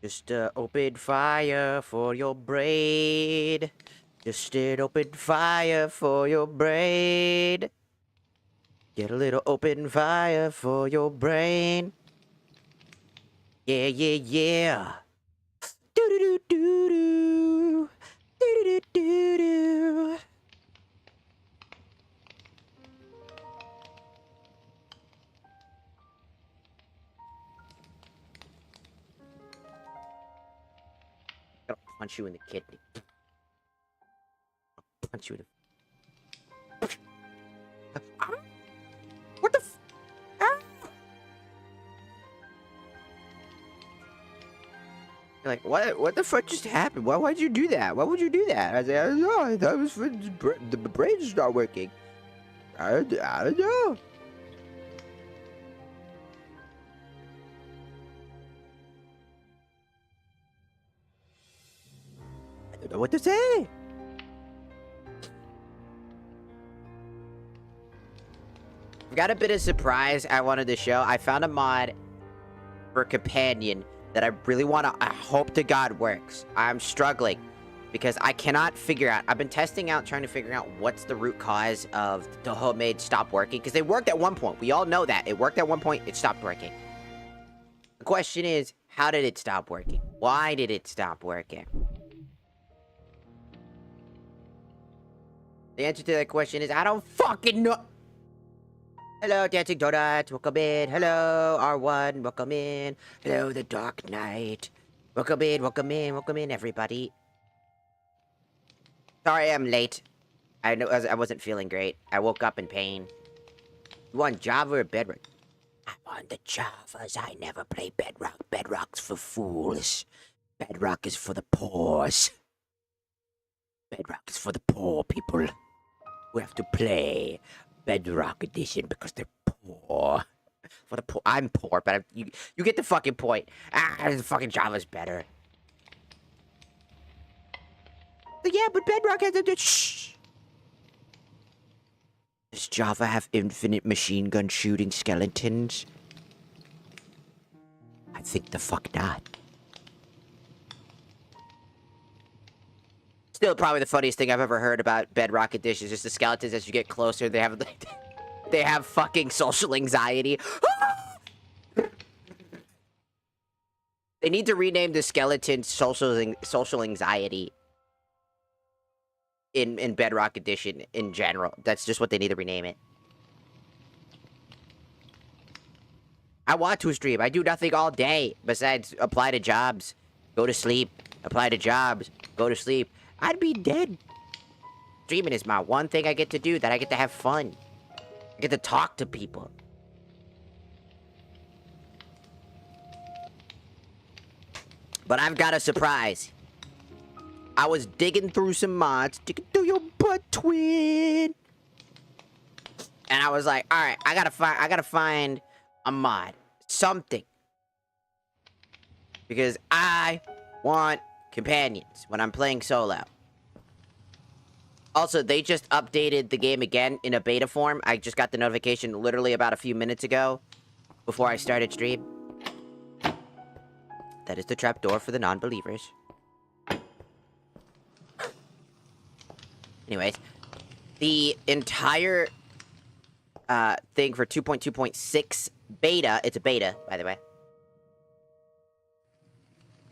Just open fire for your braid. Just an open fire for your braid. Get a little open fire for your brain. Yeah, yeah, yeah. Do do do do do. Do do do do. I'll punch you in the kidney. I'll punch you in the. What the f? Ah! You're like, what the fuck just happened? Why'd you do that? Why would you do that? I said, I don't know. I thought it was for the brain to start working. I don't know. I don't know what to say. I've got a bit of surprise I wanted to show. I found a mod for companion that I really want to, I hope to God works. I'm struggling because I cannot figure out, I've been testing out, trying to figure out what's the root cause of the homemade stop working, because they worked at one point. We all know that. It worked at one point, it stopped working. The question is, how did it stop working? Why did it stop working? The answer to that question is, I don't fucking know. Hello, Dancing Donut. Welcome in. Hello, R1. Welcome in. Hello, the Dark Knight. Welcome in, welcome in, welcome in, everybody. Sorry I'm late. I know I wasn't feeling great. I woke up in pain. You want Java or Bedrock? I want the Javas. I never play Bedrock. Bedrock's for fools. Bedrock is for the poors. Bedrock is for the poor people who have to play Bedrock Edition because they're poor. For the poor, I'm poor, but you get the fucking point. The fucking Java's better. But yeah, but Bedrock has a shh. Does Java have infinite machine gun shooting skeletons? I think the fuck not. Still, probably the funniest thing I've ever heard about Bedrock Edition is just the skeletons. As you get closer, they have fucking social anxiety. They need to rename the skeleton social anxiety in Bedrock Edition in general. That's just what they need to rename it. I want to stream. I do nothing all day besides apply to jobs, go to sleep, apply to jobs, go to sleep. I'd be dead. Streaming is my one thing I get to do, that I get to have fun. I get to talk to people. But I've got a surprise. I was digging through some mods, digging through your butt, twin. And I was like, all right, I gotta find a mod, something, because I want companions when I'm playing solo. Also, they just updated the game again in a beta form. I just got the notification literally about a few minutes ago before I started stream. That is the trapdoor for the non-believers. Anyways, the entire thing for 2.2.6 beta, it's a beta, by the way.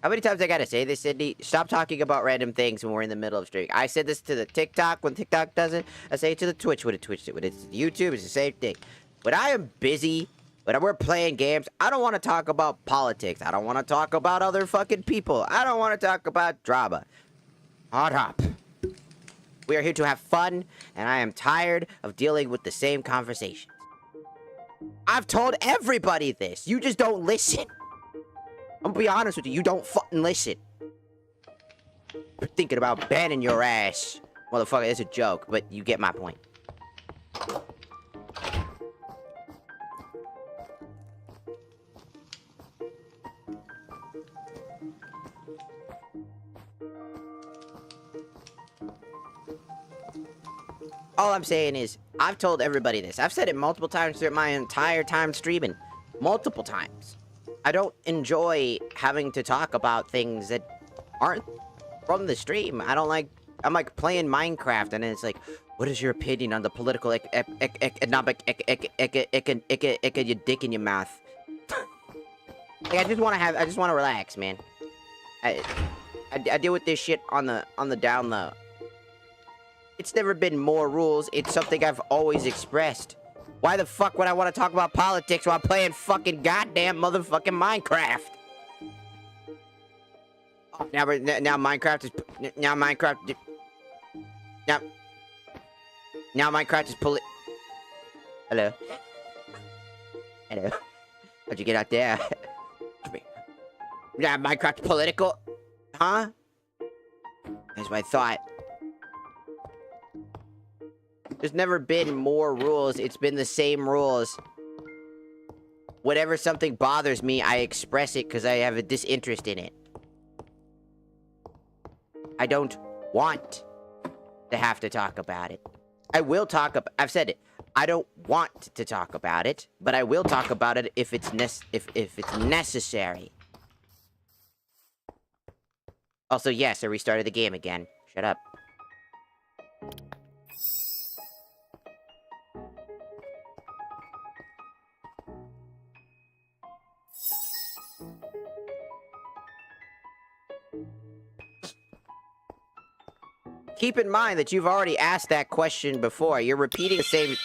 How many times I gotta say this, Sydney? Stop talking about random things when we're in the middle of streaming. I said this to the TikTok when TikTok does it. I say it to the Twitch when it Twitch it. When it's YouTube, it's the same thing. When I am busy, when we're playing games, I don't want to talk about politics. I don't want to talk about other fucking people. I don't want to talk about drama. Hot up. We are here to have fun, and I am tired of dealing with the same conversations. I've told everybody this. You just don't listen. I'm gonna be honest with you, you don't fucking listen. You're thinking about banning your ass. Motherfucker, it's a joke, but you get my point. All I'm saying is, I've told everybody this. I've said it multiple times throughout my entire time streaming. Multiple times. I don't enjoy having to talk about things that aren't from the stream. I don't like... I'm like playing Minecraft, and then it's like, what is your opinion on the political economic your dick in your mouth? Like, I just want to relax, man. I deal with this shit on the down low. It's never been more rules. It's something I've always expressed. Why the fuck would I want to talk about politics while playing fucking goddamn motherfucking Minecraft? Oh, now Minecraft is Hello. Hello. How'd you get out there? Come here. Yeah, Minecraft political? Huh? That's what I thought. There's never been more rules. It's been the same rules. Whenever something bothers me, I express it because I have a disinterest in it. I don't want to have to talk about it. I will talk about... I've said it. I don't want to talk about it, but I will talk about it if it's necessary. Also, yes, I restarted the game again. Shut up. Keep in mind that you've already asked that question before. You're repeating the same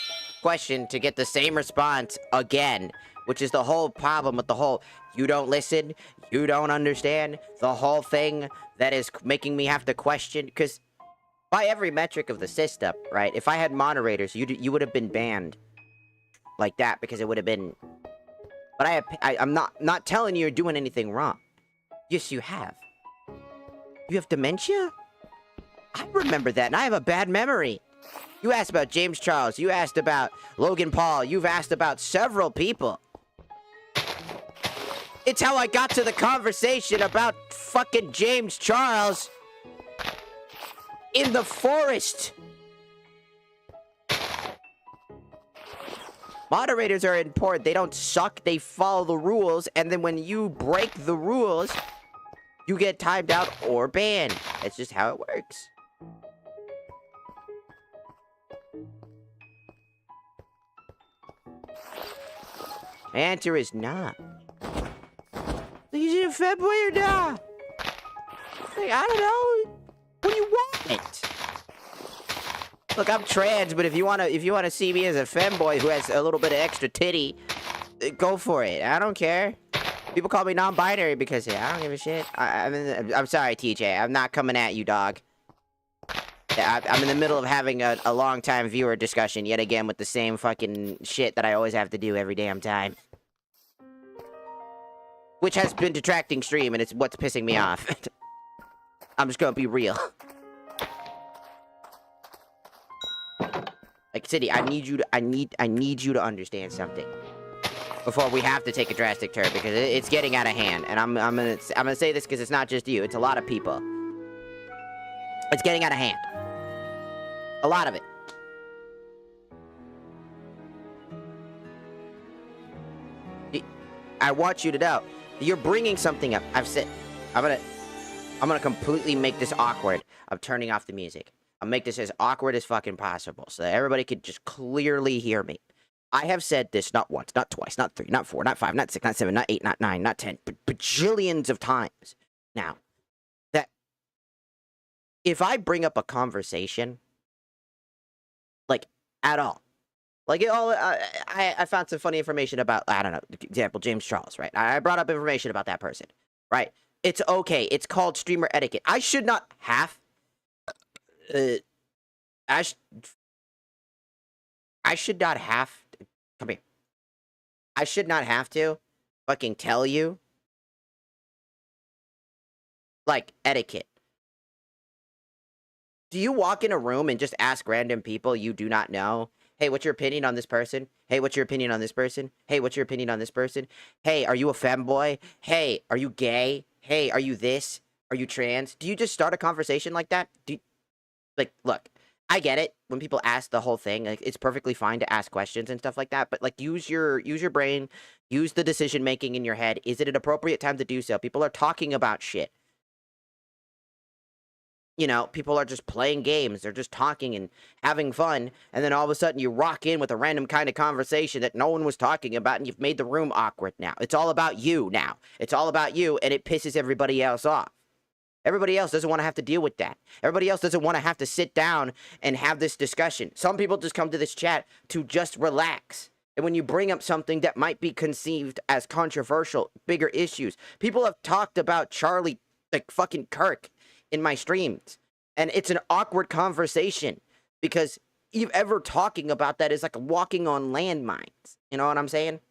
question to get the same response again, which is the whole problem with the whole, you don't listen, you don't understand, the whole thing that is making me have to question, because by every metric of the system, right, if I had moderators, you would have been banned like that, because it would have been, but I'm not telling you you're doing anything wrong. Yes, you have. You have dementia? I remember that, and I have a bad memory. You asked about James Charles. You asked about Logan Paul. You've asked about several people. It's how I got to the conversation about fucking James Charles in the forest. Moderators are important. They don't suck. They follow the rules, and then when you break the rules, you get timed out or banned. That's just how it works. Answer is not. Is it a fat boy or not? Like, I don't know. What do you want? Look, I'm trans, but if you wanna see me as a femboy who has a little bit of extra titty, go for it. I don't care. People call me non-binary because I don't give a shit. I'm sorry, TJ. I'm not coming at you, dog. I'm in the middle of having a long-time viewer discussion yet again with the same fucking shit that I always have to do every damn time. Which has been detracting stream, and it's what's pissing me off. I'm just gonna be real. Like, City, I need you to understand something before we have to take a drastic turn, because it's getting out of hand. And I'm gonna say this because it's not just you; it's a lot of people. It's getting out of hand. A lot of it. I want you to know you're bringing something up. I've said I'm gonna completely make this awkward. I'm turning off the music. I'll make this as awkward as fucking possible so that everybody could just clearly hear me. I have said this not once, not twice, not 3, not 4, not 5, not 6, not 7, not 8, not 9, not 10, but bajillions of times now that if I bring up a conversation, like, at all, like, I found some funny information about, I don't know, example, James Charles, right? I brought up information about that person, right? It's okay. It's called streamer etiquette. I should not have, I should not have, come here. I should not have to fucking tell you, like, etiquette. Do you walk in a room and just ask random people you do not know, hey, what's your opinion on this person? Hey, what's your opinion on this person? Hey, what's your opinion on this person? Hey, are you a femboy? Hey, are you gay? Hey, are you this? Are you trans? Do you just start a conversation like that? Like, look, I get it. When people ask the whole thing, like, it's perfectly fine to ask questions and stuff like that, but, like, use your brain, use the decision making in your head. Is it an appropriate time to do so? People are talking about shit. You know, people are just playing games. They're just talking and having fun. And then all of a sudden you rock in with a random kind of conversation that no one was talking about, and you've made the room awkward now. It's all about you now. It's all about you, and it pisses everybody else off. Everybody else doesn't want to have to deal with that. Everybody else doesn't want to have to sit down and have this discussion. Some people just come to this chat to just relax. And when you bring up something that might be conceived as controversial, bigger issues, people have talked about Charlie, like fucking Kirk, in my streams. And it's an awkward conversation because ever talking about that is like walking on landmines. You know what I'm saying?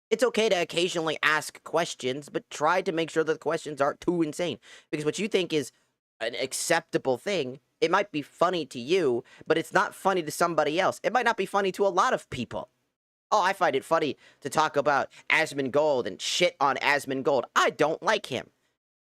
It's okay to occasionally ask questions, but try to make sure that the questions aren't too insane. Because what you think is an acceptable thing, it might be funny to you, but it's not funny to somebody else. It might not be funny to a lot of people. Oh, I find it funny to talk about Asmongold and shit on Asmongold. I don't like him.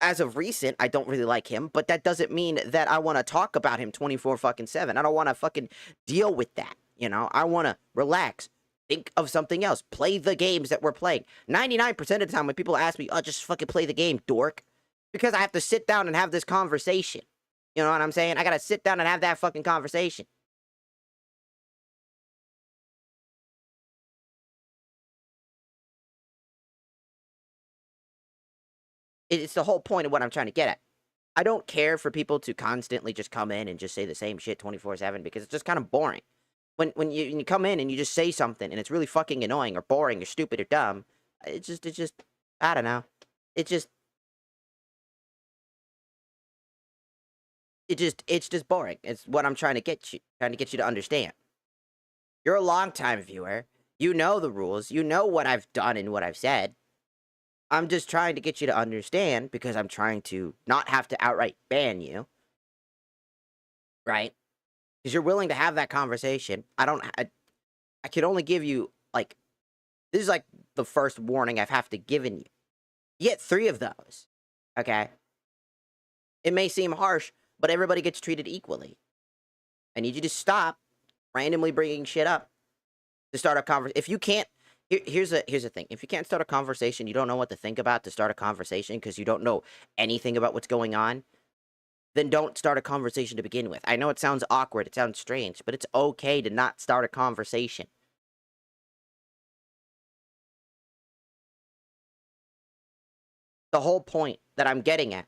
As of recent, I don't really like him, but that doesn't mean that I want to talk about him 24/7. I don't want to fucking deal with that, you know? I want to relax, think of something else, play the games that we're playing. 99% of the time when people ask me, oh, just fucking play the game, dork, because I have to sit down and have this conversation. You know what I'm saying? I got to sit down and have that fucking conversation. It's the whole point of what I'm trying to get at. I don't care for people to constantly just come in and just say the same shit 24/7 because it's just kind of boring. When you come in and you just say something and it's really fucking annoying or boring or stupid or dumb, it's just I don't know. It just it's just boring. It's what I'm trying to get you to understand. You're a long-time viewer. You know the rules. You know what I've done and what I've said. I'm just trying to get you to understand because I'm trying to not have to outright ban you. Right? Because you're willing to have that conversation. I can only give you, like, this is like the first warning I've have to given you. You get 3 of those. Okay? It may seem harsh, but everybody gets treated equally. I need you to stop randomly bringing shit up to start a conversation. If you can't, here's the thing. If you can't start a conversation, you don't know what to think about to start a conversation because you don't know anything about what's going on, then don't start a conversation to begin with. I know it sounds awkward, it sounds strange, but it's okay to not start a conversation. The whole point that I'm getting at.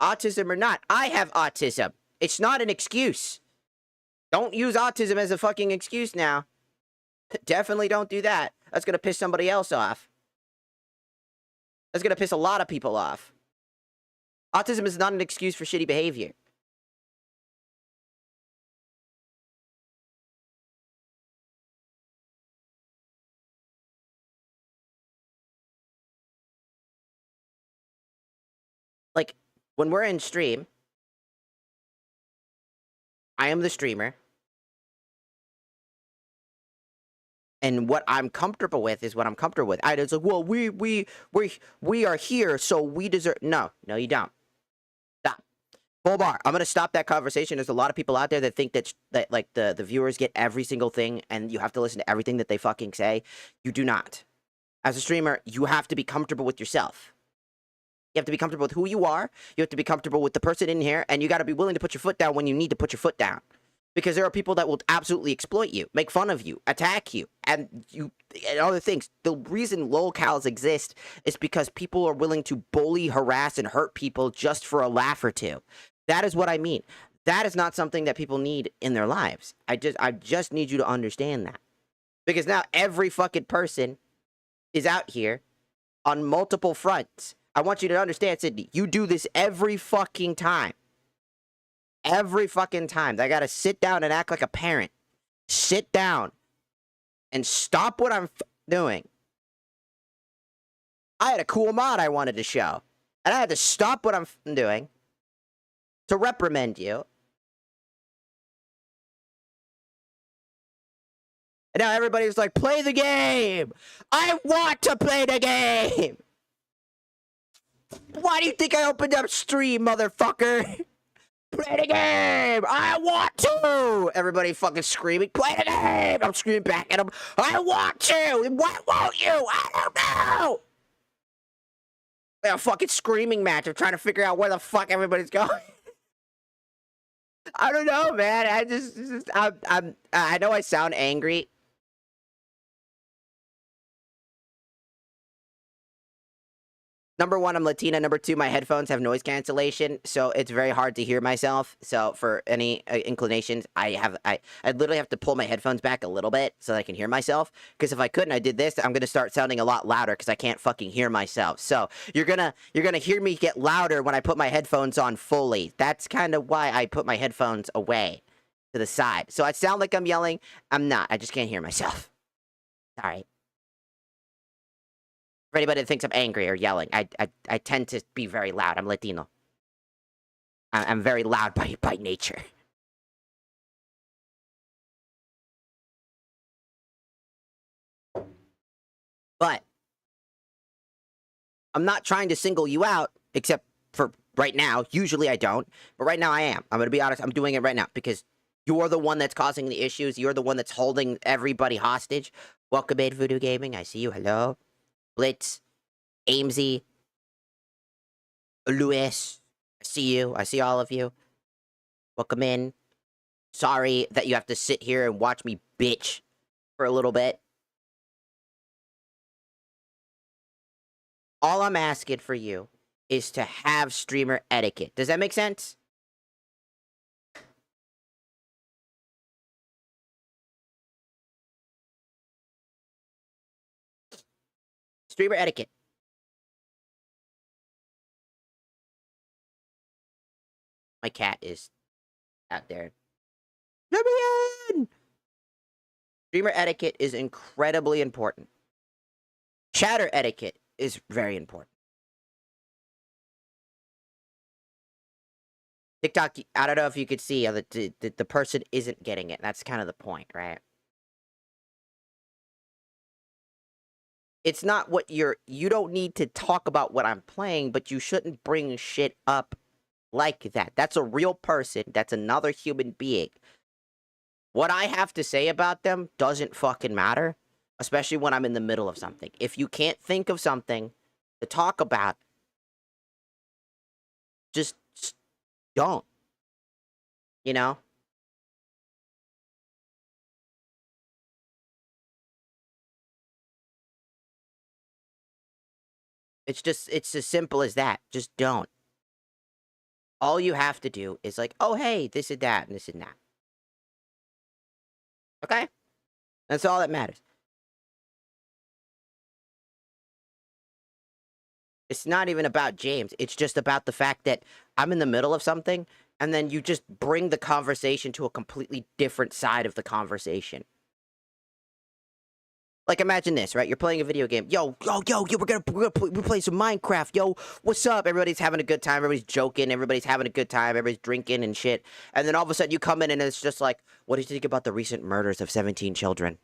Autism or not, I have autism. It's not an excuse. Don't use autism as a fucking excuse now. Definitely don't do that. That's gonna piss somebody else off. That's gonna piss a lot of people off. Autism is not an excuse for shitty behavior. Like, when we're in stream, I am the streamer. And what I'm comfortable with is what I'm comfortable with. It's like, well, we are here, so we deserve. No, you don't. Stop. Full bar. I'm gonna stop that conversation. There's a lot of people out there that think that like the viewers get every single thing, and you have to listen to everything that they fucking say. You do not. As a streamer, you have to be comfortable with yourself. You have to be comfortable with who you are. You have to be comfortable with the person in here, and you got to be willing to put your foot down when you need to put your foot down. Because there are people that will absolutely exploit you, make fun of you, attack you, and other things. The reason lolcows exist is because people are willing to bully, harass, and hurt people just for a laugh or two. That is what I mean. That is not something that people need in their lives. I just need you to understand that. Because now every fucking person is out here on multiple fronts. I want you to understand, Sydney, you do this every fucking time. Every fucking time. I gotta sit down and act like a parent. Sit down and stop what I'm doing. I had a cool mod I wanted to show, and I had to stop what I'm doing to reprimand you. And now everybody's like, play the game! I want to play the game! Why do you think I opened up stream, motherfucker? Play the game! I want to! Everybody fucking screaming, play the game! I'm screaming back at them, I want to! Why won't you? I don't know! A fucking screaming match. I'm trying to figure out where the fuck everybody's going. I don't know, man. I know I sound angry. Number one, I'm Latina. Number two, my headphones have noise cancellation, so it's very hard to hear myself. So for any inclinations, I literally have to pull my headphones back a little bit so that I can hear myself. Because if I couldn't, I did this, I'm gonna start sounding a lot louder because I can't fucking hear myself. So you're gonna hear me get louder when I put my headphones on fully. That's kind of why I put my headphones away to the side. So I sound like I'm yelling. I'm not. I just can't hear myself. Sorry. For anybody that thinks I'm angry or yelling, I tend to be very loud. I'm Latino. I'm very loud by nature. But I'm not trying to single you out, except for right now. Usually I don't, but right now I am. I'm gonna be honest. I'm doing it right now because you're the one that's causing the issues. You're the one that's holding everybody hostage. Welcome in, Voodoo Gaming. I see you. Hello, Blitz. Amesy, Luis, I see you. I see all of you. Welcome in. Sorry that you have to sit here and watch me bitch for a little bit. All I'm asking for you is to have streamer etiquette. Does that make sense? Streamer etiquette. My cat is out there. Let me in! Streamer etiquette is incredibly important. Chatter etiquette is very important. TikTok, I don't know if you could see the person isn't getting it. That's kind of the point, right? It's not what you don't need to talk about what I'm playing, but you shouldn't bring shit up like that. That's a real person. That's another human being. What I have to say about them doesn't fucking matter, especially when I'm in the middle of something. If you can't think of something to talk about, just don't. You know? It's as simple as that. Just don't. All you have to do is like, oh, hey, this and that, and this and that. Okay? That's all that matters. It's not even about James. It's just about the fact that I'm in the middle of something, and then you just bring the conversation to a completely different side of the conversation. Like, imagine this, right? You're playing a video game. Yo, we're play some Minecraft. Yo, what's up? Everybody's having a good time. Everybody's joking. Everybody's having a good time. Everybody's drinking and shit. And then all of a sudden you come in and it's just like, what did you think about the recent murders of 17 children?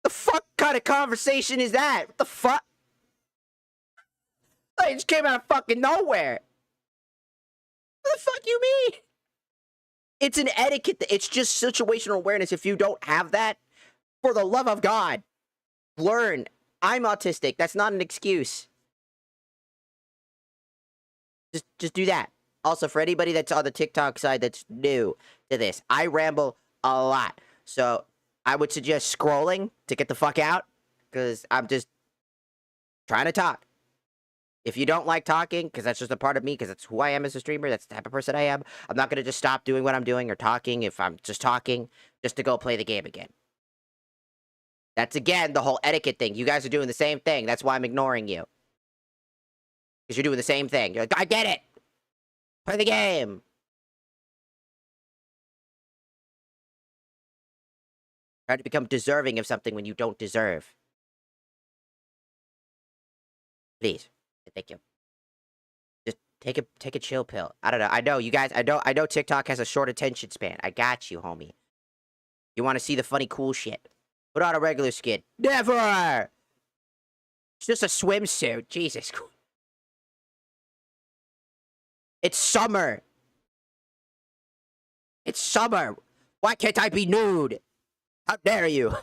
The fuck kind of conversation is that? What the fuck? Like, it just came out of fucking nowhere. What the fuck you mean? It's an etiquette. It's just situational awareness. If you don't have that, for the love of God, learn. I'm autistic. That's not an excuse. Just do that. Also, for anybody that's on the TikTok side that's new to this, I ramble a lot. So I would suggest scrolling to get the fuck out, because I'm just trying to talk. If you don't like talking, because that's just a part of me, because that's who I am as a streamer, that's the type of person I am, I'm not going to just stop doing what I'm doing or talking if I'm just talking just to go play the game again. That's, again, the whole etiquette thing. You guys are doing the same thing. That's why I'm ignoring you. Because you're doing the same thing. You're like, I get it! Play the game! Try to become deserving of something when you don't deserve. Please. Thank you. Just take a chill pill. I don't know. I know you guys. I know TikTok has a short attention span. I got you, homie. You want to see the funny, cool shit? Put on a regular skin. Never. It's just a swimsuit. Jesus. It's summer. It's summer. Why can't I be nude? How dare you?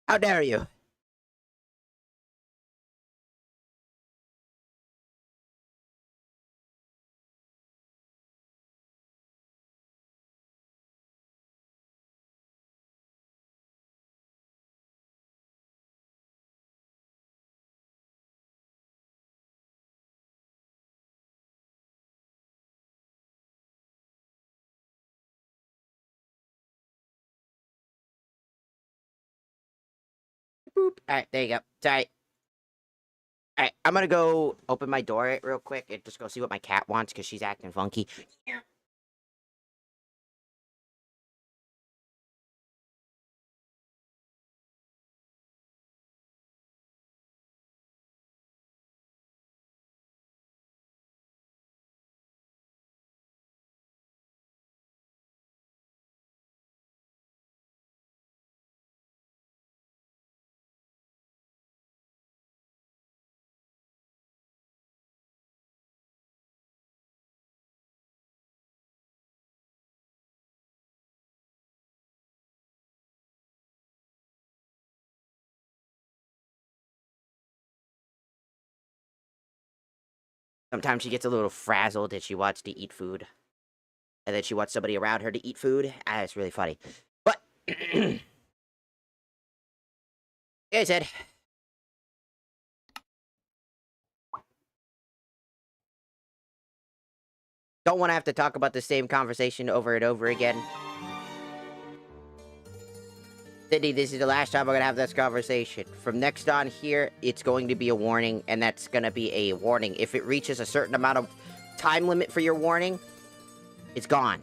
How dare you? Boop. Alright, there you go. Sorry. Alright, I'm gonna go open my door real quick and just go see what my cat wants because she's acting funky. Sometimes she gets a little frazzled and she wants to eat food. And then she wants somebody around her to eat food. Ah, it's really funny. But, yeah, I said, don't want to have to talk about the same conversation over and over again. Sydney, this is the last time we're going to have this conversation. From next on here, it's going to be a warning, and that's going to be a warning. If it reaches a certain amount of time limit for your warning, it's gone.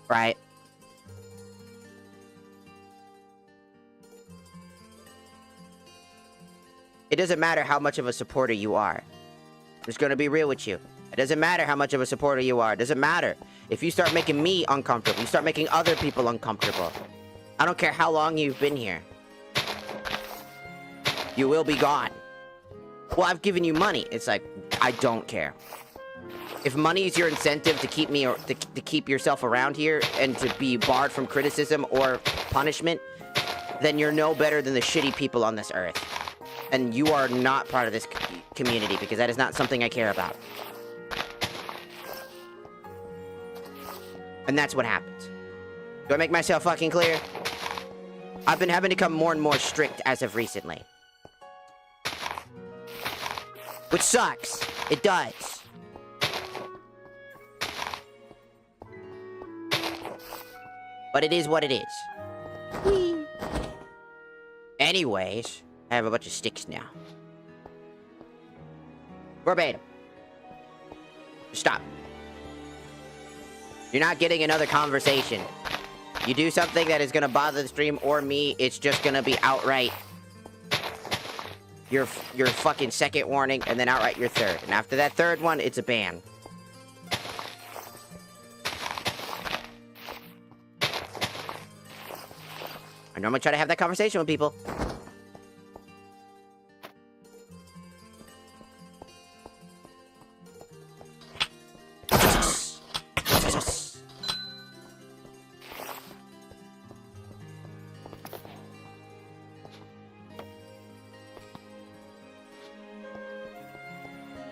Right? It doesn't matter how much of a supporter you are. I'm just going to be real with you. It doesn't matter how much of a supporter you are. It doesn't matter. If you start making me uncomfortable, you start making other people uncomfortable. I don't care how long you've been here. You will be gone. Well, I've given you money. It's like, I don't care. If money is your incentive to keep me or to keep yourself around here and to be barred from criticism or punishment, then you're no better than the shitty people on this earth. And you are not part of this community because that is not something I care about. And that's what happens. Do I make myself fucking clear? I've been having to become more and more strict as of recently. Which sucks. It does. But it is what it is. Whee. Anyways, I have a bunch of sticks now. Verbatim. Stop. You're not getting another conversation. You do something that is gonna bother the stream or me, it's just gonna be outright your fucking second warning, and then outright your third. And after that third one, it's a ban. I normally try to have that conversation with people.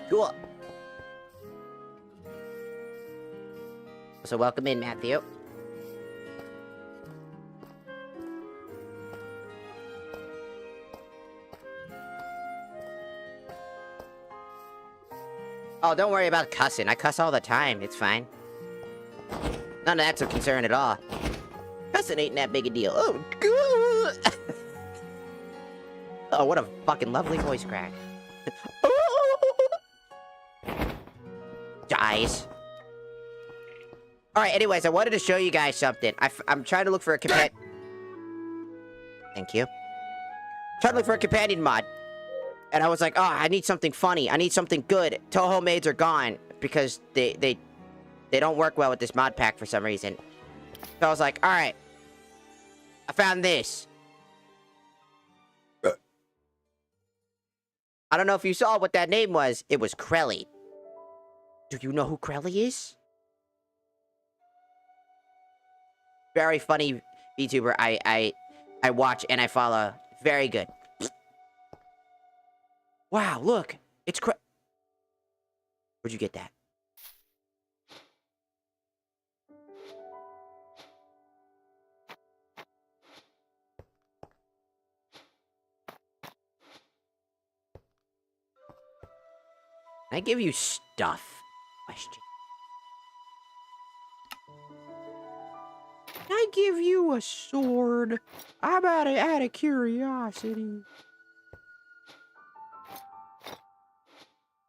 Cool. So welcome in, Matthew. Oh, don't worry about cussing. I cuss all the time. It's fine. None of that's a concern at all. Cussing ain't that big a deal. Oh, God. Oh, what a fucking lovely voice crack. Dies. Alright, anyways, I wanted to show you guys something. I'm trying to look for a companion... Thank you. Trying to look for a companion mod. And I was like, oh, I need something funny. I need something good. Toho maids are gone because they don't work well with this mod pack for some reason. So I was like, alright. I found this. I don't know if you saw what that name was. It was Krelly. Do you know who Krelly is? Very funny VTuber I watch and I follow. Very good. Wow, look. It's Where'd you get that? Can I give you stuff? Question. Can I give you a sword? How about it out of curiosity?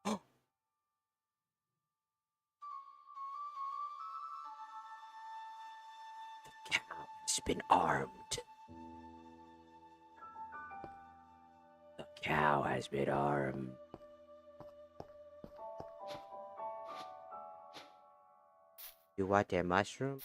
The cow has been armed. The cow has been armed. You want that mushroom?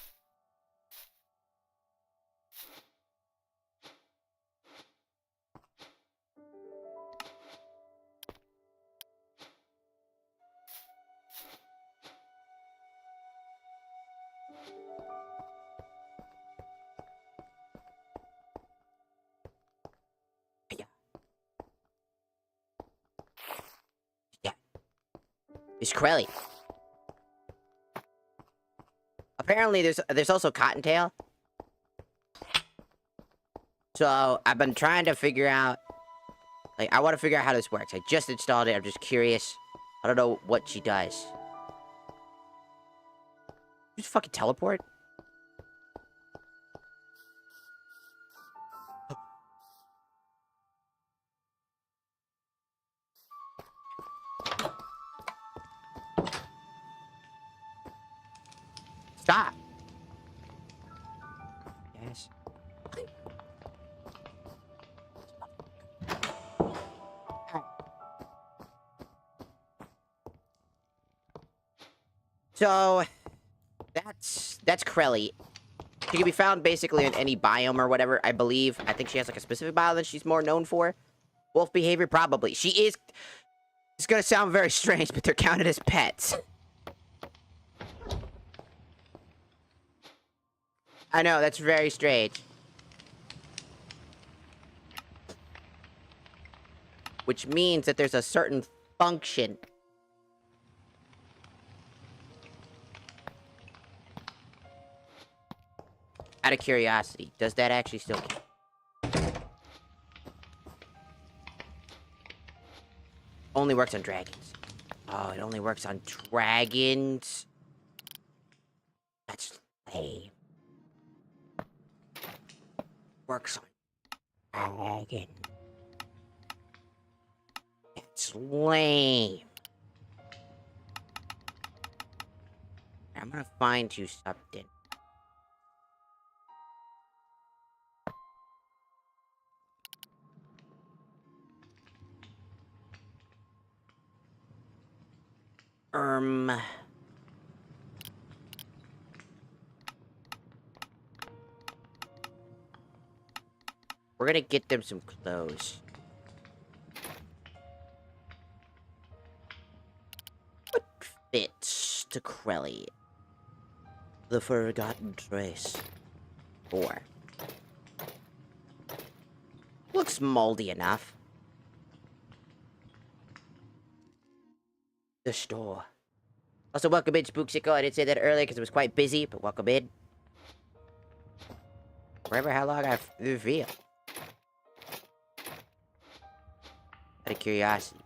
Yeah. Yeah. It's Krelly. Apparently, there's also Cottontail. So I've been trying to figure out, like, I want to figure out how this works. I just installed it. I'm just curious. I don't know what she does. Just fucking teleport. Stop. Yes. So that's Krelly. She can be found basically in any biome or whatever, I believe. I think she has like a specific biome that she's more known for. Wolf behavior, probably. She is. It's gonna sound very strange, but they're counted as pets. I know, that's very strange. Which means that there's a certain function. Out of curiosity, does that actually still count? Only works on dragons. Oh, it only works on dragons? That's lame. Works on dragon. It's lame. I'm gonna find you something. We're gonna get them some clothes. What fits to Krelly? The Forgotten Trace. 4. Looks moldy enough. The store. Also, welcome in, Spooksicle. I didn't say that earlier because it was quite busy, but welcome in. Remember how long I feel. Out of curiosity.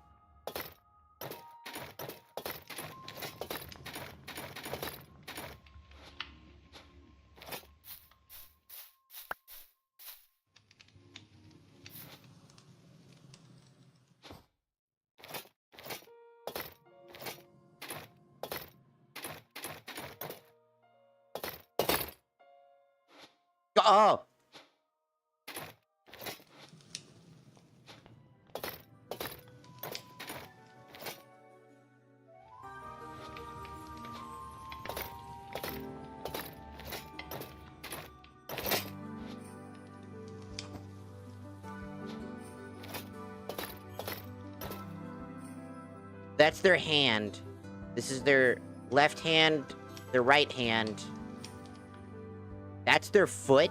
Oh! That's their hand. This is their left hand, their right hand. That's their foot.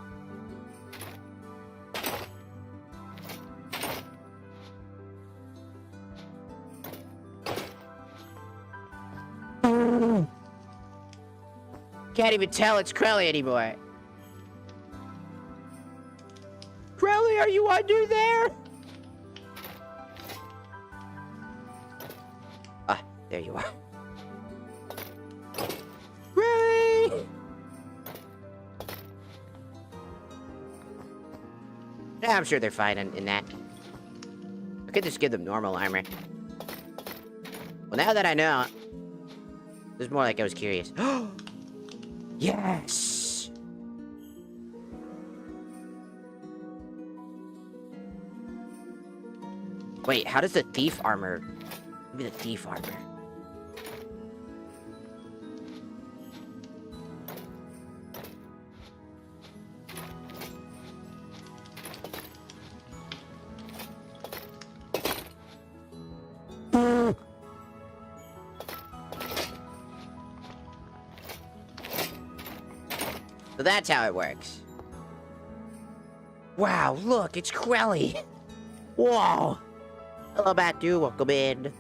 Can't even tell it's Krelly anymore. Krelly, are you under there? Ah, there you are. Krelly! Yeah, I'm sure they're fine in that. I could just give them normal armor. Well, now that I know, this is more like I was curious. Yes! Wait, how does the thief armor... Maybe the thief armor. So that's how it works. Wow, look, it's Krelly. Whoa. Hello, Batu, welcome in.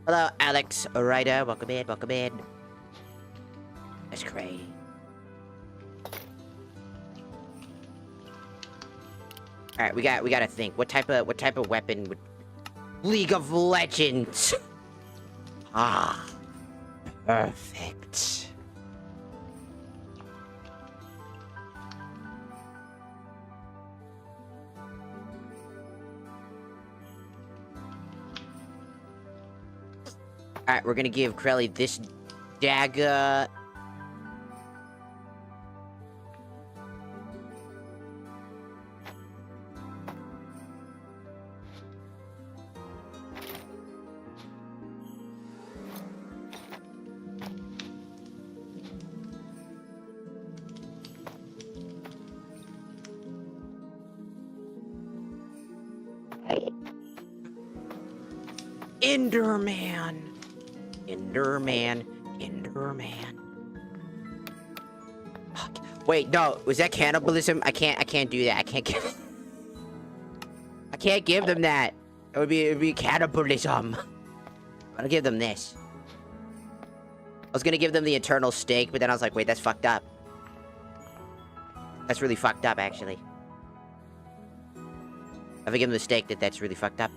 Hello, Alex Ryder, welcome in, welcome in. That's great. Alright, we gotta think. What type of weapon would... League of Legends! Ah. Perfect. Alright, we're gonna give Krelly this dagger. Enderman. Enderman. Enderman. Fuck. Wait, no. Was that cannibalism? I can't do that. I can't give them that. It'd be cannibalism. I'll give them this. I was gonna give them the eternal steak, but then I was like, wait, that's fucked up. That's really fucked up, actually. If I give them the steak, that's really fucked up.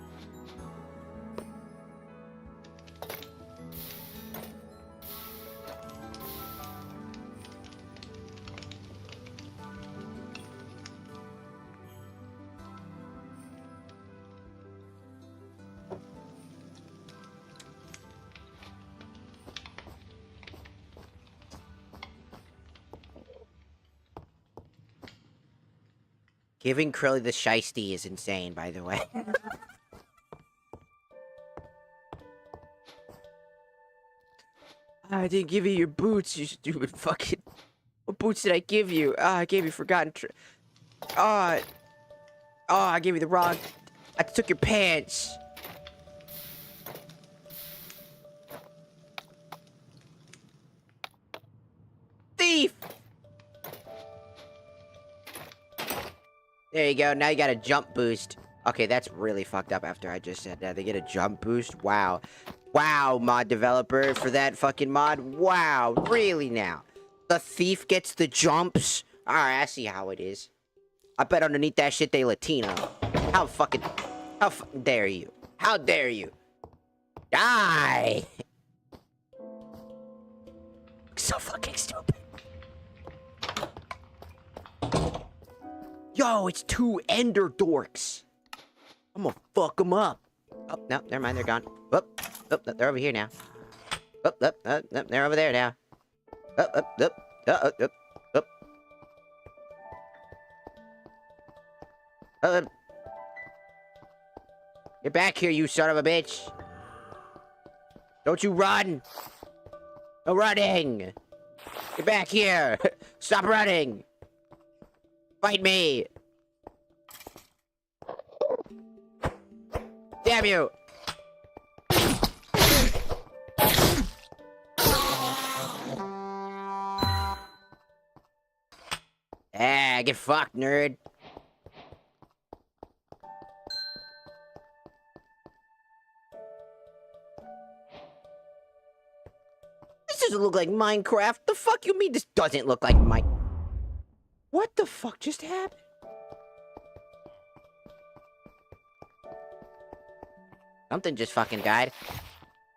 Giving Krelly the shiesty is insane, by the way. I didn't give you your boots, you stupid fucking... What boots did I give you? I gave you forgotten I gave you the wrong... I took your pants. Thief! There you go, now you got a jump boost. Okay, that's really fucked up after I just said that. They get a jump boost? Wow. Wow, mod developer, for that fucking mod. Wow, really now? The thief gets the jumps? Alright, I see how it is. I bet underneath that shit they Latino. How dare you? How dare you? Die! So fucking stupid. Yo, it's two ender dorks. I'm gonna fuck them up. Oh, no, never mind, they're gone. Oh, they're over here now. Oh, they're over there now. Get back here, you son of a bitch. Don't you run. No running. Get back here. Stop running. Fight me! Damn you! get fucked, nerd. This doesn't look like Minecraft. The fuck you mean this doesn't look like What the fuck just happened? Something just fucking died.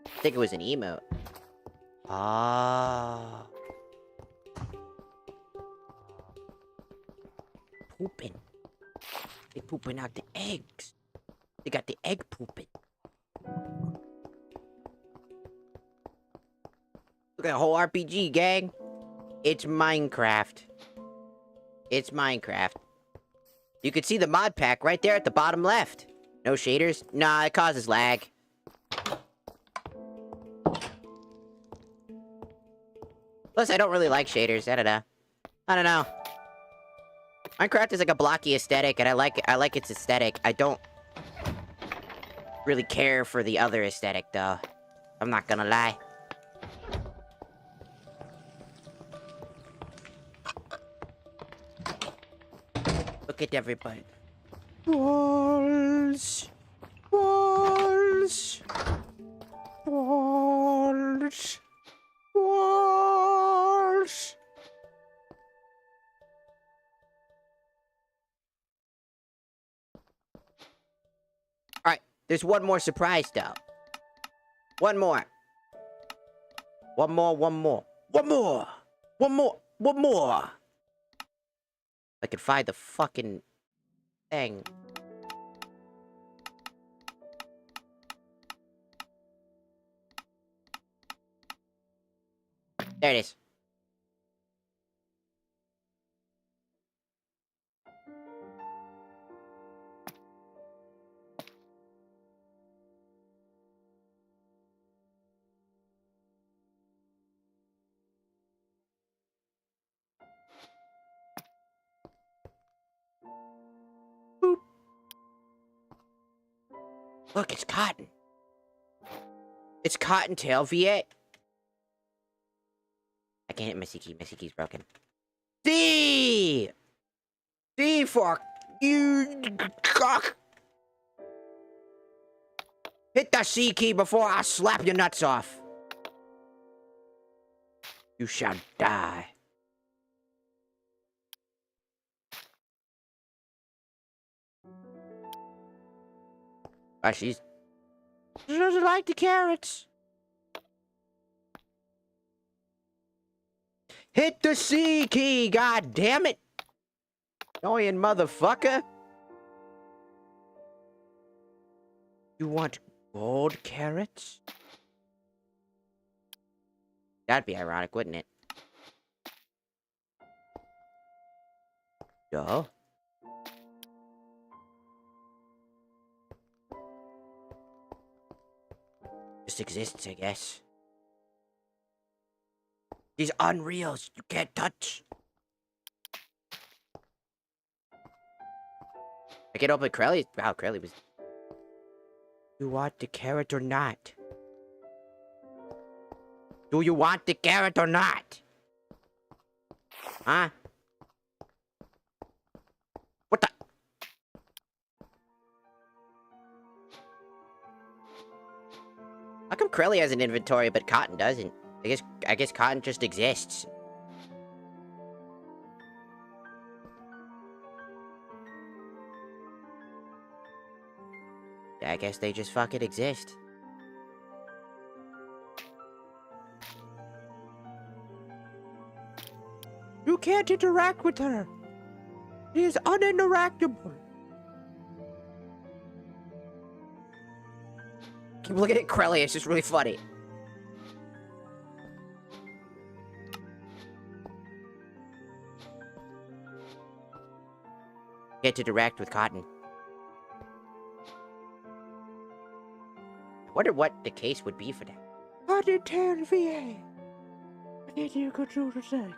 I think it was an emote. Ah. Pooping. They pooping out the eggs. They got the egg pooping. Look at the whole RPG, gang. It's Minecraft. It's Minecraft. You can see the mod pack right there at the bottom left. No shaders? Nah, it causes lag. Plus, I don't really like shaders. I don't know. Minecraft is like a blocky aesthetic, and I like its aesthetic. I don't really care for the other aesthetic, though. I'm not gonna lie. Look at everybody. Walls. Walls. Walls. Walls. Alright, there's one more surprise, though. One more. One more, one more. One more! One more! One more! I can find the fucking thing. There it is. Boop. Look, it's cotton. It's Cottontail V8. I can't hit my C key. My C key's broken. D! D for you cock! Hit the C key before I slap your nuts off. You shall die. She doesn't like the carrots. Hit the C key, god damn it! Annoying motherfucker. You want gold carrots? That'd be ironic, wouldn't it? Duh. Just exists, I guess. These unreals you can't touch. I get open Crowley. Wow, Crowley was. You want the carrot or not? Do you want the carrot or not? Huh? What the? How come Crowley has an inventory but Cotton doesn't? I guess Cotton just exists. Yeah, I guess they just fucking exist. You can't interact with her. She is uninteractable. Keep looking at Crowley, it's just really funny. Get to interact with Cotton. I wonder what the case would be for that. Cottontail VA. I need you to control the thing.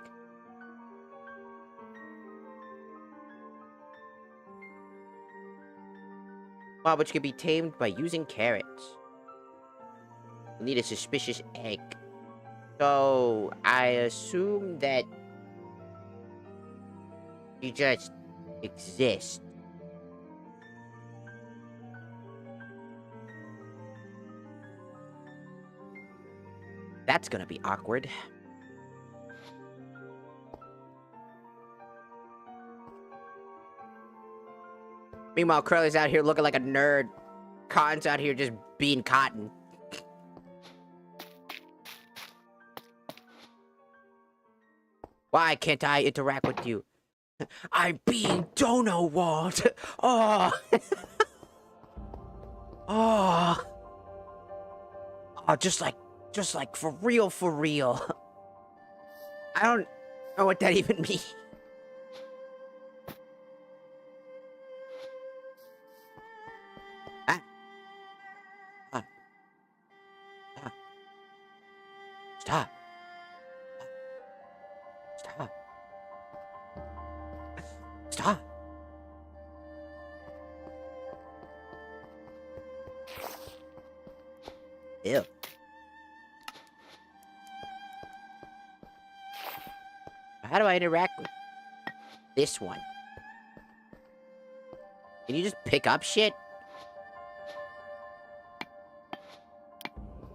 Wow, which can be tamed by using carrots. You'll need a suspicious egg. So, I assume that You just exist. That's gonna be awkward. Meanwhile, Curly's out here looking like a nerd. Cotton's out here just being Cotton. Why can't I interact with you? I'm being dono walled. Oh. Oh. Oh, just like for real, for real. I don't know what that even means. Stop. Stop. Stop. Ew. How do I interact with this one? Can you just pick up shit?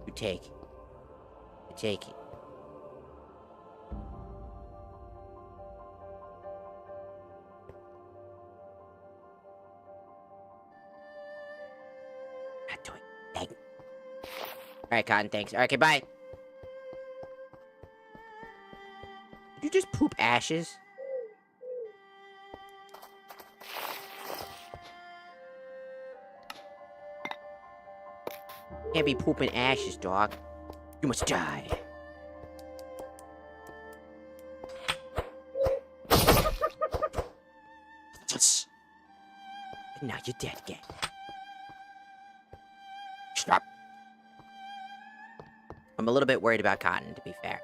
You take. You take it. Not doing anything. Alright, Cotton, thanks. Alright, okay, bye. Did you just poop ashes? Can't be pooping ashes, dog. You must die. And now you're dead again. Stop. I'm a little bit worried about Cotton, to be fair.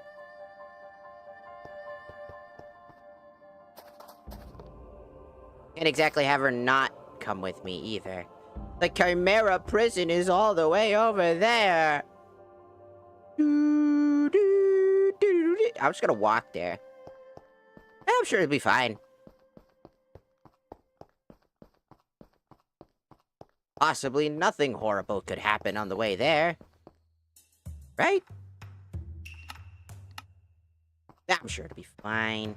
Can't exactly have her not come with me, either. The Chimera prison is all the way over there. I'm just gonna walk there. I'm sure it'll be fine. Possibly nothing horrible could happen on the way there. Right? I'm sure it'll be fine.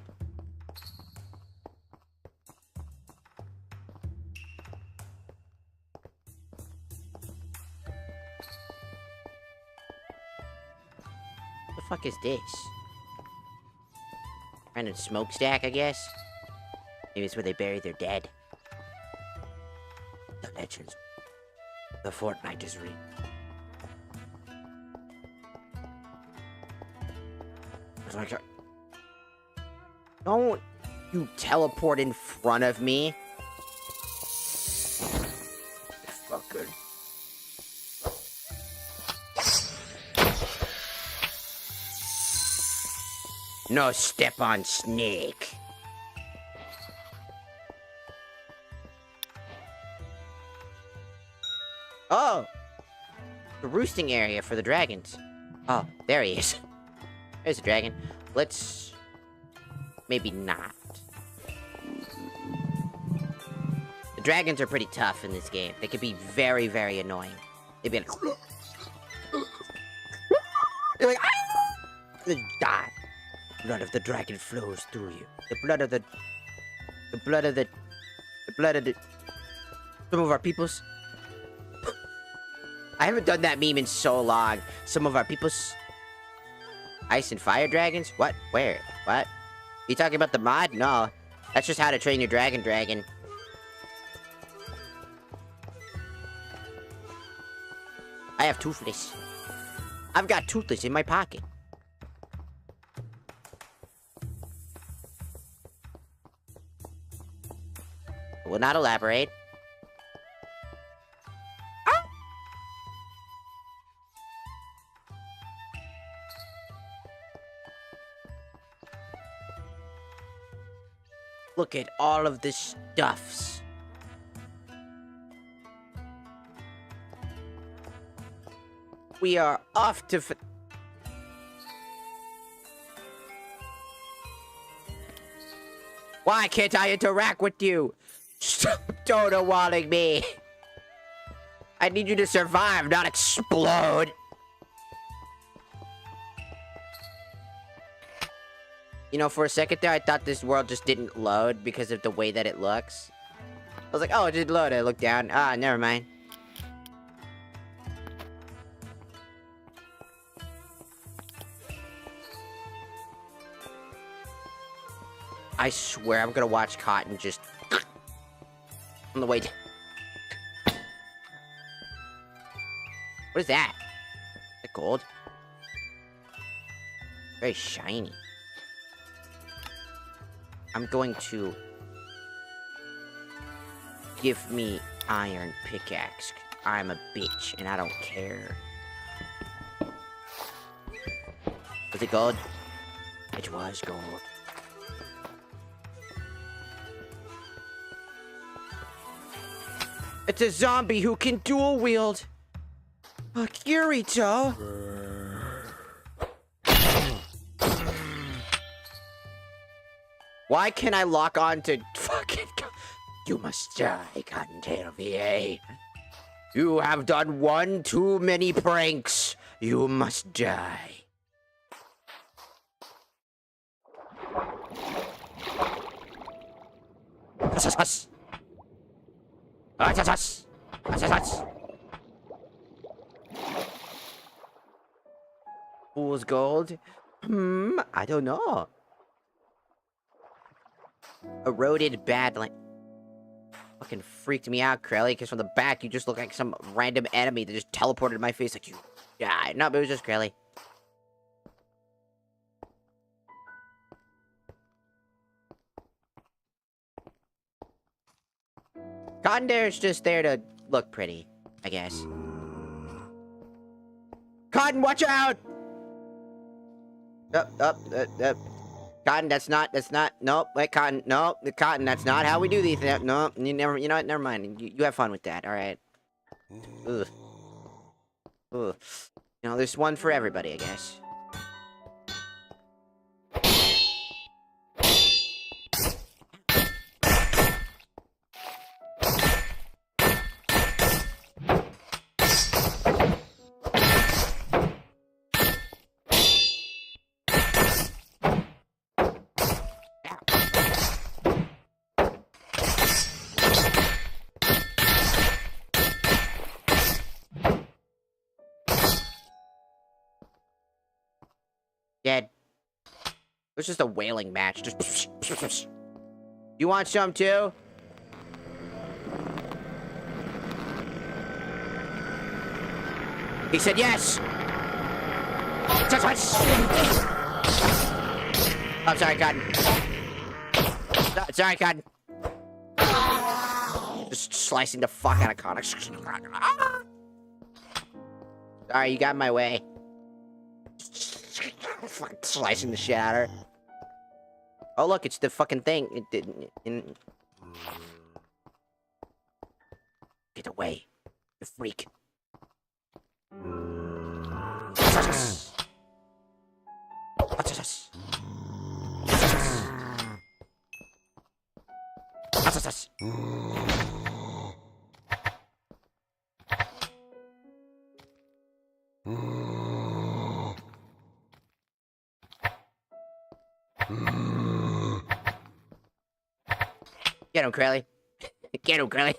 The fuck is this? Random smokestack, I guess? Maybe it's where they bury their dead. The legends. The fortnight is real. Oh my God. Don't you teleport in front of me. Fucker. No step on snake. Oh! The roosting area for the dragons. Oh, there he is. There's a dragon. Let's... maybe not. The dragons are pretty tough in this game. They could be very, very annoying. They'd be like... they're like... they die. Blood of the dragon flows through you. The blood of the... the blood of the... the blood of the... some of our peoples... I haven't done that meme in so long. Some of our peoples... Ice and fire dragons? What? Where? What? You talking about the mod? No. That's just how to train your dragon. I have Toothless. I've got Toothless in my pocket. Will not elaborate. Look at all of the stuffs. We are off to Why Why can't I interact with you? Stop dodo-walling me. I need you to survive, not explode. You know, for a second there, I thought this world just didn't load because of the way that it looks. I was like, oh, it did load. I looked down. Ah, never mind. I swear I'm gonna watch Cotton just on the way down. What is that? Is that gold? Very shiny. I'm going to give me iron pickaxe. I'm a bitch and I don't care. Was it gold? It was gold. It's a zombie who can dual wield. A Kirito. Why can't I lock on to fucking... You must die, Cottontail VA. You have done one too many pranks. You must die. Fool's gold? I don't know. Eroded badland. Fucking freaked me out, Krelly, because from the back you just look like some random enemy that just teleported in my face like you died. No, but it was just Krelly. Cottondare's just there to look pretty, I guess. Cotton, watch out! Cotton, that's not, nope, wait, Cotton, nope, Cotton, that's not how we do these, no, you know what, never mind, you have fun with that, alright. Ugh. Ugh. You know, there's one for everybody, I guess. Dead. It was just a wailing match. Just. You want some too? He said yes. I'm sorry, Cotton. Sorry, Cotton. Just slicing the fuck out of Cotton. Sorry, you got in my way. Fucking slicing the shit out of her. Oh look, it's the fucking thing. It didn't. Get away, you freak. Get him, Krelly. Get him, Krelly.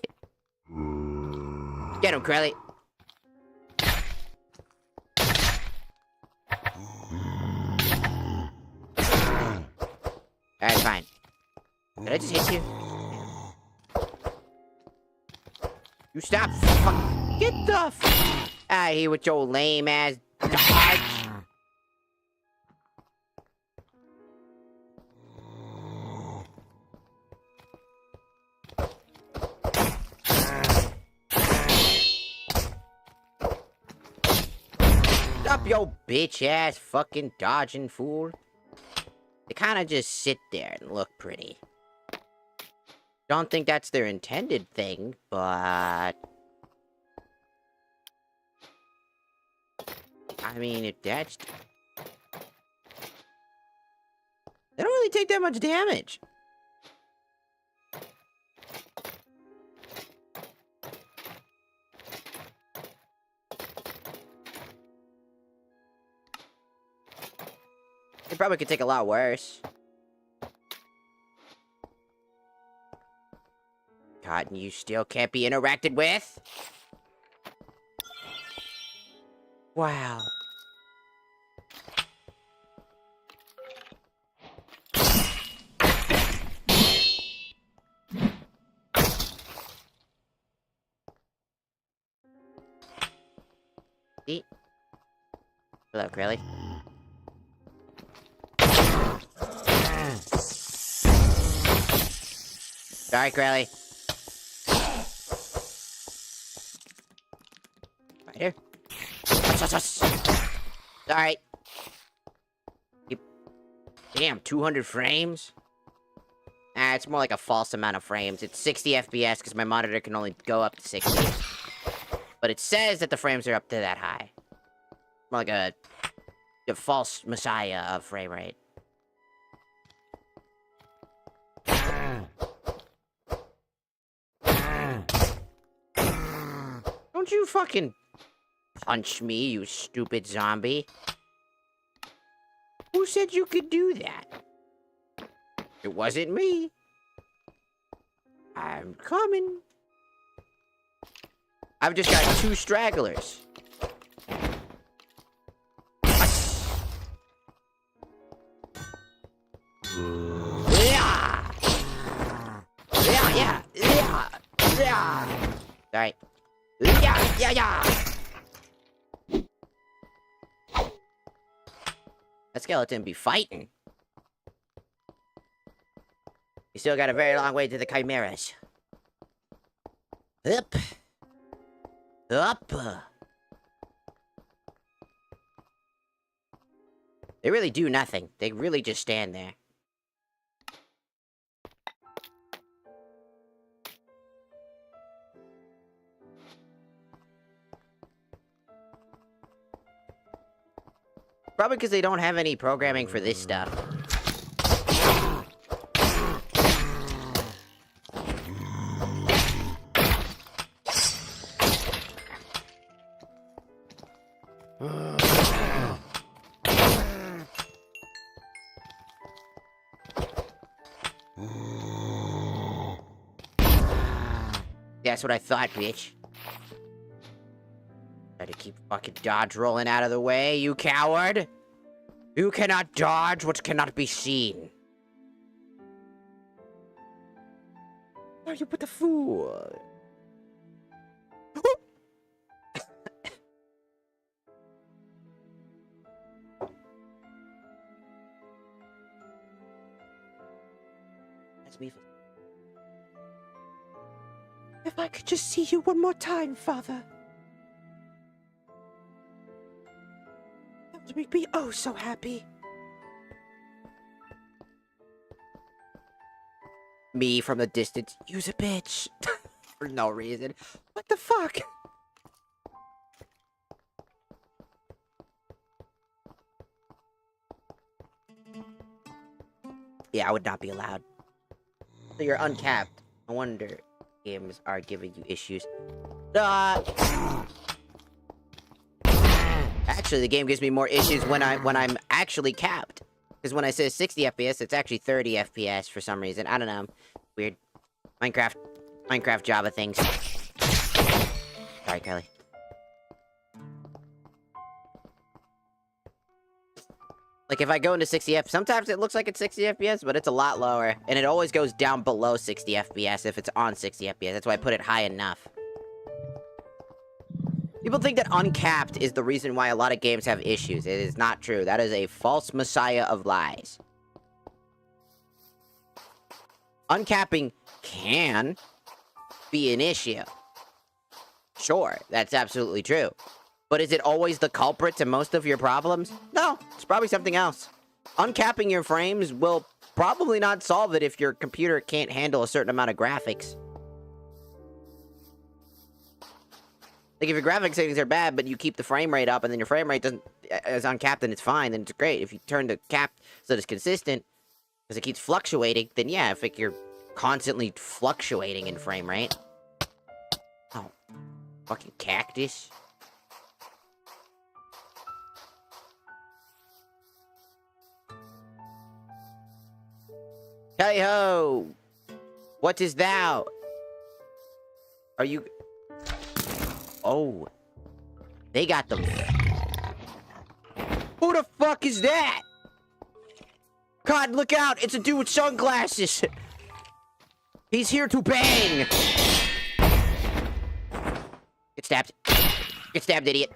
Get him, Krelly. Alright, fine. Did I just hit you? You stop. Fuck. Get the f out of here with your lame ass dodge. Stop your bitch ass fucking dodging fool. They kind of just sit there and look pretty. Don't think that's their intended thing, but... I mean, if that's... They don't really take that much damage. Probably could take a lot worse. God, and you still can't be interacted with? Wow. See? Hello, Crelly. Sorry, Crelly. Right here. Sorry. Damn, 200 frames? Ah, it's more like a false amount of frames. It's 60 FPS because my monitor can only go up to 60. But it says that the frames are up to that high. More like a false messiah of frame rate. Don't you fucking punch me, you stupid zombie. Who said you could do that? It wasn't me. I'm coming. I've just got 2 stragglers. Yeah. Sorry. Yeah. That skeleton be fighting. You still got a very long way to the chimeras. Up. They really do nothing. They really just stand there. Probably because they don't have any programming for this stuff. That's what I thought, bitch. Try to keep fucking dodge rolling out of the way, you coward! You cannot dodge what cannot be seen. Are you but a fool? That's me. If I could just see you one more time, Father. That would make me oh so happy. Me from a distance, use a bitch. For no reason. What the fuck? Yeah, I would not be allowed. So you're uncapped. I wonder games are giving you issues. Actually, the game gives me more issues when I'm actually capped. Because when I say 60 FPS, it's actually 30 FPS for some reason. I don't know. Weird. Minecraft Java things. Sorry, Kylie. Like, if I go into 60 FPS, sometimes it looks like it's 60 FPS, but it's a lot lower. And it always goes down below 60 FPS if it's on 60 FPS. That's why I put it high enough. People think that uncapped is the reason why a lot of games have issues. It is not true. That is a false messiah of lies. Uncapping can be an issue. Sure, that's absolutely true. But is it always the culprit to most of your problems? No, it's probably something else. Uncapping your frames will probably not solve it if your computer can't handle a certain amount of graphics. Like, if your graphics settings are bad, but you keep the frame rate up, and then your frame rate is uncapped and it's fine, then it's great. If you turn the cap so that it's consistent, because it keeps fluctuating, then yeah, if you're constantly fluctuating in frame rate. Oh, fucking cactus. Tally ho! What is thou? Are you... Oh. They got them. Who the fuck is that? God, look out! It's a dude with sunglasses! He's here to bang! Get stabbed. Get stabbed, idiot.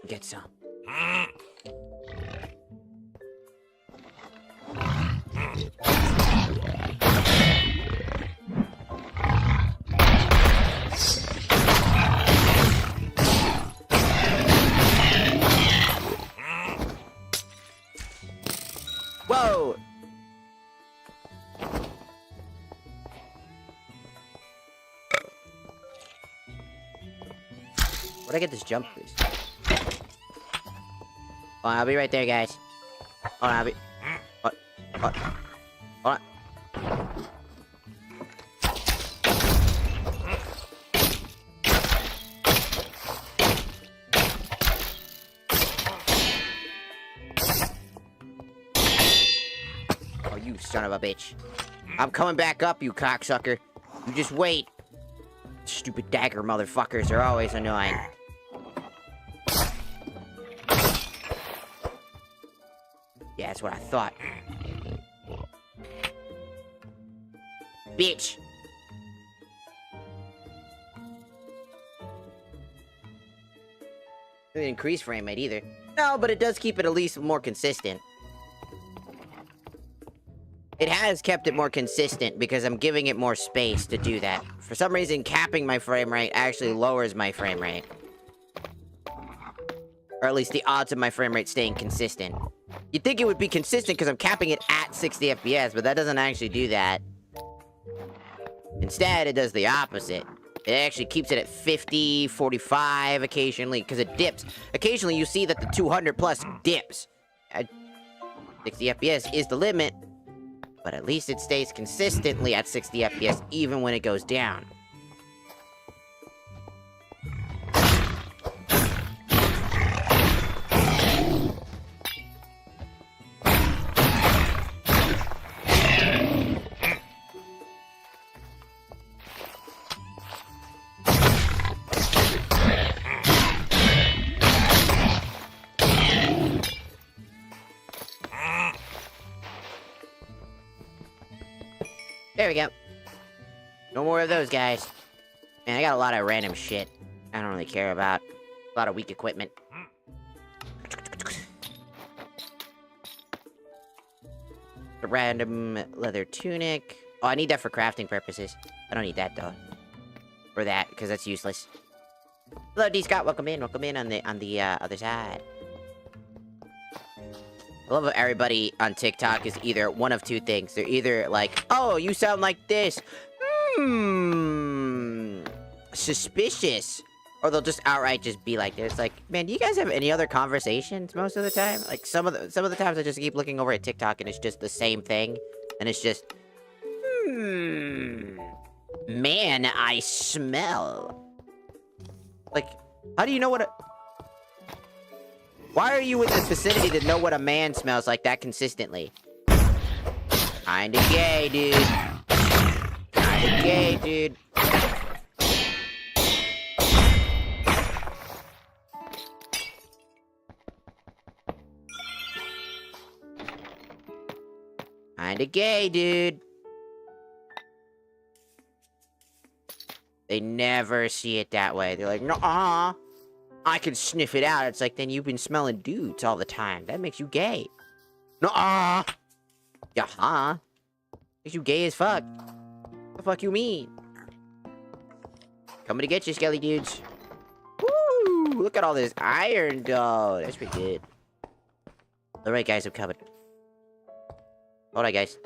Get some. Whoa! Where'd I get this jump boost? Oh, I'll be right there, guys. Hold on, I'll be... Hold on. Oh, you son of a bitch. I'm coming back up, you cocksucker. You just wait. Stupid dagger motherfuckers are always annoying. Yeah, that's what I thought. Bitch! Doesn't increase frame rate either. No, but it does keep it at least more consistent. It has kept it more consistent because I'm giving it more space to do that. For some reason, capping my frame rate actually lowers my frame rate. Or at least the odds of my frame rate staying consistent. You'd think it would be consistent because I'm capping it at 60 FPS, but that doesn't actually do that. Instead, it does the opposite. It actually keeps it at 50, 45 occasionally, because it dips. Occasionally, you see that the 200 plus dips. 60 FPS is the limit, but at least it stays consistently at 60 FPS even when it goes down. There we go. No more of those guys. Man, I got a lot of random shit I don't really care about. A lot of weak equipment. A random leather tunic. Oh, I need that for crafting purposes. I don't need that, though. For that, because that's useless. Hello, D. Scott. Welcome in. Welcome in on the other side. I love how everybody on TikTok is either one of two things. They're either like, oh, you sound like this. Suspicious. Or they'll just outright just be like this. Like, man, do you guys have any other conversations most of the time? Like, some of the times I just keep looking over at TikTok and it's just the same thing. And it's just, man, I smell. Like, how do you know what a... Why are you in this vicinity to know what a man smells like that consistently? Kinda gay, dude. Kinda gay, dude. Kinda gay, dude. They never see it that way. They're like, no, I can sniff it out. It's like, then you've been smelling dudes all the time. That makes you gay. No-ah! Yaha! Makes you gay as fuck. What the fuck you mean? Coming to get you, skelly dudes. Woo! Look at all this iron, though. That's pretty good. Alright, guys, I'm coming. Hold on, guys.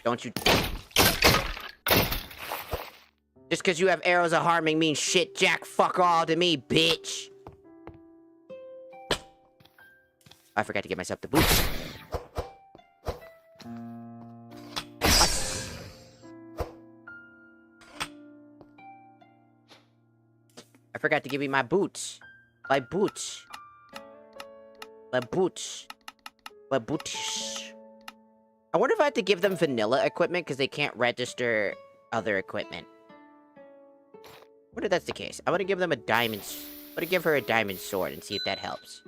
Don't you... Just because you have arrows of harming means shit jack fuck all to me, bitch. I forgot to get myself the boots. I forgot to give you my boots. My boots. My boots. My boots. I wonder if I have to give them vanilla equipment because they can't register other equipment. What if that's the case? I want to give them a diamond... I want to give her a diamond sword and see if that helps.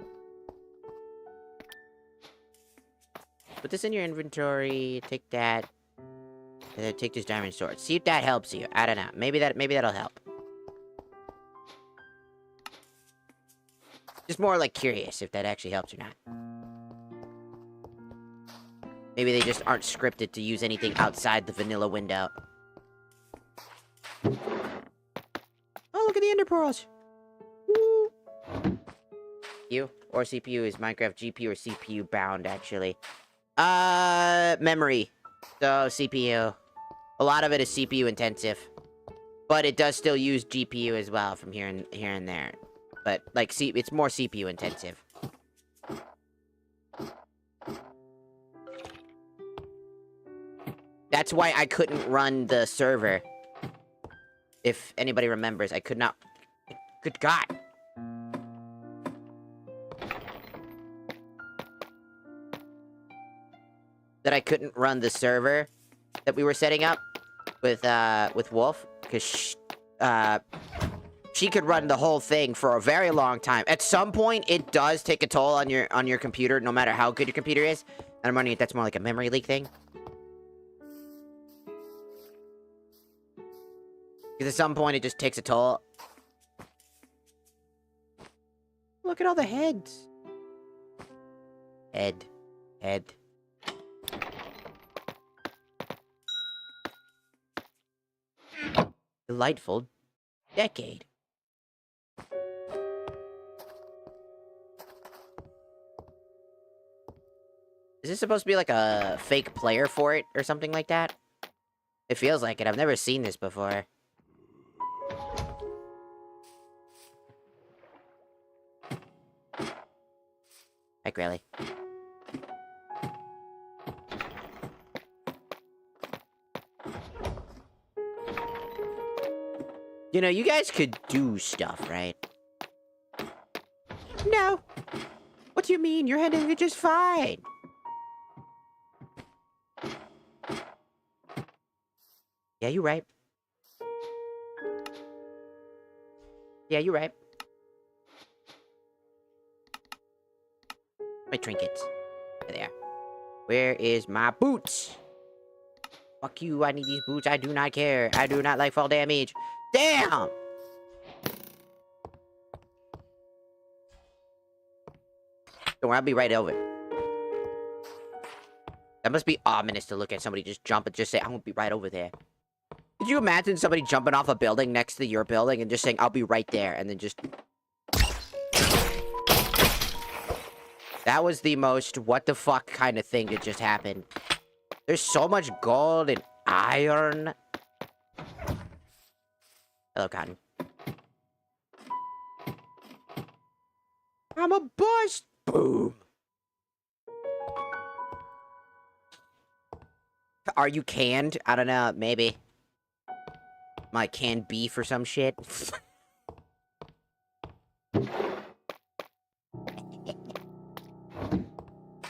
Put this in your inventory. Take that. And then take this diamond sword. See if that helps you. I don't know. Maybe that'll help. Just more like curious if that actually helps or not. Maybe they just aren't scripted to use anything outside the vanilla window. Oh, look at the ender pearls. Woo. CPU or CPU? Is Minecraft GPU or CPU bound, actually? Memory. So, CPU. A lot of it is CPU intensive. But it does still use GPU as well from here and there. But, like, it's more CPU intensive. That's why I couldn't run the server. If anybody remembers, I could not... Good God. That I couldn't run the server that we were setting up with Wolf. Because she could run the whole thing for a very long time. At some point, it does take a toll on your computer, no matter how good your computer is. And I'm wondering if that's more like a memory leak thing. Because at some point, it just takes a toll. Look at all the heads. Head. Delightful decade. Is this supposed to be like a fake player for it or something like that? It feels like it. I've never seen this before. Like, really? You know, you guys could do stuff, right? No. What do you mean? You're handling it just fine. Yeah, you're right. Yeah, you're right. My trinkets. There. Where is my boots? Fuck you, I need these boots. I do not care. I do not like fall damage. Damn! Don't worry, I'll be right over. That must be ominous to look at somebody just jump and just say, I'm gonna be right over there. Could you imagine somebody jumping off a building next to your building and just saying, I'll be right there, and then just... That was the most what the fuck kind of thing that just happened. There's so much gold and iron. Hello, Cotton. I'm a bust! Boom! Are you canned? I don't know, maybe. My canned beef or some shit.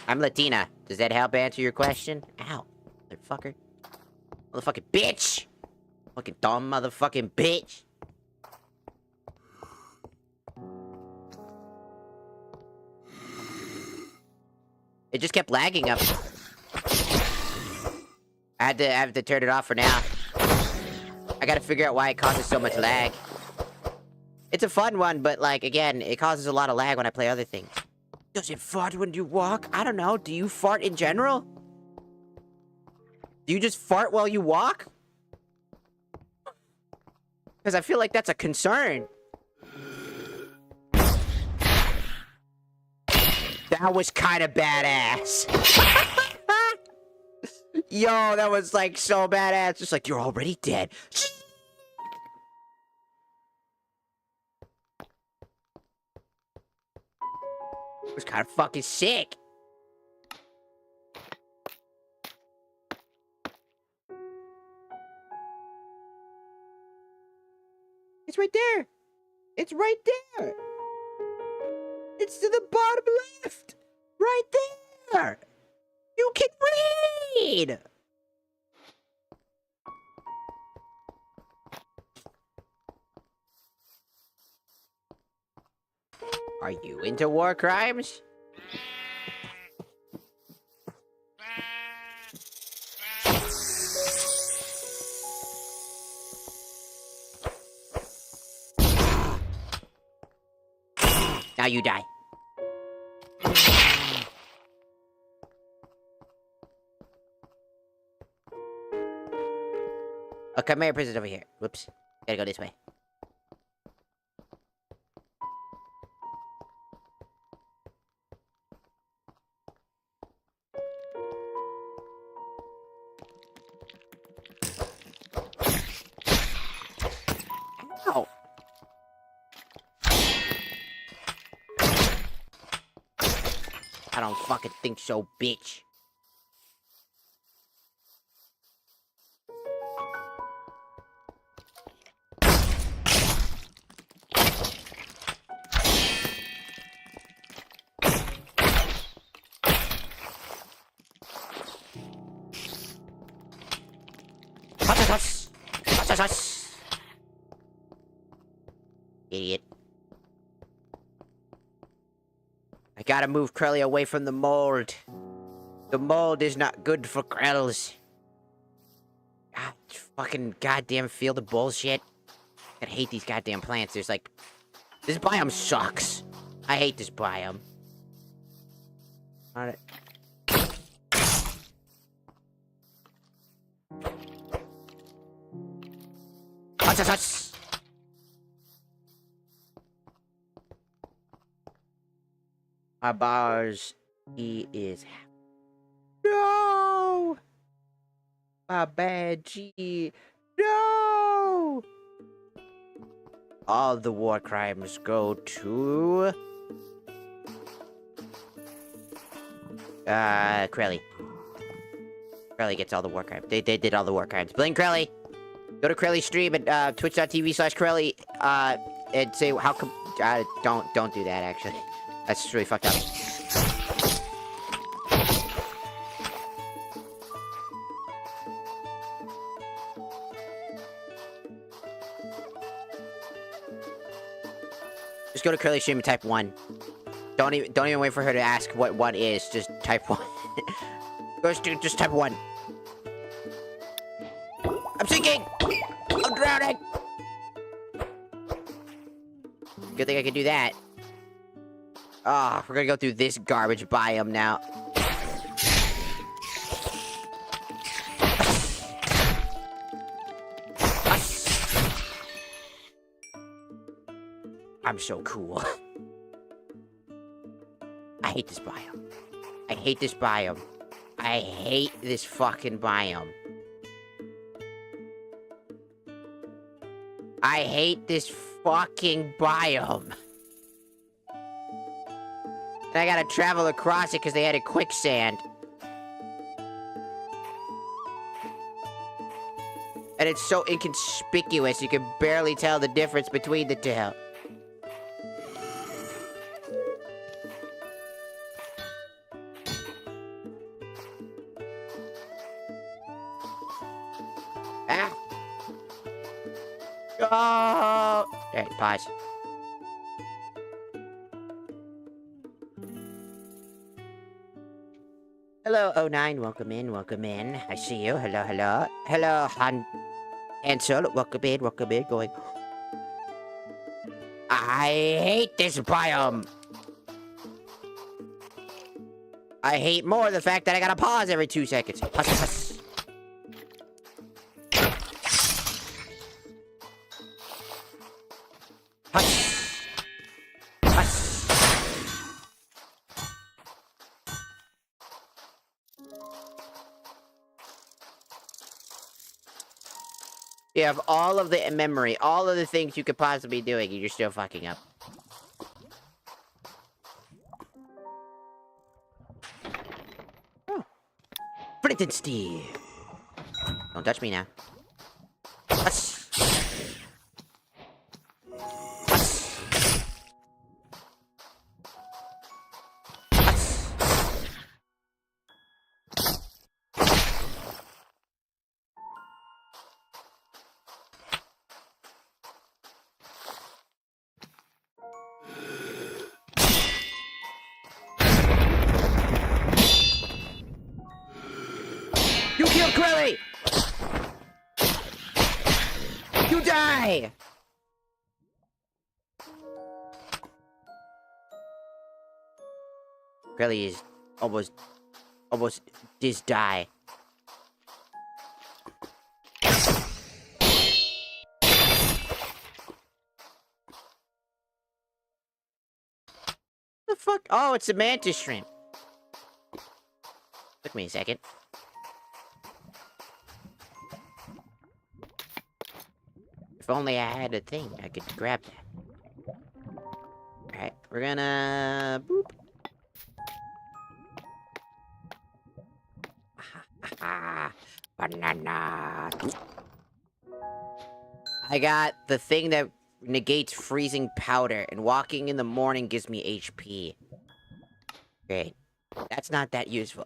I'm Latina. Does that help answer your question? Ow. Motherfucker. Motherfucking bitch! Fucking dumb motherfucking bitch! It just kept lagging up. I have to turn it off for now. I gotta figure out why it causes so much lag. It's a fun one, but like, again, it causes a lot of lag when I play other things. Does it fart when you walk? I don't know. Do you fart in general? Do you just fart while you walk? Because I feel like that's a concern. That was kind of badass. Yo, that was like so badass. Just like, you're already dead. It was kind of fucking sick. It's right there. It's right there. It's to the bottom left. Right there. You can read. Are you into war crimes? Now you die. Oh, come here, prison over here. Whoops. Gotta go this way. Ow. I don't fucking think so, bitch. Idiot. I gotta move Crelly away from the mold. The mold is not good for Krells. God, fucking goddamn field of bullshit. I hate these goddamn plants. There's like... This biome sucks. I hate this biome. Alright. Huts. My bars, he is happy. No! My bad G. No! All the war crimes go to... Crelly. Crelly gets all the war crimes. They did all the war crimes. Blame Crelly! Go to Crelly's stream at twitch.tv/Crelly, and say how come... don't do that, actually. That's just really fucked up. Just go to Crelly's stream and type 1. Don't even wait for her to ask what 1 is. Just type 1. Just type 1. I'm sinking! I'm drowning! Good thing I can do that. Ah, we're gonna go through this garbage biome now. I'm so cool. I hate this biome. I hate this biome. I hate this fucking biome. I hate this fucking biome. And I gotta travel across it because they had a quicksand. And it's so inconspicuous, you can barely tell the difference between the two. Ah! Oh! Okay, pause. Hello, 09, welcome in, welcome in. I see you, hello, hello. Hello, Hansel, welcome in, going. I hate this biome. I hate more the fact that I gotta pause every 2 seconds. Huss, huss. You have all of the memory, all of the things you could possibly be doing, and you're still fucking up. Oh. Flint Steel. Don't touch me now. Us. Us. Us. You killed Quelly! You die! Quelly is almost just die. The fuck? Oh, it's a mantis shrimp. Took me a second. If only I had a thing, I could grab that. Alright, we're gonna... boop. Banana. I got the thing that negates freezing powder, and walking in the morning gives me HP. Great. That's not that useful.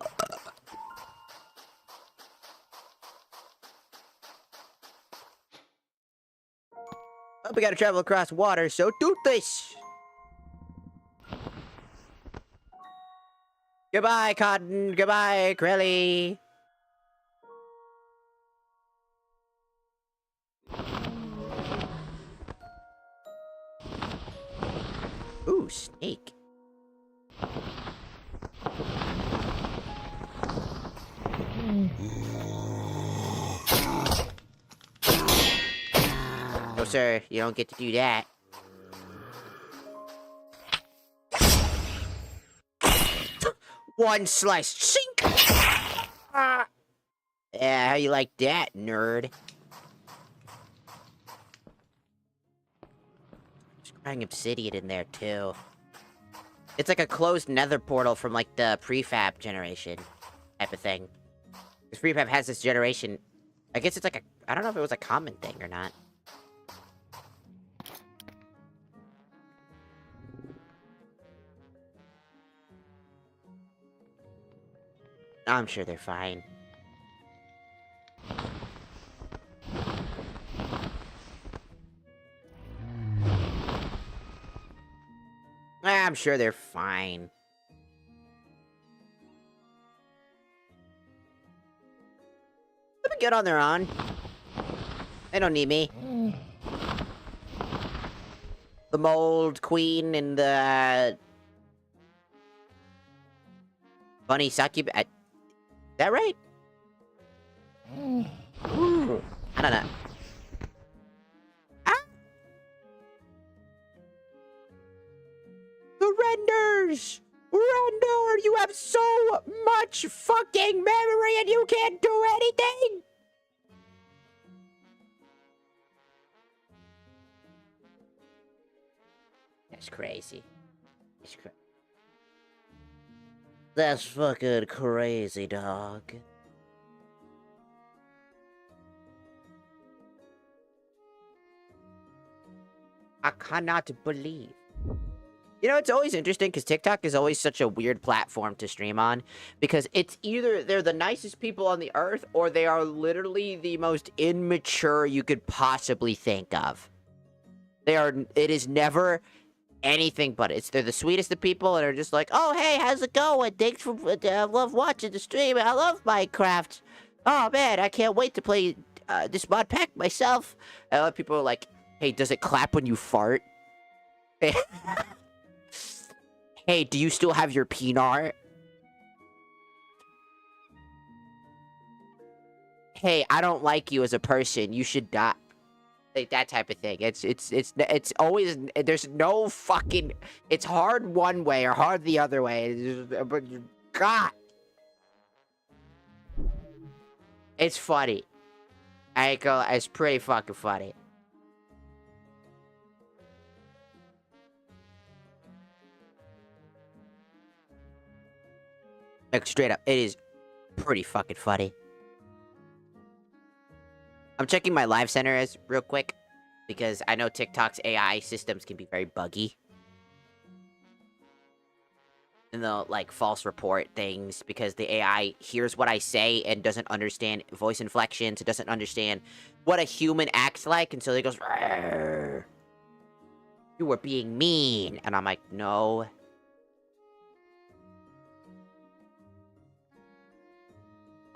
Oh, we gotta travel across water, so do this! Goodbye, Cotton. Goodbye, Crelly. Ooh, snake. No, sir. You don't get to do that. One slice. Sink! Yeah, how you like that, nerd? There's crying obsidian in there, too. It's like a closed nether portal from, like, the prefab generation type of thing. Because prefab has this generation... I guess it's like a... I don't know if it was a common thing or not. I'm sure they're fine. I'm sure they're fine. Let me get on their own. They don't need me. The mold queen and the... bunny succubus... Is that right? I don't know. Ah! The renders! Render! You have so much fucking memory and you can't do anything! That's crazy. That's fucking crazy, dog. I cannot believe. You know, it's always interesting because TikTok is always such a weird platform to stream on. Because it's either they're the nicest people on the earth or they are literally the most immature you could possibly think of. It is never anything but they're the sweetest of people and are just like, oh, hey, how's it going? Thanks for, I love watching the stream. I love Minecraft. Oh, man, I can't wait to play this mod pack myself. And other people are like, hey, does it clap when you fart? Hey, do you still have your peanut? Hey, I don't like you as a person. You should die. Like that type of thing. It's always, there's no fucking, it's hard one way or hard the other way. But God, it's funny. I ain't gonna lie, it's pretty fucking funny. Like, straight up, it is pretty fucking funny. I'm checking my live center as real quick, because I know TikTok's AI systems can be very buggy. And they'll, like, false report things, because the AI hears what I say and doesn't understand voice inflections. It doesn't understand what a human acts like, and so it goes, "Rrrr, you were being mean." And I'm like, no.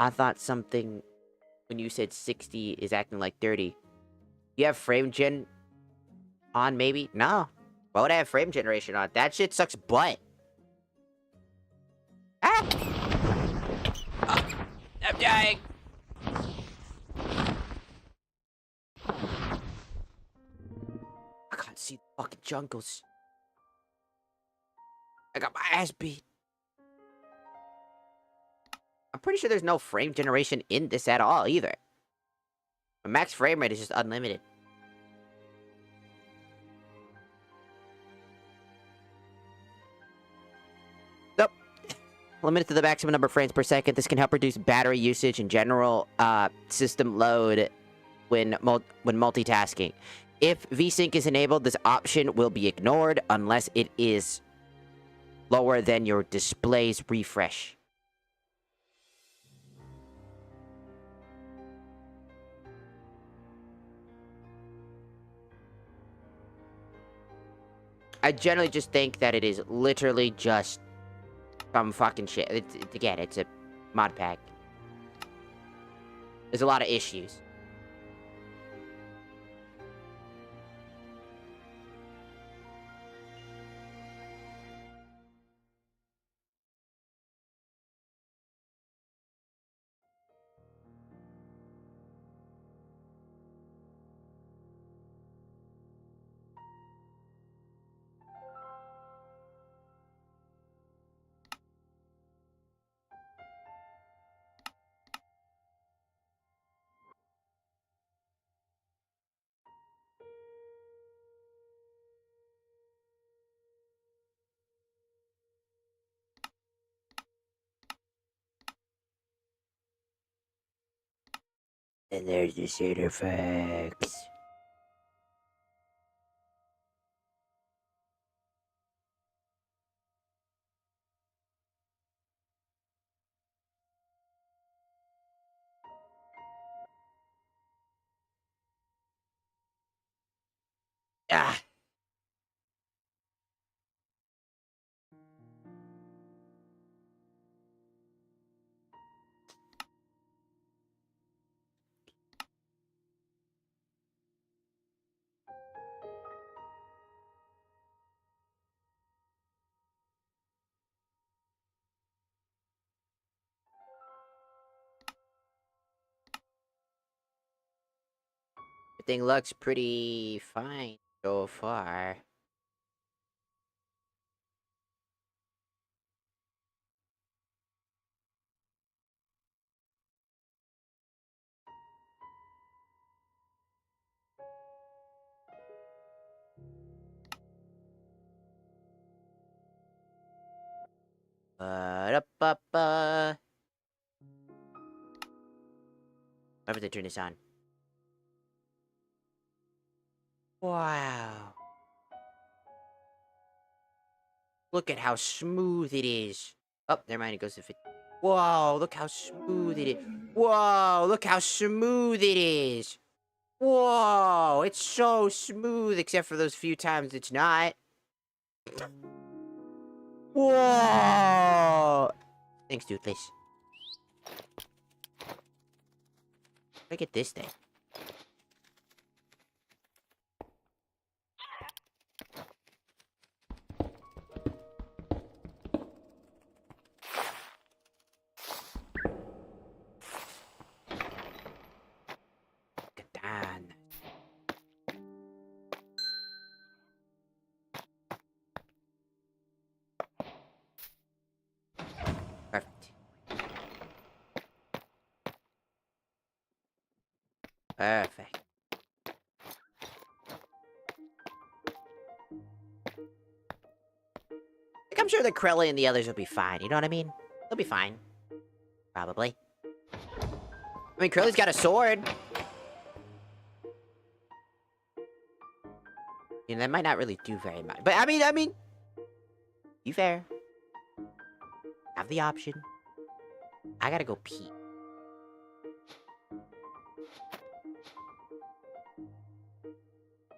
I thought something, when you said 60 is acting like 30. You have frame gen on, maybe? No. Why would I have frame generation on? That shit sucks butt. Ah! Oh, I'm dying. I can't see the fucking jungles. I got my ass beat. I'm pretty sure there's no frame generation in this at all, either. My max frame rate is just unlimited. Nope. Limited to the maximum number of frames per second. This can help reduce battery usage and general system load when multitasking. If VSync is enabled, this option will be ignored unless it is lower than your display's refresh. I generally just think that it is literally just some fucking shit. Again, it's a mod pack. There's a lot of issues. And there's the shader effects. Ah. Everything looks pretty fine so far. Ba-da-ba-ba. Why would they turn this on? Wow. Look at how smooth it is. Oh, never mind, it goes to 50. Whoa, look how smooth it is. Whoa, look how smooth it is. Whoa, it's so smooth, except for those few times it's not. Whoa. Thanks, Toothless. Look at this thing. Gatan. Perfect. I'm sure the Krilla and the others will be fine, you know what I mean? They'll be fine. Probably. I mean, Krilla's got a sword. You know, that might not really do very much. But, I mean... Be fair. Have the option. I gotta go pee.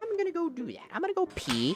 I'm gonna go do that. I'm gonna go pee.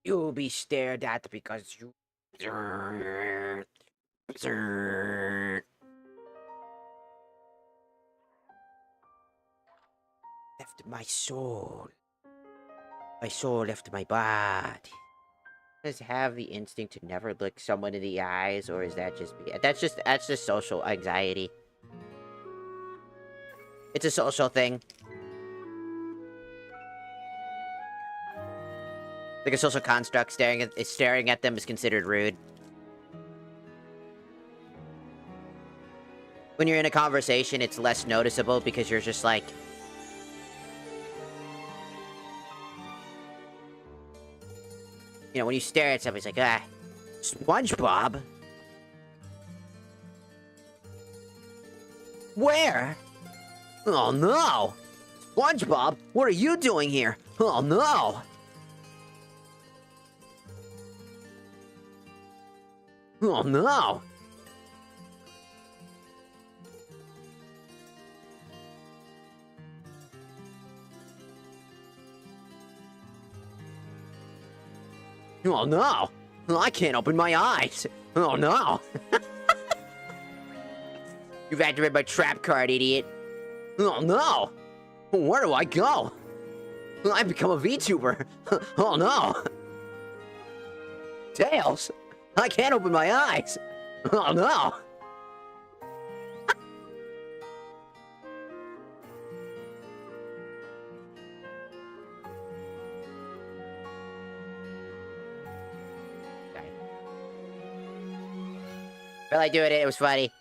You'll be stared at because you... Left my soul. My soul left my body. Does have the instinct to never look someone in the eyes, or is that just me? That's just social anxiety. It's a social thing. Like a social construct, staring at them is considered rude. When you're in a conversation, it's less noticeable because you're just like... You know, when you stare at somebody, it's like, ah, SpongeBob? Where? Oh no! SpongeBob, what are you doing here? Oh no! Oh no! Oh no! I can't open my eyes! Oh no! You've activated my trap card, idiot. Oh no! Where do I go? I've become a VTuber. Oh no! Tails! I can't open my eyes! Oh no! Okay. Felt like doing it, it was funny.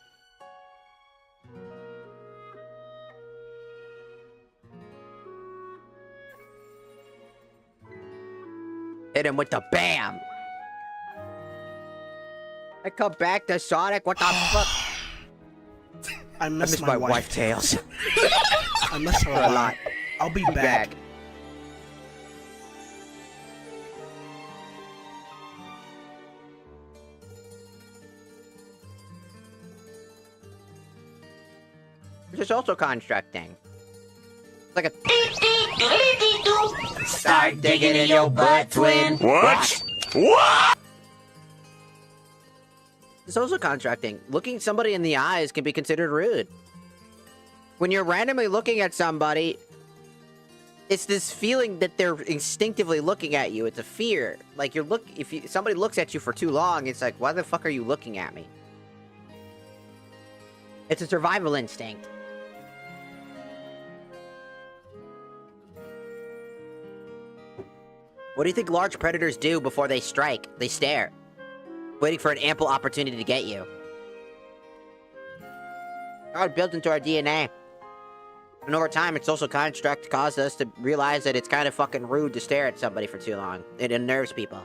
Hit him with the BAM! I come back to Sonic, what the fuck? I miss my wife, Tails. I miss her a lot. I'll be back. There's also constructing. It's like a... Start digging in your butt, twin. What? What? It's also constructing. Looking somebody in the eyes can be considered rude. When you're randomly looking at somebody, it's this feeling that they're instinctively looking at you. It's a fear. Like if somebody looks at you for too long, it's like, why the fuck are you looking at me? It's a survival instinct. What do you think large predators do before they strike? They stare, waiting for an ample opportunity to get you. God built into our DNA. And over time, its social construct caused us to realize that it's kind of fucking rude to stare at somebody for too long. It unnerves people.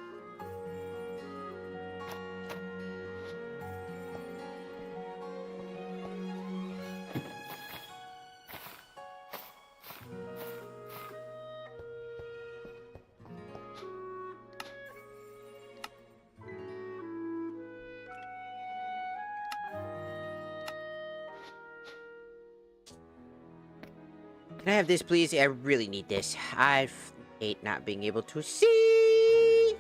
Can I have this, please? I really need this. I hate not being able to see.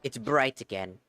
It's bright again.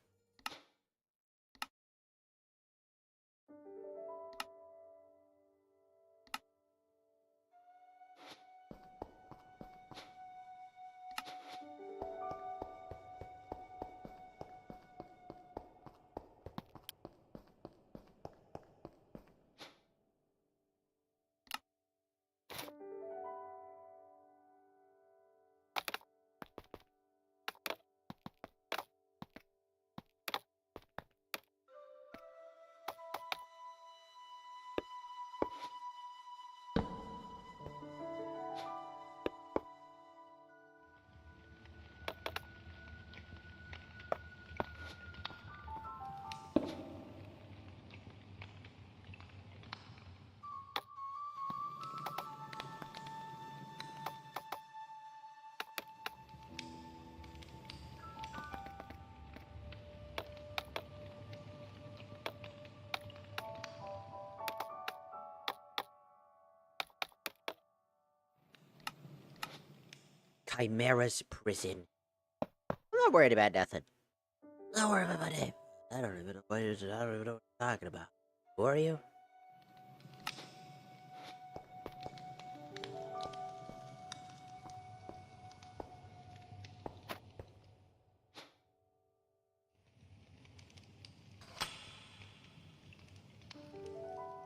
Chimera's prison. I'm not worried about nothing. Not worried about it. I don't even know what it is. I don't even know what you're talking about. Who are you?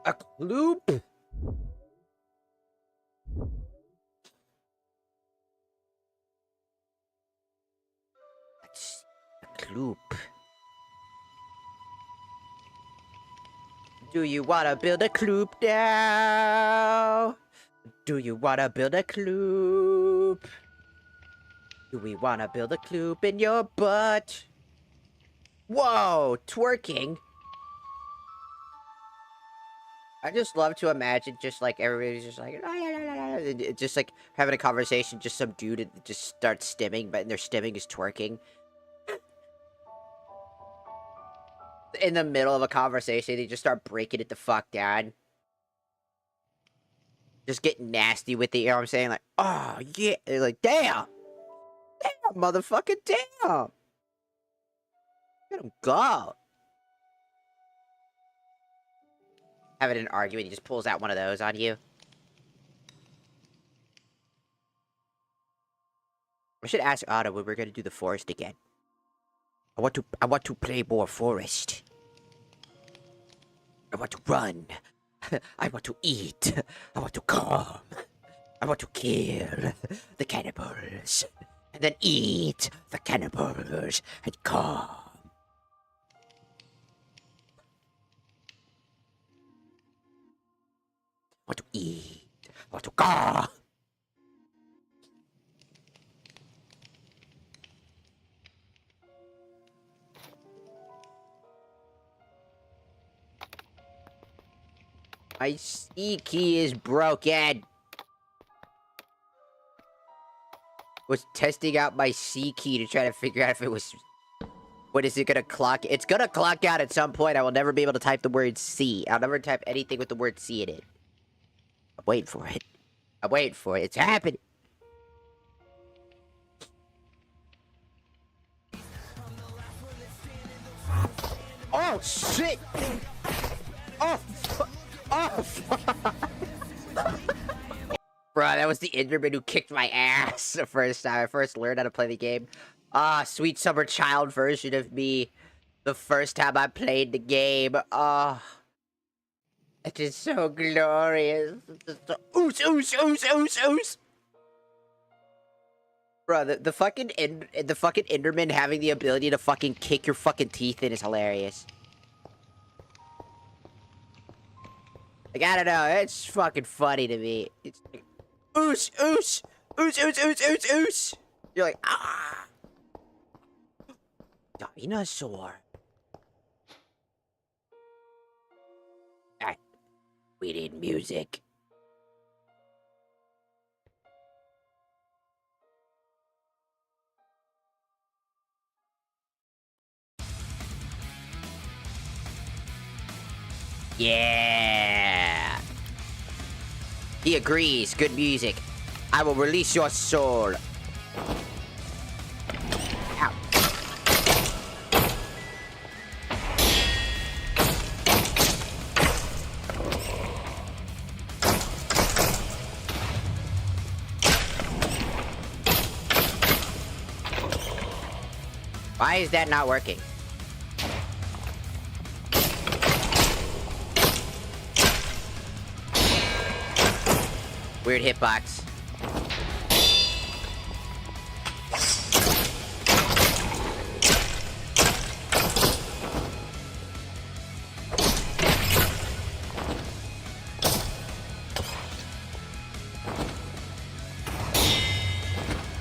A loop? Loop. Do you wanna build a kloop now? Do you wanna build a kloop? Do we wanna build a kloop in your butt? Whoa, twerking. I just love to imagine just like everybody's just like just like having a conversation, just some dude that just starts stimming, but their stimming is twerking. In the middle of a conversation, they just start breaking it the fuck down. Just get nasty with it, you know what I'm saying? Like, oh, yeah. They're like, damn! Damn, motherfucking damn! Let him go. Having an argument, he just pulls out one of those on you. I should ask Otto when we're gonna do the forest again. I want to play more forest. I want to run. I want to eat. I want to calm. I want to kill the cannibals. And then eat the cannibals and calm. I want to eat. I want to calm. My C key is broken. Was testing out my C key to try to figure out if it was... What is it gonna clock? It's gonna clock out at some point. I will never be able to type the word C. I'll never type anything with the word C in it. I'm waiting for it. I'm waiting for it. It's happening. Oh, shit! Oh, oh, Bruh, that was the Enderman who kicked my ass the first time I first learned how to play the game. Ah, sweet summer child version of me. The first time I played the game. Ah. It is so glorious. Oos, oos, oos, oos, oos. Bruh, the fucking Enderman having the ability to fucking kick your fucking teeth in is hilarious. Like, I don't know, it's fucking funny to me. It's like, oos, oos, oos, oos, oos, oos, oos. You're like, ah. Dinosaur. Alright. We need music. Yeah. He agrees. Good music. I will release your soul. Ow. Why is that not working? Weird hitbox.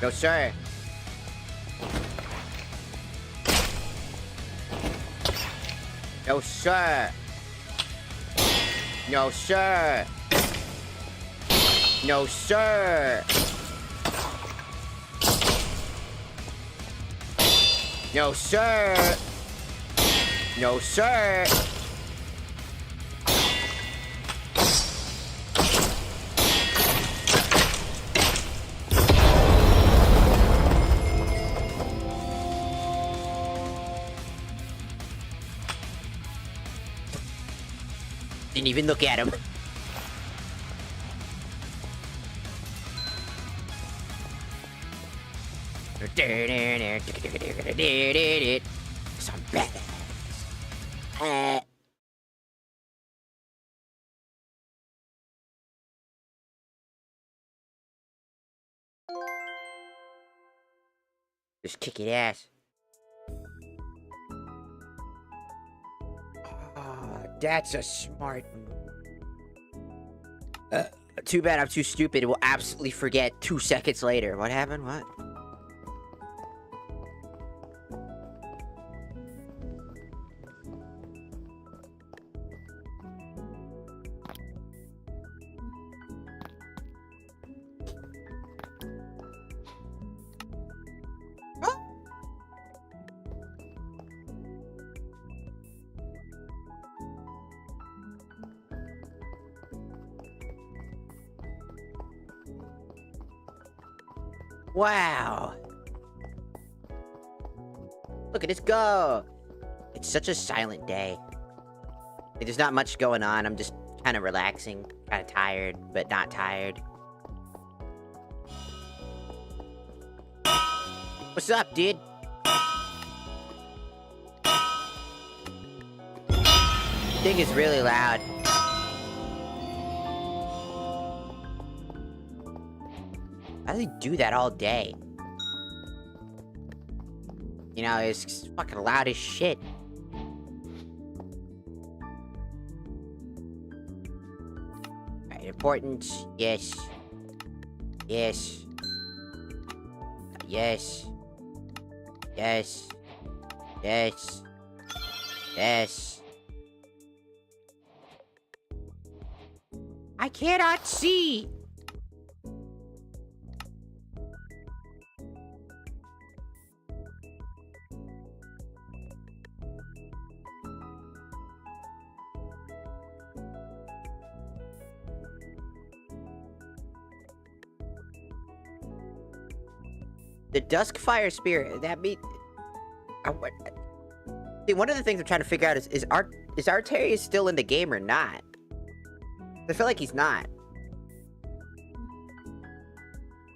No, sir. No, sir. No, sir. No, sir. No, sir. No, sir. Didn't even look at him. Some badass. Just kick it ass. Oh, that's a smart move. Too bad I'm too stupid. We'll absolutely forget 2 seconds later. What happened? What? Wow. Look at this go. It's such a silent day. There's not much going on. I'm just kind of relaxing, kind of tired, but not tired. What's up, dude? Thing is really loud. How does he do that all day? You know, it's fucking loud as shit. Alright, importance. Yes. Yes. Yes. Yes. Yes. Yes. I cannot see! The Duskfire Spirit, that mean... See, one of the things I'm trying to figure out is Arterius still in the game or not? I feel like he's not.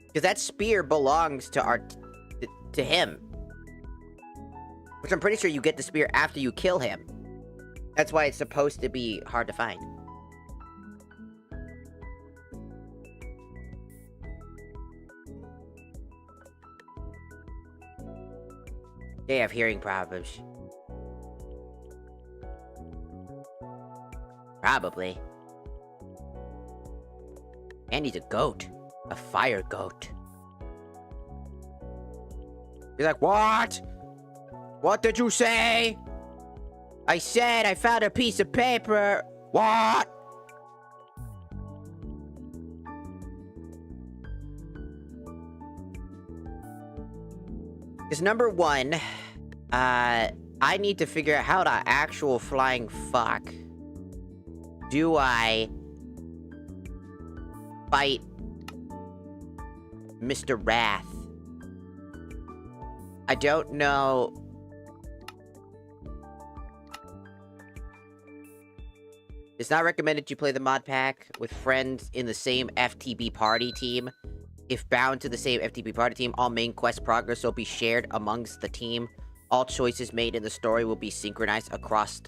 Because that spear belongs to him. Which I'm pretty sure you get the spear after you kill him. That's why it's supposed to be hard to find. They have hearing problems. Probably. And he's a goat. A fire goat. He's like, what? What did you say? I said I found a piece of paper. What? Because number one, I need to figure out how to actual flying fuck do I fight Mr. Wrath. I don't know. It's not recommended you play the mod pack with friends in the same FTB party team. If bound to the same FTB party team, all main quest progress will be shared amongst the team. All choices made in the story will be synchronized across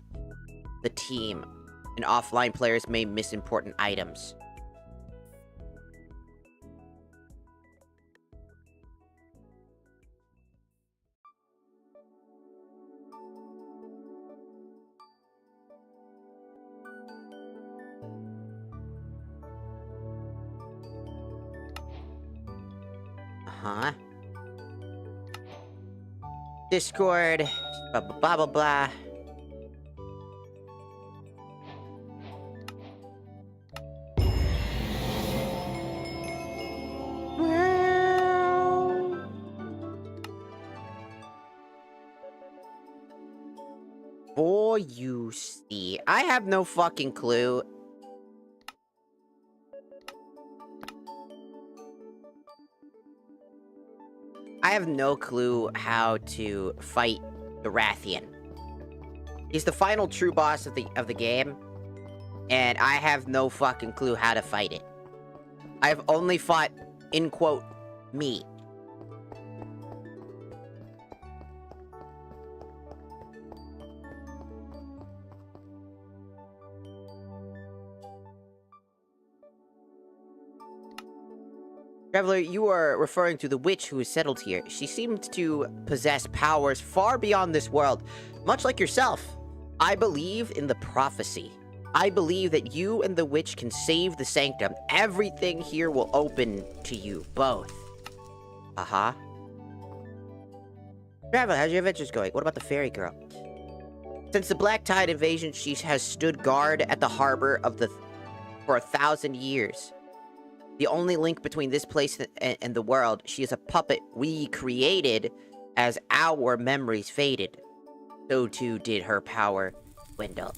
the team. And offline players may miss important items. Uh-huh. Discord, blah, blah, blah, blah, blah. Boy, you see. I have no fucking clue. I have no clue how to fight the Rathian. He's the final true boss of the game, and I have no fucking clue how to fight it. I've only fought, in quote, me. Traveler, you are referring to the witch who is settled here. She seemed to possess powers far beyond this world. Much like yourself, I believe in the prophecy. I believe that you and the witch can save the sanctum. Everything here will open to you, both. Uh-huh. Traveler, how's your adventures going? What about the fairy girl? Since the Black Tide invasion, she has stood guard at the harbor for 1,000 years. The only link between this place and the world, she is a puppet we created as our memories faded. So too did her power dwindle.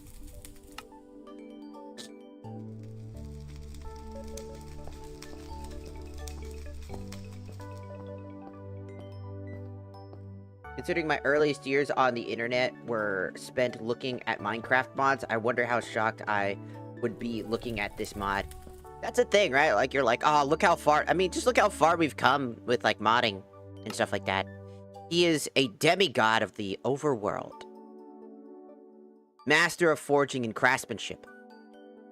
considering my earliest years on the internet were spent looking at Minecraft mods, I wonder how shocked I would be looking at this mod. That's a thing, right? Like, you're like, oh, look how far... I mean, just look how far we've come with, like, modding and stuff like that. He is a demigod of the overworld. Master of forging and craftsmanship.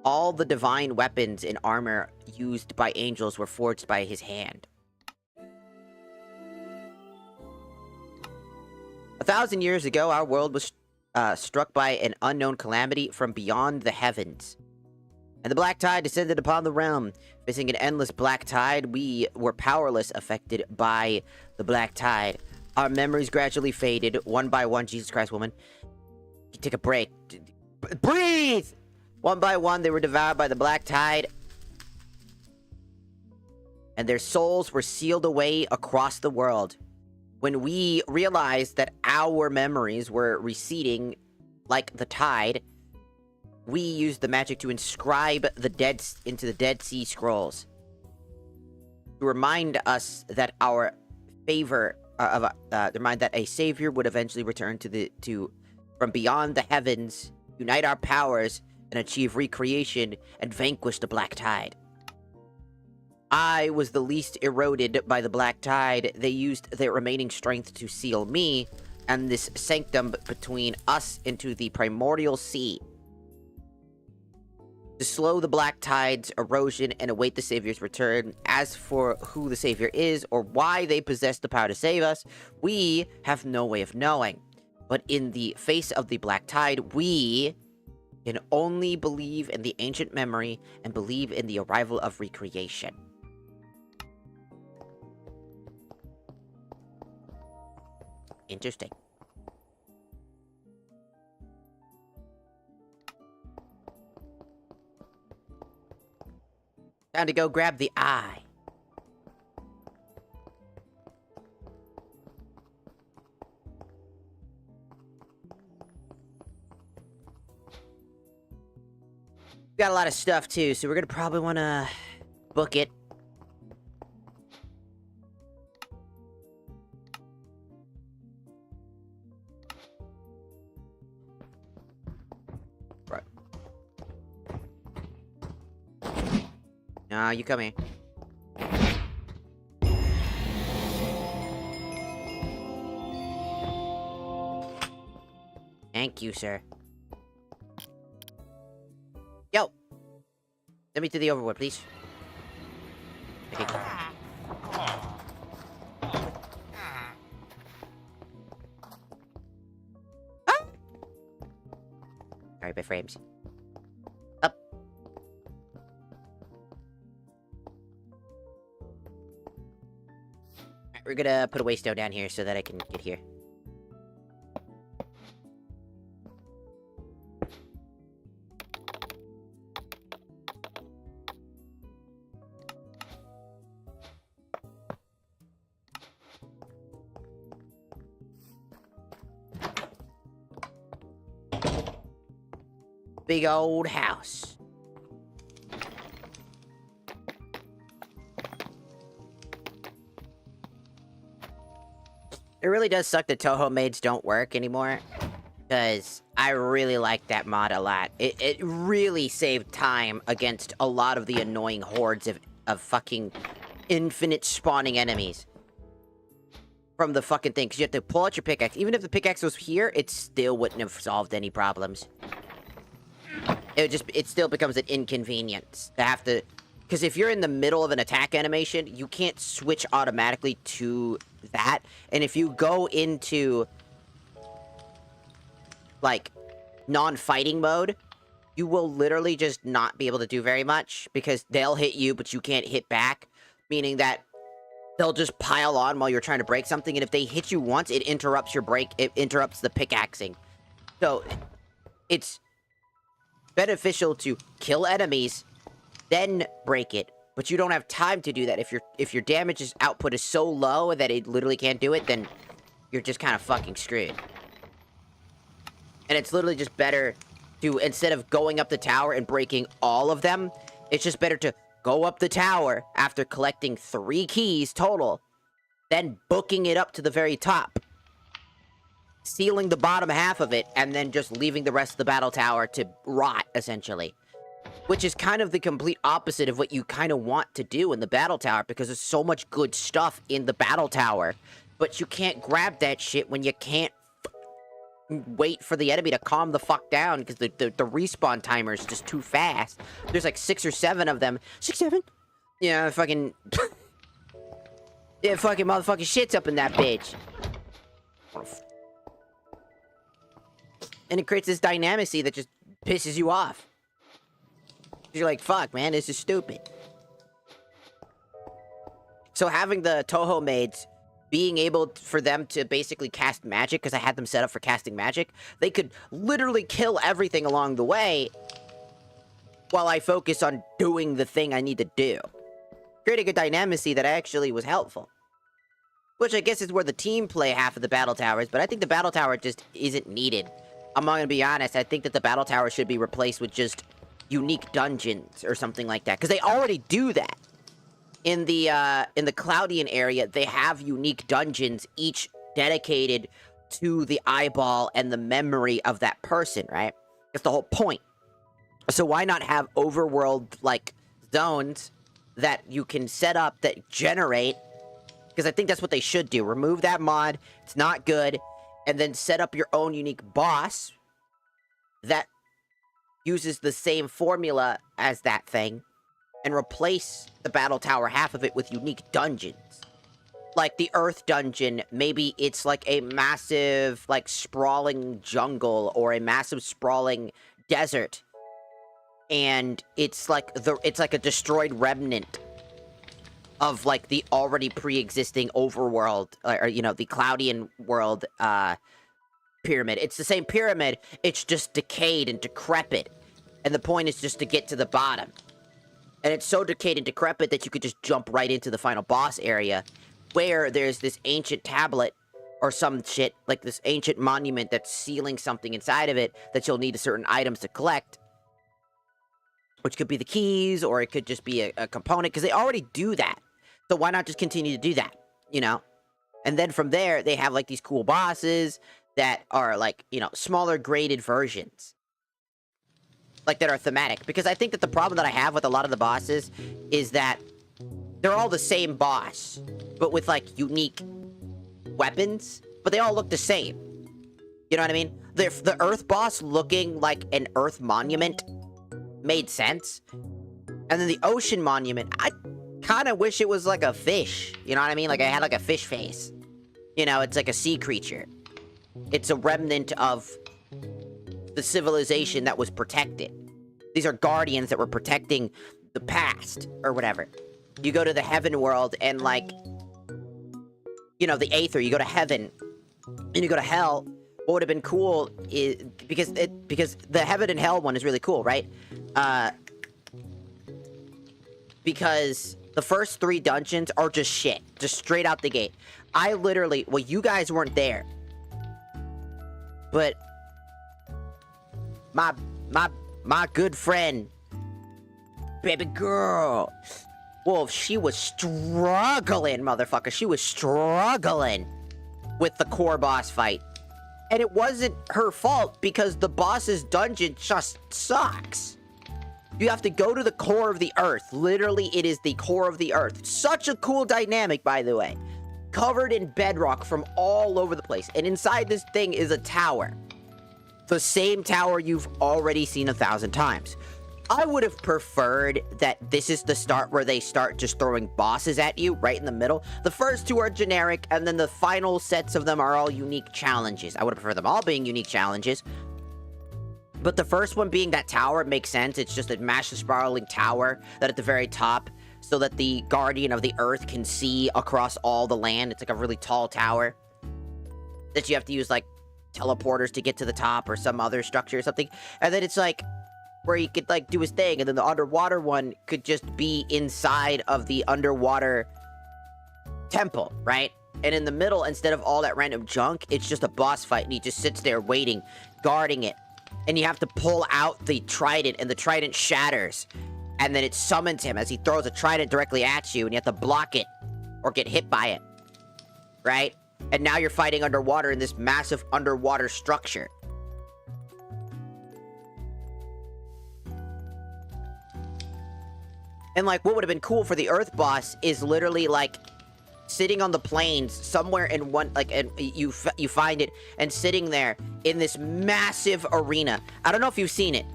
All the divine weapons and armor used by angels were forged by his hand. 1,000 years ago, our world was struck by an unknown calamity from beyond the heavens. And the black tide descended upon the realm. Facing an endless black tide, we were powerless, affected by the black tide. Our memories gradually faded, one by one. Jesus Christ, woman. Take a break. Breathe! One by one, they were devoured by the black tide. And their souls were sealed away across the world. When we realized that our memories were receding like the tide, we used the magic to inscribe the dead into the Dead Sea Scrolls. To remind us that our favor... remind that a savior would eventually return from beyond the heavens, unite our powers, and achieve recreation and vanquish the black tide. I was the least eroded by the black tide. They used their remaining strength to seal me and this sanctum between us into the primordial sea. To slow the black tide's erosion and await the savior's return. As for who the savior is or why they possess the power to save us, we have no way of knowing. But in the face of the black tide, we can only believe in the ancient memory and believe in the arrival of recreation. Interesting. Time to go grab the eye. We got a lot of stuff too, so we're gonna probably wanna book it. Right. No, you come here. Thank you, sir. Yo! Send me to the overworld, please. Okay. Ah! Sorry, my frames. Up. Alright, we're gonna put a waystone down here so that I can get here. Big old house. It really does suck that Toho maids don't work anymore, because I really like that mod a lot. It really saved time against a lot of the annoying hordes of fucking infinite spawning enemies. From the fucking thing, because you have to pull out your pickaxe. Even if the pickaxe was here, it still wouldn't have solved any problems. It still becomes an inconvenience to have to... Because if you're in the middle of an attack animation, you can't switch automatically to that. And if you go into, like, non-fighting mode, you will literally just not be able to do very much. Because they'll hit you, but you can't hit back. Meaning that they'll just pile on while you're trying to break something. And if they hit you once, it interrupts your break. It interrupts the pickaxing. So, it's beneficial to kill enemies, then break it, but you don't have time to do that. If your damage's output is so low that it literally can't do it, then you're just kind of fucking screwed. And it's literally just better to, instead of going up the tower and breaking all of them, it's just better to go up the tower after collecting 3 keys total, then booking it up to the very top. sealing the bottom half of it, and then just leaving the rest of the battle tower to rot, essentially. Which is kind of the complete opposite of what you kind of want to do in the battle tower, because there's so much good stuff in the battle tower, but you can't grab that shit when you can't wait for the enemy to calm the fuck down, because the respawn timer is just too fast. There's like 6 or 7 of them. 6, 7? Yeah, fucking... yeah, fucking motherfucking shit's up in that bitch. And it creates this dynamacy that just pisses you off. You're like, fuck, man, this is stupid. So having the Toho maids, being able for them to basically cast magic, because I had them set up for casting magic, they could literally kill everything along the way while I focus on doing the thing I need to do. Creating a dynamacy that actually was helpful. Which I guess is where the team play half of the battle towers, but I think the battle tower just isn't needed. I'm not gonna be honest, I think that the battle tower should be replaced with just unique dungeons or something like that, because they already do that. In the Cloudian area, they have unique dungeons, each dedicated to the eyeball and the memory of that person, right? That's the whole point. So why not have overworld-like zones that you can set up that generate, because I think that's what they should do. Remove that mod, it's not good, and then set up your own unique boss that uses the same formula as that thing, and replace the battle tower half of it with unique dungeons. Like the Earth dungeon, maybe it's like a massive, like, sprawling jungle, or a massive sprawling desert. And it's like a destroyed remnant of, like, the already pre-existing overworld, or, you know, the Cloudian world, pyramid. It's the same pyramid, it's just decayed and decrepit. And the point is just to get to the bottom. And it's so decayed and decrepit that you could just jump right into the final boss area, where there's this ancient tablet, or some shit, like this ancient monument that's sealing something inside of it that you'll need certain items to collect. Which could be the keys, or it could just be a component, because they already do that. So why not just continue to do that, you know? And then from there, they have, like, these cool bosses that are, like, you know, smaller graded versions. Like, that are thematic. Because I think that the problem that I have with a lot of the bosses is that they're all the same boss, but with, like, unique weapons, but they all look the same. You know what I mean? The Earth boss looking like an Earth monument made sense. And then the Ocean monument, I kind of wish it was like a fish. You know what I mean? Like, I had like a fish face. You know, it's like a sea creature. It's a remnant of the civilization that was protected. These are guardians that were protecting the past, or whatever. You go to the heaven world, and, like, you know, the Aether, you go to heaven, and you go to hell. What would have been cool is, because the heaven and hell one is really cool, right? Because the first 3 dungeons are just shit. Just straight out the gate. I literally, well, you guys weren't there, but my good friend, baby girl, well, she was struggling, motherfucker. She was struggling with the core boss fight. And it wasn't her fault, because the boss's dungeon just sucks. You have to go to the core of the earth. Literally, it is the core of the earth. Such a cool dynamic, by the way. Covered in bedrock from all over the place. And inside this thing is a tower. The same tower you've already seen 1,000 times. I would have preferred that this is the start where they start just throwing bosses at you right in the middle. The first 2 are generic, and then the final sets of them are all unique challenges. I would prefer them all being unique challenges. But the first one being that tower makes sense. It's just a massive spiraling tower that at the very top, so that the guardian of the earth can see across all the land. It's like a really tall tower that you have to use, like, teleporters to get to the top, or some other structure or something. And then it's like where he could, like, do his thing, and then the underwater one could just be inside of the underwater temple, right? And in the middle, instead of all that random junk, it's just a boss fight, and he just sits there waiting, guarding it. And you have to pull out the trident, and the trident shatters, and then it summons him as he throws a trident directly at you, and you have to block it, or get hit by it, right? And now you're fighting underwater in this massive underwater structure. And, like, what would have been cool for the Earth boss is literally, like, sitting on the plains somewhere in one, like, and you find it, and sitting there in this massive arena. I don't know if you've seen it.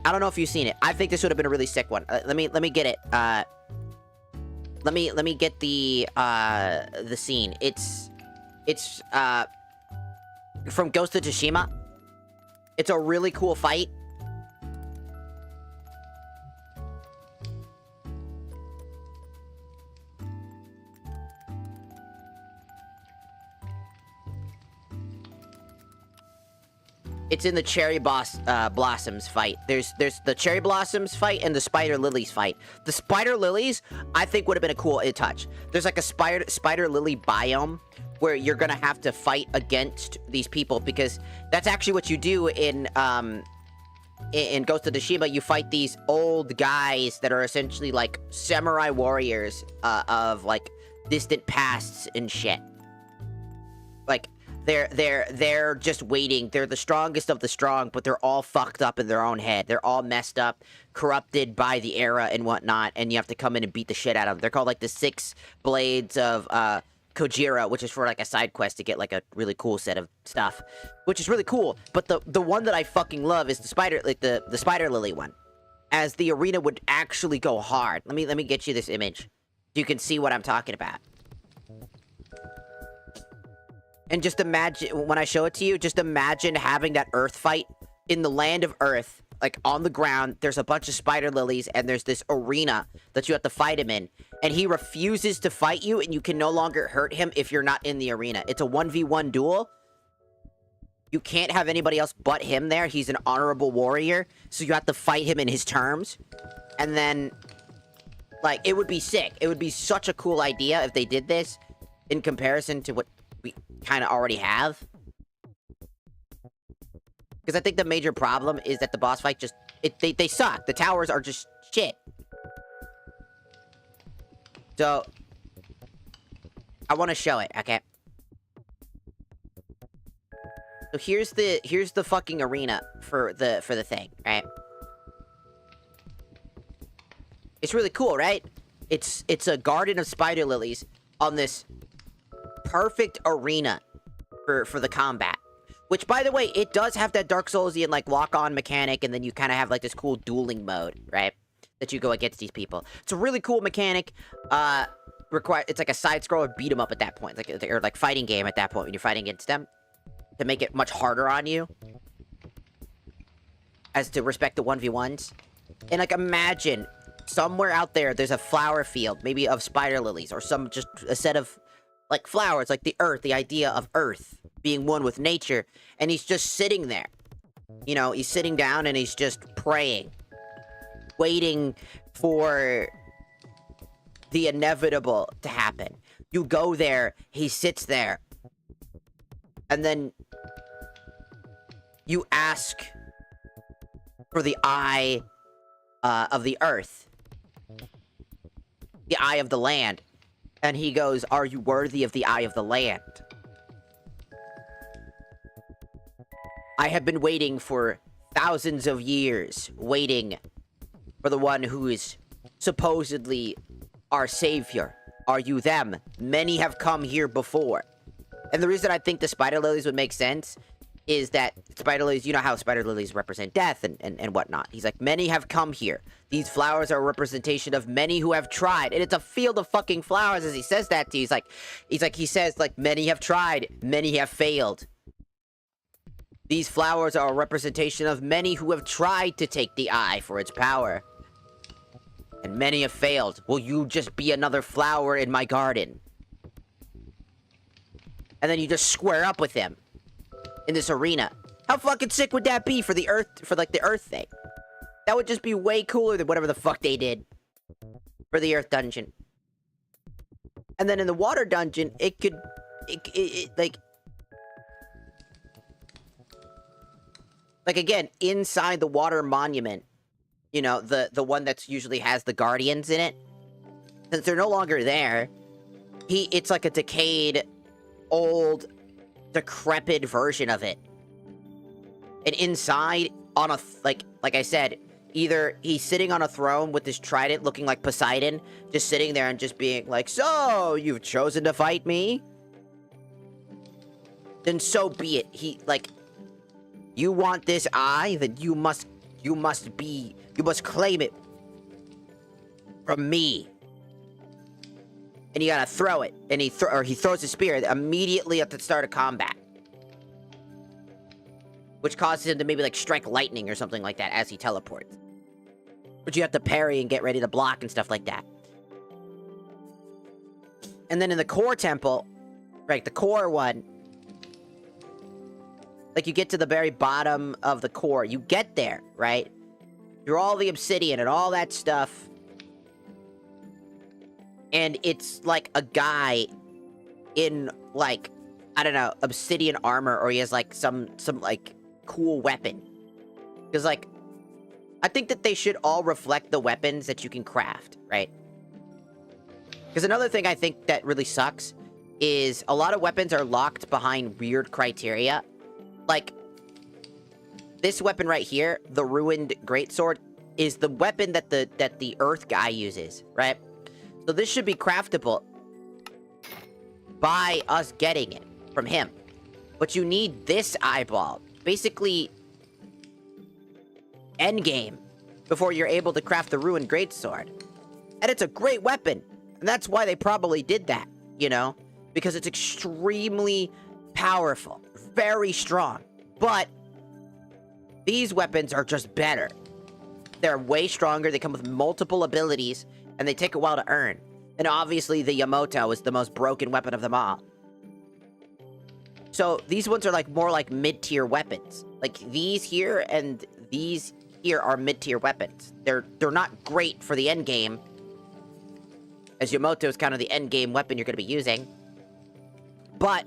I think this would have been a really sick one. Let me get it. Let me get the scene. It's from Ghost of Tsushima. It's a really cool fight. It's in the Cherry Blossoms fight. There's the Cherry Blossoms fight and the Spider Lilies fight. The Spider Lilies, I think, would have been a cool touch. There's like a Spider Lily biome where you're gonna have to fight against these people, because that's actually what you do in Ghost of Tsushima. You fight these old guys that are essentially like samurai warriors of like distant pasts and shit. Like, they're just waiting. They're the strongest of the strong, but they're all fucked up in their own head. They're all messed up, corrupted by the era and whatnot, and you have to come in and beat the shit out of them. They're called like the 6 Blades of Kojira, which is for like a side quest to get like a really cool set of stuff, which is really cool. But the one that I fucking love is the Spider Lily one, as the arena would actually go hard. Let me get you this image so you can see what I'm talking about. And just imagine, when I show it to you, just imagine having that Earth fight in the land of Earth, like on the ground. There's a bunch of Spider Lilies, and there's this arena that you have to fight him in. And he refuses to fight you, and you can no longer hurt him if you're not in the arena. It's a 1v1 duel. You can't have anybody else but him there. He's an honorable warrior, so you have to fight him in his terms. And then, like, it would be sick. It would be such a cool idea if they did this in comparison to what we kind of already have. Because I think the major problem is that the boss fight just... They suck. The towers are just shit. So, I want to show it, okay? So here's the fucking arena for the thing, right? It's really cool, right? It's a garden of Spider Lilies on this perfect arena for the combat. Which, by the way, it does have that Dark Soulsian, like, lock-on mechanic, and then you kind of have, like, this cool dueling mode, right? That you go against these people. It's a really cool mechanic. It's like a side-scroller beat-em-up at that point. Or, like, fighting game at that point when you're fighting against them. To make it much harder on you. As to respect the 1v1s. And, like, imagine, somewhere out there, there's a flower field, maybe of Spider Lilies, or just a set of, like, flowers, like the Earth, the idea of Earth being one with nature, and he's just sitting there. You know, he's sitting down and he's just praying. Waiting for the inevitable to happen. You go there, he sits there. And then you ask for the eye of the Earth. The eye of the land. And he goes, "Are you worthy of the eye of the land?" I have been waiting for thousands of years, waiting for the one who is supposedly our savior. Are you them? Many have come here before. And the reason I think the Spider Lilies would make sense is that Spider Lilies, you know how Spider Lilies represent death and whatnot. He's like, many have come here. These flowers are a representation of many who have tried. And it's a field of fucking flowers as he says that to you. He says, many have tried, many have failed. These flowers are a representation of many who have tried to take the eye for its power. And many have failed. Will you just be another flower in my garden? And then you just square up with him. In this arena. How fucking sick would that be for the Earth, for like the Earth thing? That would just be way cooler than whatever the fuck they did. For the Earth dungeon. And then in the water dungeon, it could, like again, inside the water monument, you know, the one that's usually has the guardians in it, since they're no longer there, it's like a decayed, old, decrepit version of it. And inside, on a, like I said, either he's sitting on a throne with his trident looking like Poseidon, just sitting there and just being like, so, you've chosen to fight me? Then so be it. You want this eye, then you must claim it from me. And you gotta throw it. And he throws his spear immediately at the start of combat. Which causes him to maybe, like, strike lightning or something like that as he teleports. But you have to parry and get ready to block and stuff like that. And then in the core temple, right, the core one, like, you get to the very bottom of the core. You get there, right? You're all the obsidian and all that stuff. And it's, like, a guy in, like, I don't know, obsidian armor, or he has, like, some like, cool weapon. Because, like, I think that they should all reflect the weapons that you can craft, right? Because another thing I think that really sucks is a lot of weapons are locked behind weird criteria. Like, this weapon right here, the ruined greatsword, is the weapon that the earth guy uses, right? So this should be craftable by us getting it from him. But you need this eyeball. Basically, endgame, before you're able to craft the ruined greatsword. And it's a great weapon. And that's why they probably did that, you know? Because it's extremely powerful. Very strong. But these weapons are just better. They're way stronger, they come with multiple abilities, and they take a while to earn. And obviously the Yamoto is the most broken weapon of them all. So these ones are like more like mid-tier weapons. Like these here and these here are mid-tier weapons. They're not great for the end game, as Yamoto is kind of the end game weapon you're going to be using. But,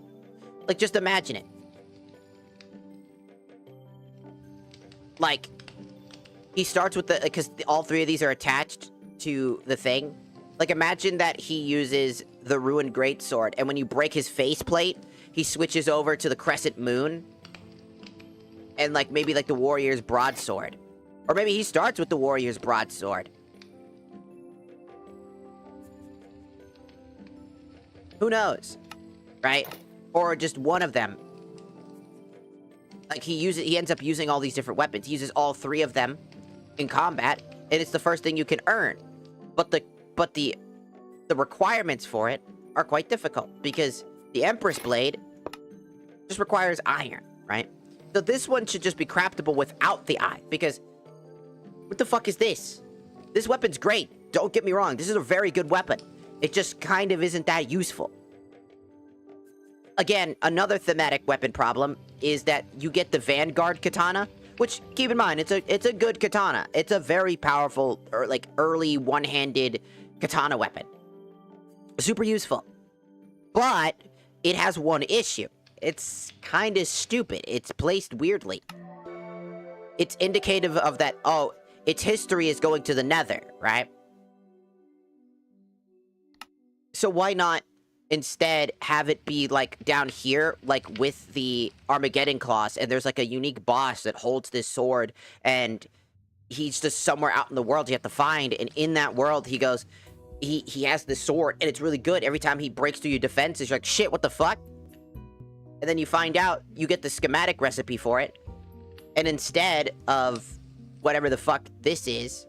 like, just imagine it. Like, he starts with the, because all three of these are attached to the thing. Like, imagine that he uses the ruined greatsword, and when you break his faceplate, he switches over to the crescent moon. And, like, maybe, like, the warrior's broadsword. Or maybe he starts with the warrior's broadsword. Who knows? Right? Or just one of them. Like, he ends up using all these different weapons. He uses all three of them in combat, and it's the first thing you can earn. But the requirements for it are quite difficult, because the Empress Blade just requires iron, right? So this one should just be craftable without the eye, because what the fuck is this? This weapon's great. Don't get me wrong. This is a very good weapon. It just kind of isn't that useful. Again, another thematic weapon problem is that you get the Vanguard Katana, which, keep in mind, it's a good katana. It's a very powerful, or like, early one-handed katana weapon. Super useful. But it has one issue. It's kind of stupid. It's placed weirdly. It's indicative of that, oh, its history is going to the Nether, right? So why not instead have it be, like, down here, like, with the Armageddon claws, and there's, like, a unique boss that holds this sword, and he's just somewhere out in the world you have to find, and in that world, he goes, he has this sword, and it's really good. Every time he breaks through your defenses, you're like, shit, what the fuck? And then you find out, you get the schematic recipe for it, and instead of whatever the fuck this is,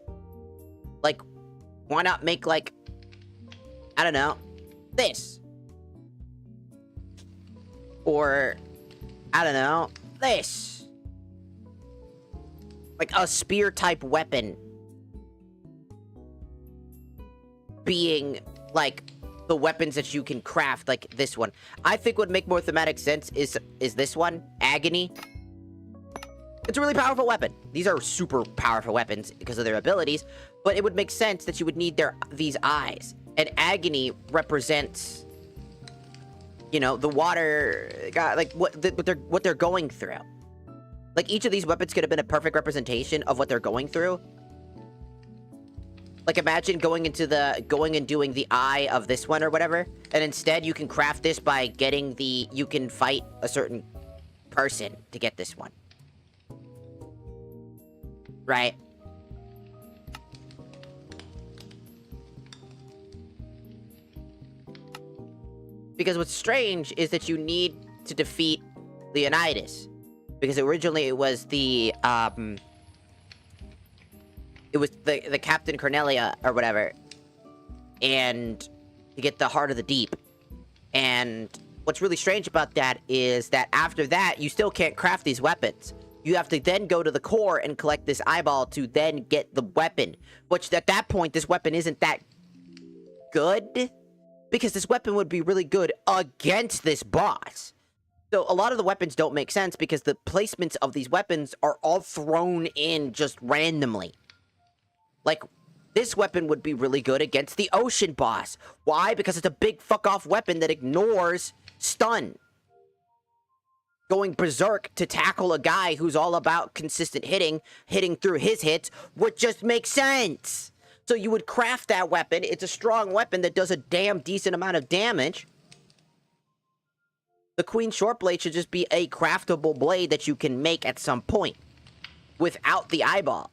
like, why not make, like, I don't know, this? Or, I don't know, this. Like a spear-type weapon being, like, the weapons that you can craft, like this one. I think what would make more thematic sense is this one, Agony. It's a really powerful weapon. These are super powerful weapons because of their abilities, but it would make sense that you would need these eyes. And Agony represents, you know, the water, like, what they're going through. Like, each of these weapons could have been a perfect representation of what they're going through. Like, imagine going and doing the eye of this one or whatever, and instead you can craft this by getting you can fight a certain person to get this one. Right? Because what's strange is that you need to defeat Leonidas. Because originally it was the Captain Cornelia or whatever. And to get the Heart of the Deep. And what's really strange about that is that after that, you still can't craft these weapons. You have to then go to the core and collect this eyeball to then get the weapon. Which at that point, this weapon isn't that good. Because this weapon would be really good against this boss. So a lot of the weapons don't make sense because the placements of these weapons are all thrown in just randomly. Like, this weapon would be really good against the ocean boss. Why? Because it's a big fuck-off weapon that ignores stun. Going berserk to tackle a guy who's all about consistent hitting through his hits, would just make sense. So you would craft that weapon. It's a strong weapon that does a damn decent amount of damage. The Queen Short Blade should just be a craftable blade that you can make at some point. Without the eyeball.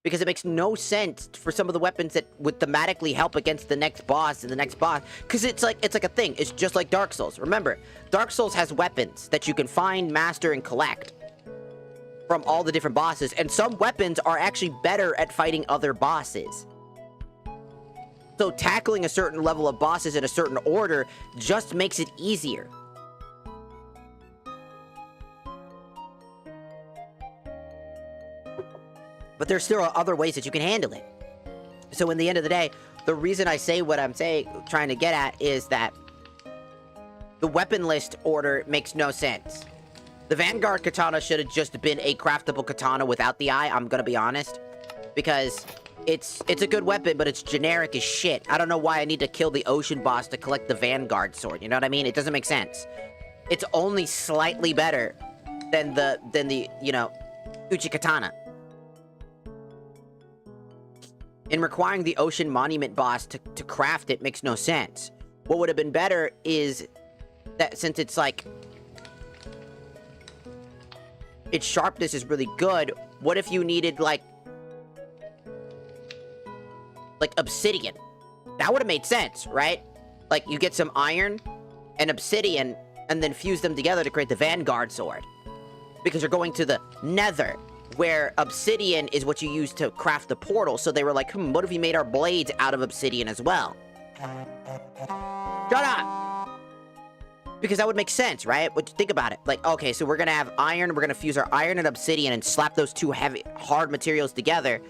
Because it makes no sense for some of the weapons that would thematically help against the next boss and the next boss. Because it's like a thing. It's just like Dark Souls. Remember, Dark Souls has weapons that you can find, master, and collect from all the different bosses. And some weapons are actually better at fighting other bosses. So tackling a certain level of bosses in a certain order just makes it easier. But there still are other ways that you can handle it. So in the end of the day, the reason I say what I'm trying to get at is that the weapon list order makes no sense. The Vanguard Katana should have just been a craftable katana without the eye, I'm gonna be honest. Because it's a good weapon, but it's generic as shit. I don't know why I need to kill the ocean boss to collect the Vanguard sword, you know what I mean? It doesn't make sense. It's only slightly better than the you know, Uchi Katana. And requiring the Ocean Monument boss to craft it makes no sense. What would have been better is that since it's like... its sharpness is really good, what if you needed, like obsidian? That would have made sense, right? Like, you get some iron and obsidian, and then fuse them together to create the Vanguard sword. Because you're going to the Nether, where obsidian is what you use to craft the portal. So they were like, what if we made our blades out of obsidian as well? Shut up! Because that would make sense, right? But think about it. Like, okay, so we're gonna have iron, we're gonna fuse our iron and obsidian and slap those two hard materials together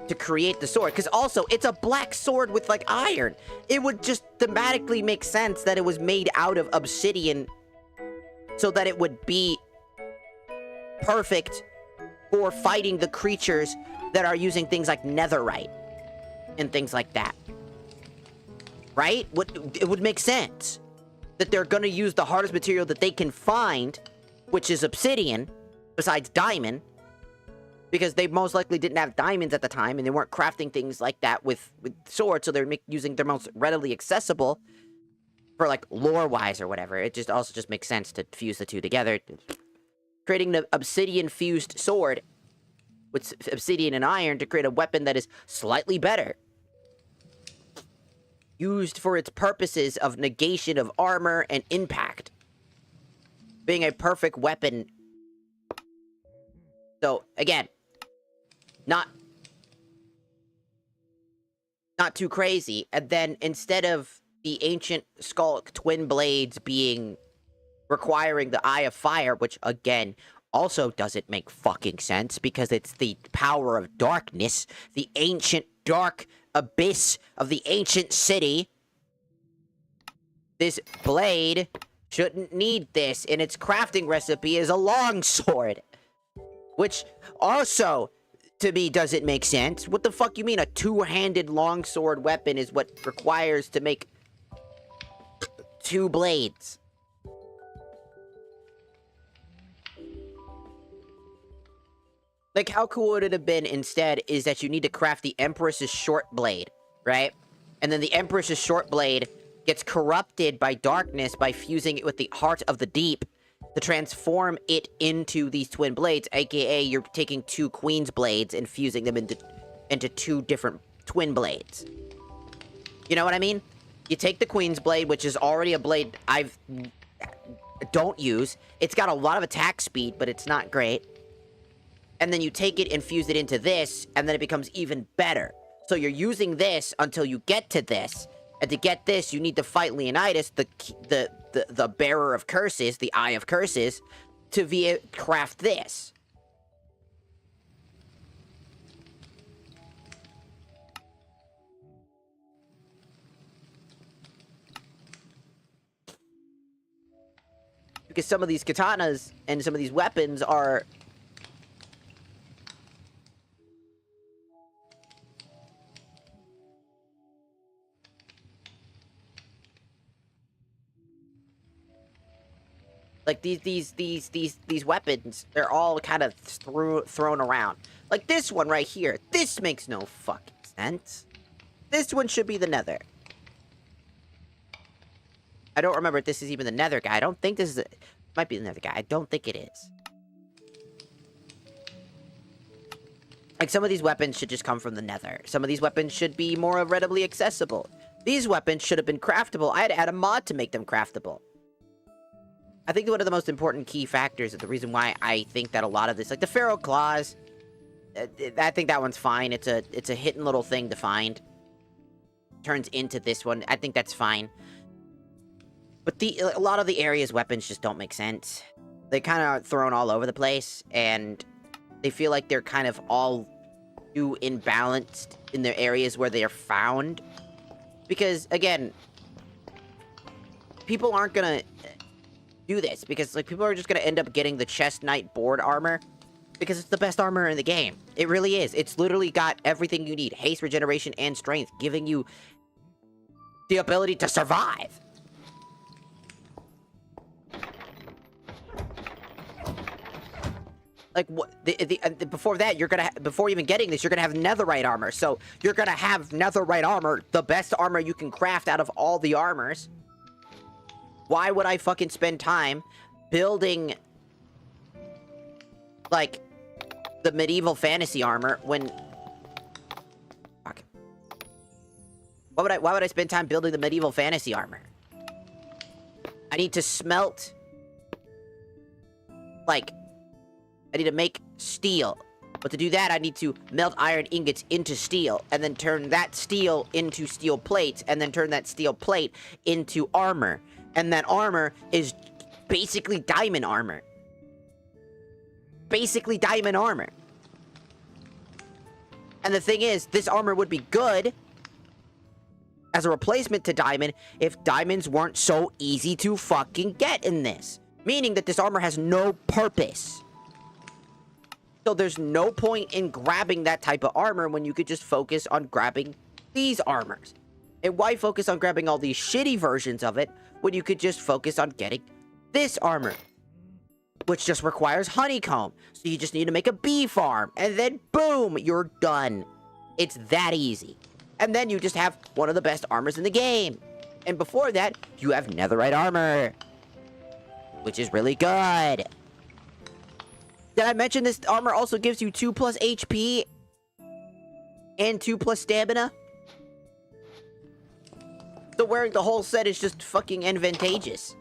to create the sword. Because also, it's a black sword with, like, iron. It would just thematically make sense that it was made out of obsidian so that it would be perfect for fighting the creatures that are using things like netherite and things like that. Right? It would make sense that they're gonna use the hardest material that they can find, which is obsidian, besides diamond, because they most likely didn't have diamonds at the time, and they weren't crafting things like that with swords, so they're using their most readily accessible for, like, lore-wise or whatever. It just also just makes sense to fuse the two together. Creating the obsidian-fused sword with obsidian and iron to create a weapon that is slightly better. Used for its purposes of negation of armor and impact. Being a perfect weapon. So, again, not too crazy. And then, instead of the ancient Skulk twin blades requiring the Eye of Fire, which, again, also doesn't make fucking sense, because it's the power of darkness, the ancient dark abyss of the ancient city. This blade shouldn't need this, and its crafting recipe is a longsword. Which also, to me, doesn't make sense. What the fuck you mean a two-handed longsword weapon is what requires to make two blades? Like, how cool would it have been instead is that you need to craft the Empress's short blade, right? And then the Empress's short blade gets corrupted by darkness by fusing it with the heart of the deep to transform it into these twin blades, aka you're taking two Queen's blades and fusing them into two different twin blades. You know what I mean? You take the Queen's blade, which is already a blade don't use. It's got a lot of attack speed, but it's not great. And then you take it and fuse it into this, and then it becomes even better. So you're using this until you get to this. And to get this, you need to fight Leonidas, the bearer of curses, the Eye of Curses, to craft this. Because some of these katanas and some of these weapons are... Like, these weapons, they're all kind of thrown around. Like this one right here. This makes no fucking sense. This one should be the Nether. I don't remember if this is even the Nether guy. I don't think this is... It might be the Nether guy. I don't think it is. Like, some of these weapons should just come from the Nether. Some of these weapons should be more readily accessible. These weapons should have been craftable. I had to add a mod to make them craftable. I think one of the most important key factors of the reason why I think that a lot of this, like the Pharaoh Claws, I think that one's fine. It's a hidden little thing to find. Turns into this one. I think that's fine. But a lot of the area's weapons just don't make sense. They kind of are thrown all over the place, and they feel like they're kind of all too imbalanced in their areas where they are found. Because, again, people aren't gonna do this, because like people are just gonna end up getting the Chest Knight board armor because it's the best armor in the game. It really is. It's literally got everything you need: haste, regeneration, and strength, giving you the ability to survive. Like, what? Before that, before even getting this, you're gonna have netherite armor. So you're gonna have netherite armor, the best armor you can craft out of all the armors. Why would I fucking spend time building, like, the medieval fantasy armor when... Fuck. Why would I spend time building the medieval fantasy armor? I need to smelt... Like, I need to make steel. But to do that, I need to melt iron ingots into steel, and then turn that steel into steel plates, and then turn that steel plate into armor. And that armor is basically diamond armor. Basically diamond armor. And the thing is, this armor would be good as a replacement to diamond if diamonds weren't so easy to fucking get in this. Meaning that this armor has no purpose. So there's no point in grabbing that type of armor when you could just focus on grabbing these armors. And why focus on grabbing all these shitty versions of it when you could just focus on getting this armor? Which just requires honeycomb. So you just need to make a bee farm. And then boom, you're done. It's that easy. And then you just have one of the best armors in the game. And before that, you have netherite armor. Which is really good. Did I mention this armor also gives you 2+ HP? And 2+ stamina? So wearing the whole set is just fucking advantageous.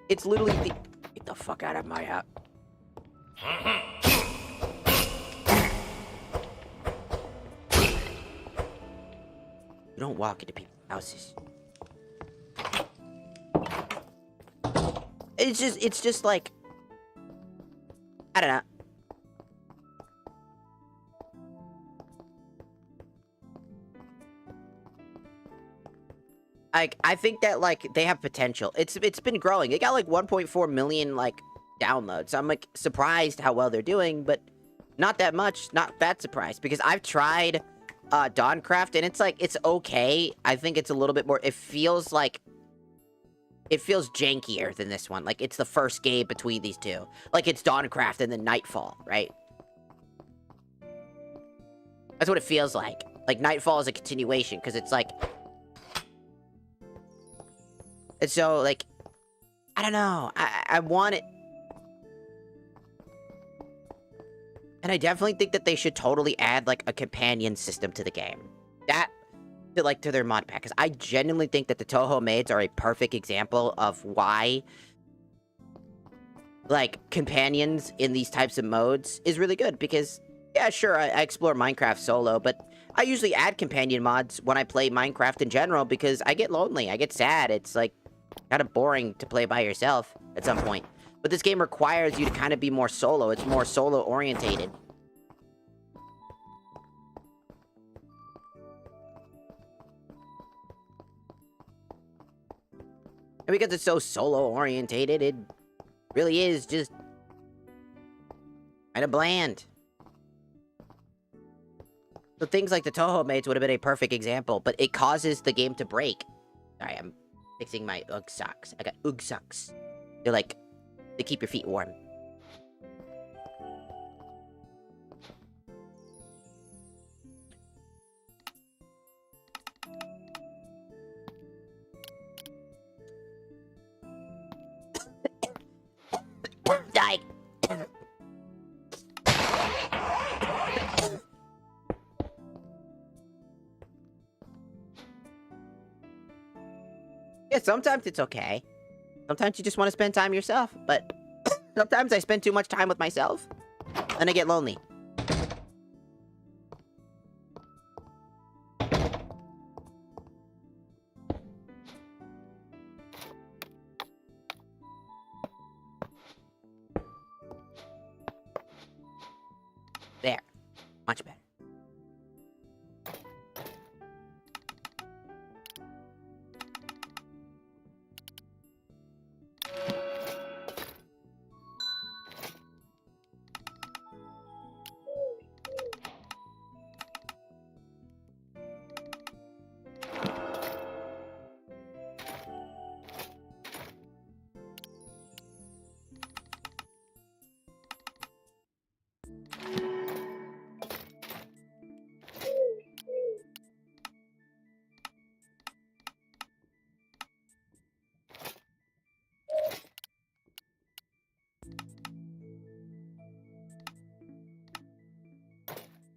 It's literally the... Get the fuck out of my house. You don't walk into people's houses. It's just like... I don't know. Like, I think that, like, they have potential. It's been growing. It got, like, 1.4 million, like, downloads. I'm, like, surprised how well they're doing, but not that much. Not that surprised. Because I've tried Dawncraft, and it's, like, it's okay. I think it's a little bit more... It feels like... It feels jankier than this one. Like, it's the first game between these two. Like, it's Dawncraft and then Nightfall, right? That's what it feels like. Like, Nightfall is a continuation, because it's like... It's so, like... I don't know. I want it... And I definitely think that they should totally add, like, a companion system to the game. That... To their mod pack. Because I genuinely think that the Touhou maids are a perfect example of why... like, companions in these types of modes is really good. Because, yeah, sure, I explore Minecraft solo, but... I usually add companion mods when I play Minecraft in general because I get lonely, I get sad, it's like kind of boring to play by yourself at some point. But this game requires you to kind of be more solo, it's more solo orientated. And because it's so solo orientated, it really is just kind of bland. So things like the Touhou maids would have been a perfect example, but it causes the game to break. Sorry, I'm fixing my Ugg socks. I got Ugg socks. They're like, they keep your feet warm. Die! Yeah, sometimes it's okay. Sometimes you just want to spend time yourself, but sometimes I spend too much time with myself, and I get lonely. There. Much better.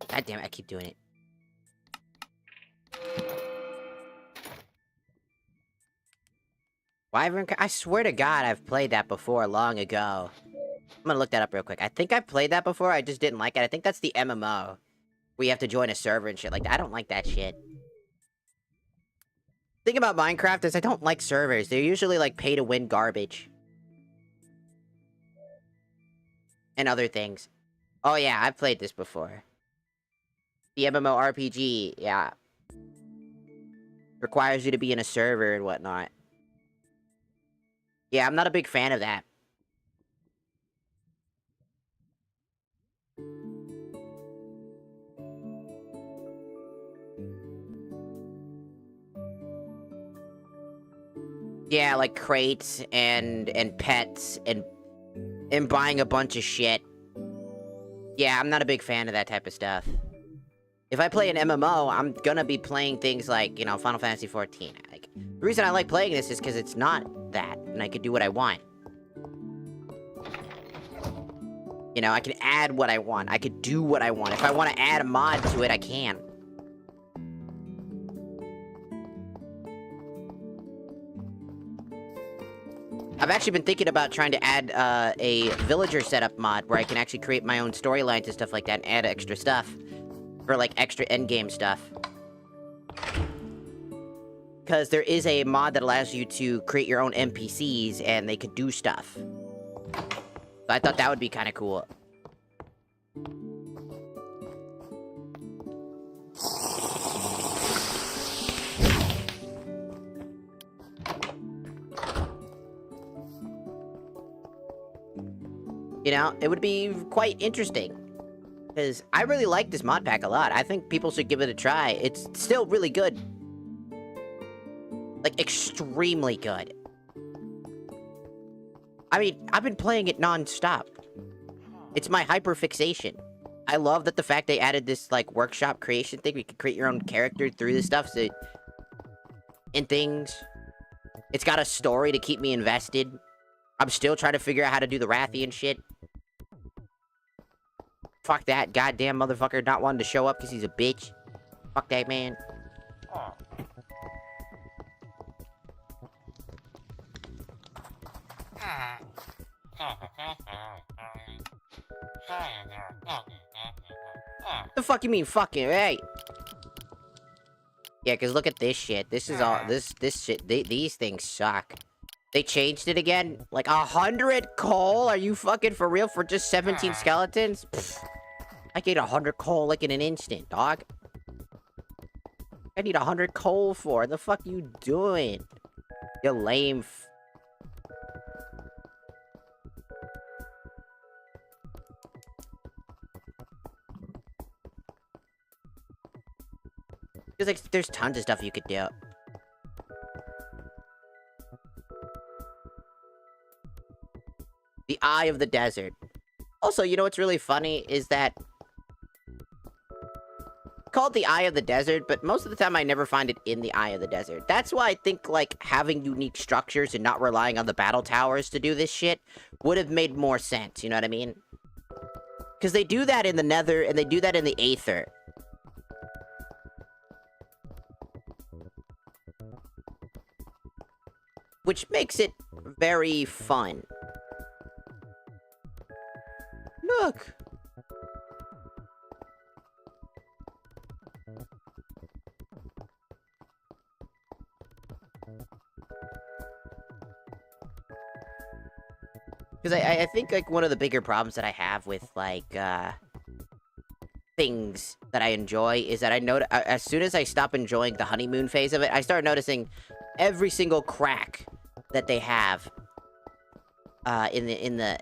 God damn it, I keep doing it. Wyvern, I swear to God, I've played that before long ago. I'm gonna look that up real quick. I think I've played that before, I just didn't like it. I think that's the MMO. Where you have to join a server and shit like that. I don't like that shit. The thing about Minecraft is I don't like servers. They're usually like pay-to-win garbage. And other things. Oh yeah, I've played this before. The MMORPG, yeah. Requires you to be in a server and whatnot. Yeah, I'm not a big fan of that. Yeah, like crates and pets and buying a bunch of shit. Yeah, I'm not a big fan of that type of stuff. If I play an MMO, I'm gonna be playing things like, you know, Final Fantasy XIV. Like, the reason I like playing this is because it's not that, and I can do what I want. You know, I can add what I want. I could do what I want. If I want to add a mod to it, I can. I've actually been thinking about trying to add a villager setup mod where I can actually create my own storylines and stuff like that and add extra stuff. For, like, extra endgame stuff. Because there is a mod that allows you to create your own NPCs, and they could do stuff. So I thought that would be kind of cool. You know, it would be quite interesting. Because I really like this mod pack a lot. I think people should give it a try. It's still really good. Like, extremely good. I mean, I've been playing it non-stop. It's my hyperfixation. I love that the fact they added this, like, workshop creation thing. We can create your own character through this stuff, so... And things. It's got a story to keep me invested. I'm still trying to figure out how to do the Rathian shit. Fuck that goddamn motherfucker not wanting to show up because he's a bitch. Fuck that man. The fuck you mean fucking, right? Yeah, because look at this shit. This is all, this shit, these things suck. They changed it again? Like 100 coal? Are you fucking for real for just 17 skeletons? Pfft. I get 100 coal like in an instant, dog. I need 100 coal for. The fuck you doing? You lame there's tons of stuff you could do. The Eye of the Desert. Also, you know what's really funny is that called the Eye of the Desert, but most of the time I never find it in the Eye of the Desert. That's why I think, like, having unique structures and not relying on the battle towers to do this shit would have made more sense, you know what I mean? Because they do that in the Nether, and they do that in the Aether. Which makes it very fun. Look! Because I think, like, one of the bigger problems that I have with, like, things that I enjoy is that as soon as I stop enjoying the honeymoon phase of it, I start noticing every single crack that they have, in the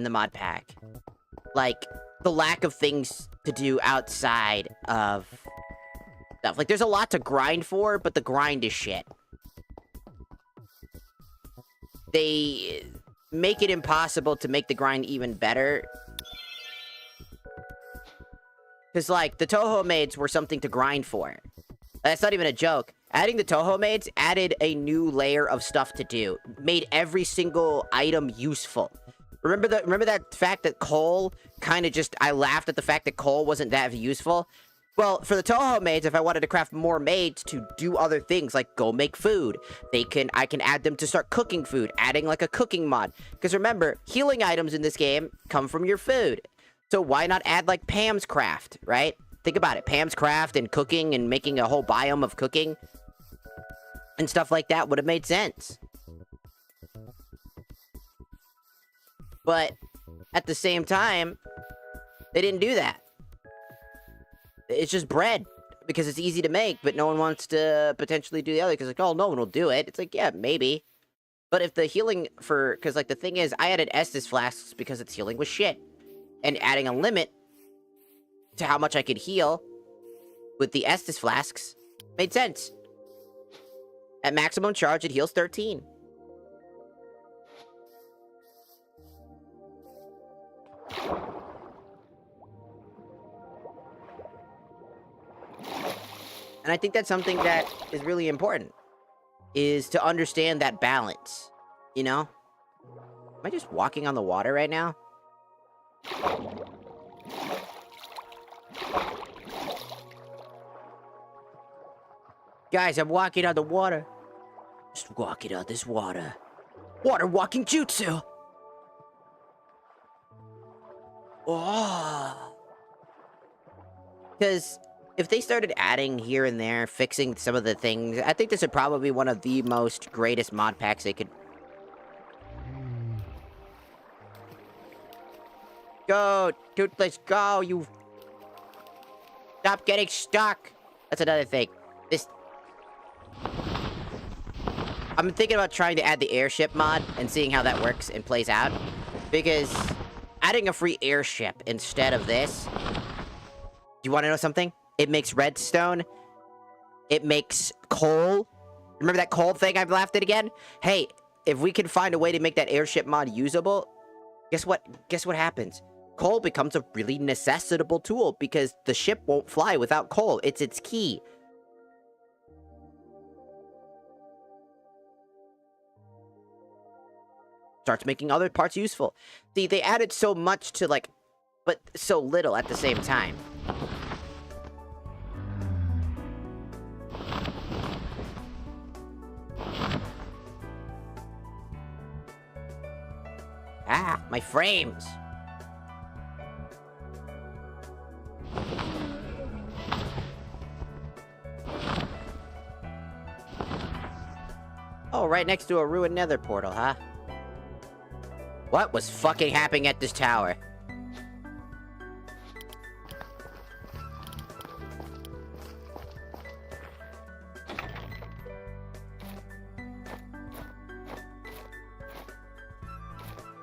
mod pack. Like, the lack of things to do outside of stuff. Like, there's a lot to grind for, but the grind is shit. They make it impossible to make the grind even better. Because, like, the Toho Maids were something to grind for. That's not even a joke. Adding the Toho Maids added a new layer of stuff to do. Made every single item useful. Remember that fact that coal kind of just... I laughed at the fact that coal wasn't that useful? Well, for the Toho Maids, if I wanted to craft more maids to do other things, like go make food, I can add them to start cooking food, adding like a cooking mod. Because remember, healing items in this game come from your food. So why not add like Pam's Craft, right? Think about it. Pam's Craft and cooking and making a whole biome of cooking and stuff like that would have made sense. But at the same time, they didn't do that. It's just bread, because it's easy to make, but no one wants to potentially do the other, because, like, oh, no one will do it. It's like, yeah, maybe. But if the healing because, like, the thing is, I added Estus flasks because its healing was shit. And adding a limit to how much I could heal with the Estus flasks made sense. At maximum charge, it heals 13. And I think that's something that is really important, is to understand that balance, you know? Am I just walking on the water right now? Guys, I'm walking on the water. Just walking on this water. Water walking jutsu! Oh! Because... if they started adding here and there, fixing some of the things, I think this would probably be one of the most greatest mod packs they could... Go, Toothless, go, you... Stop getting stuck! That's another thing. I'm thinking about trying to add the airship mod and seeing how that works and plays out. Because adding a free airship instead of this... Do you want to know something? It makes redstone. It makes coal. Remember that coal thing I've laughed at again? Hey, if we can find a way to make that airship mod usable, guess what? Guess what happens? Coal becomes a really necessitable tool because the ship won't fly without coal. It's its key. Starts making other parts useful. See, they added so much to, like, but so little at the same time. Ah, my frames. Oh, right next to a ruined nether portal, huh? What was fucking happening at this tower?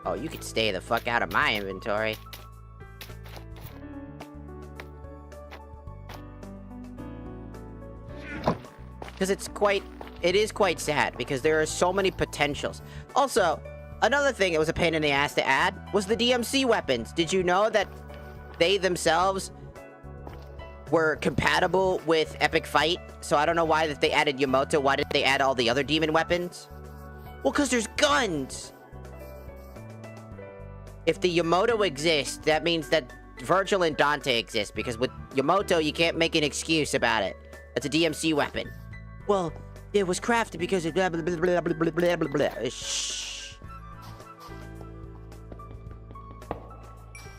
Oh, you could stay the fuck out of my inventory. Because it is quite sad, because there are so many potentials. Also, another thing that was a pain in the ass to add was the DMC weapons. Did you know that they themselves were compatible with Epic Fight? So I don't know why that they added Yamoto. Why did they add all the other demon weapons? Well, because there's guns! If the Yamoto exists, that means that Virgil and Dante exist, because with Yamoto, you can't make an excuse about it. It's a DMC weapon. Well, it was crafted because of blah, blah, blah, blah, blah, blah, blah, blah. Shh.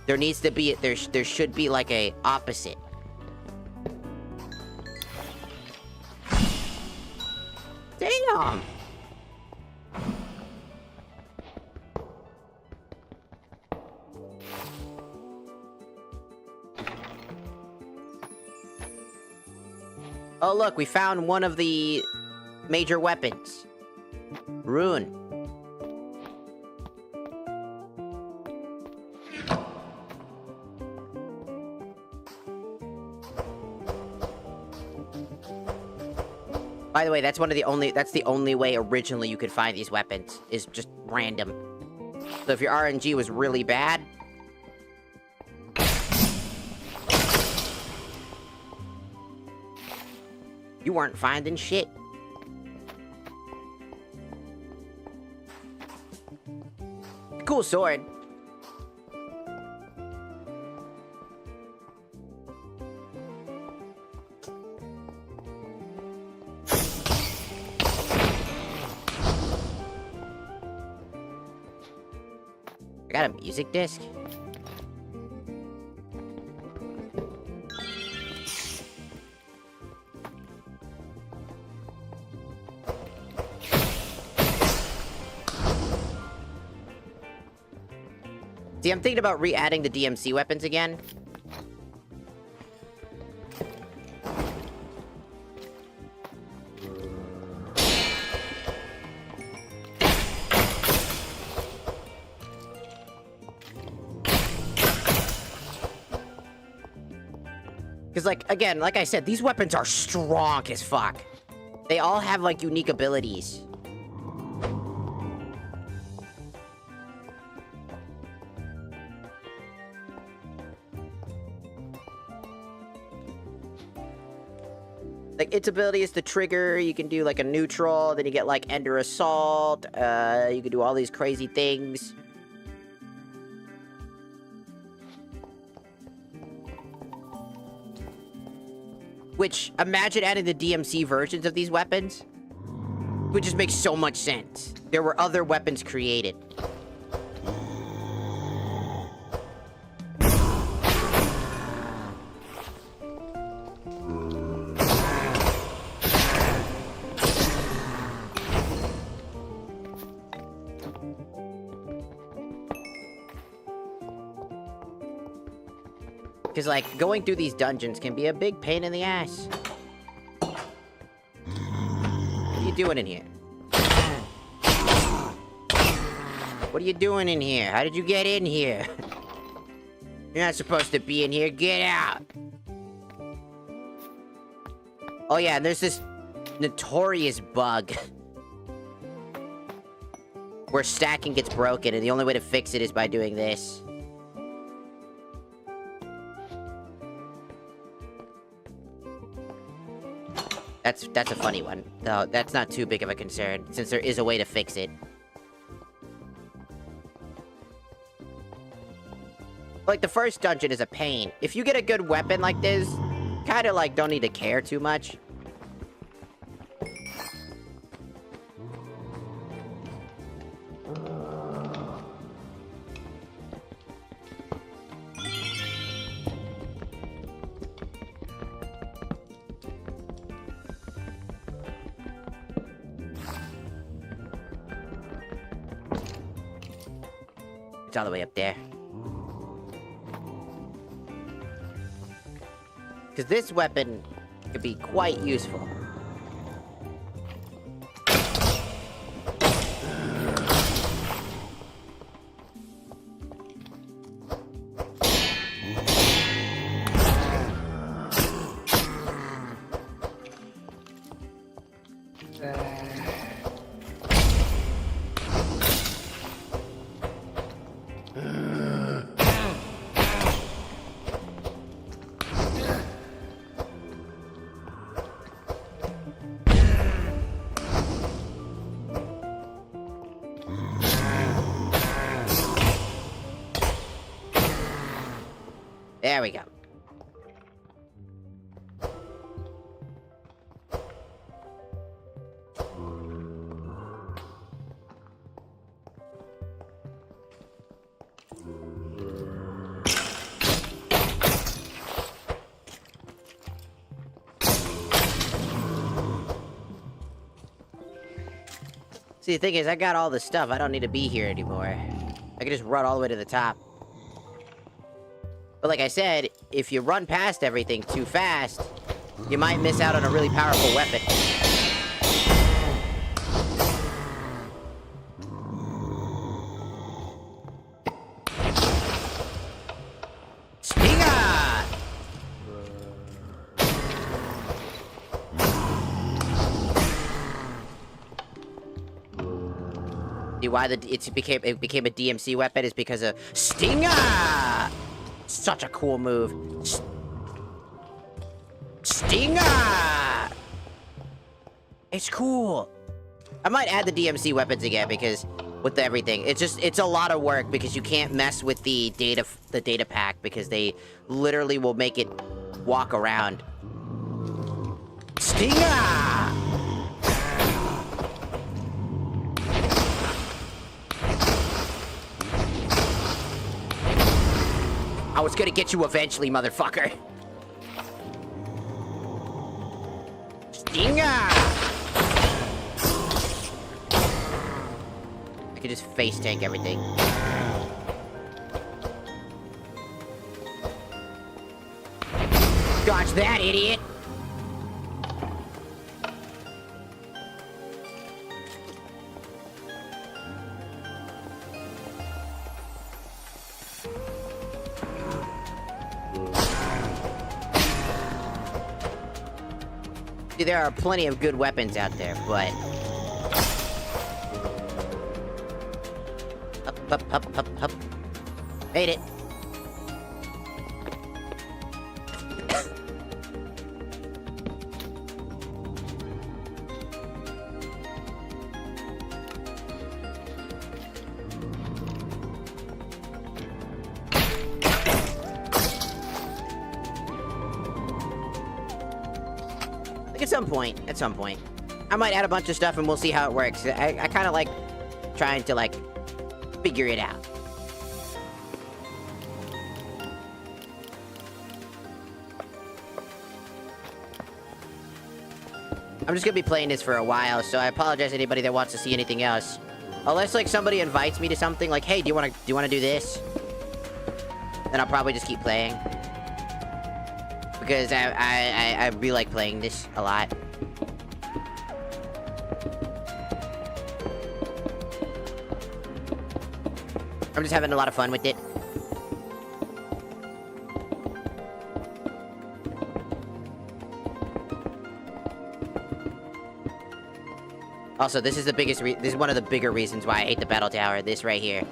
There needs to be, there should be like a opposite. Damn! Oh look, we found one of the major weapons. Rune. By the way, that's the only way originally you could find these weapons, is just random. So if your RNG was really bad, you weren't finding shit. Cool sword. I got a music disc. See, I'm thinking about re-adding the DMC weapons again. Because, like, again, like I said, these weapons are strong as fuck. They all have, like, unique abilities. Like, its ability is to trigger, you can do, like, a neutral, then you get, like, Ender Assault, you can do all these crazy things. Which, imagine adding the DMC versions of these weapons. It would just make so much sense. There were other weapons created. Because, like, going through these dungeons can be a big pain in the ass. What are you doing in here? What are you doing in here? How did you get in here? You're not supposed to be in here. Get out! Oh yeah, and there's this notorious bug. where stacking gets broken, and the only way to fix it is by doing this. That's a funny one, though. That's not too big of a concern, since there is a way to fix it. Like, the first dungeon is a pain. If you get a good weapon like this, kind of, like, don't need to care too much. It's all the way up there. Because this weapon could be quite useful. There we go. See, the thing is, I got all the stuff. I don't need to be here anymore. I can just run all the way to the top. But like I said, if you run past everything too fast, you might miss out on a really powerful weapon. Stinger! See why it became a DMC weapon is because of Stinger! Such a cool move. Stinger! It's cool. I might add the DMC weapons again because with everything, it's a lot of work because you can't mess with the data pack because they literally will make it walk around. Stinger! I was gonna get you eventually, motherfucker. Stinger! I could just face tank everything. Dodge that, idiot! See, there are plenty of good weapons out there, but... Up. Made it. At some point. I might add a bunch of stuff and we'll see how it works. I kind of like trying to, like, figure it out. I'm just gonna be playing this for a while, so I apologize to anybody that wants to see anything else. Unless, like, somebody invites me to something, like, hey, do you wanna do this? Then I'll probably just keep playing. Because I really like playing this a lot. I'm just having a lot of fun with it. Also, this is the biggest this is one of the bigger reasons why I hate the battle tower, this right here.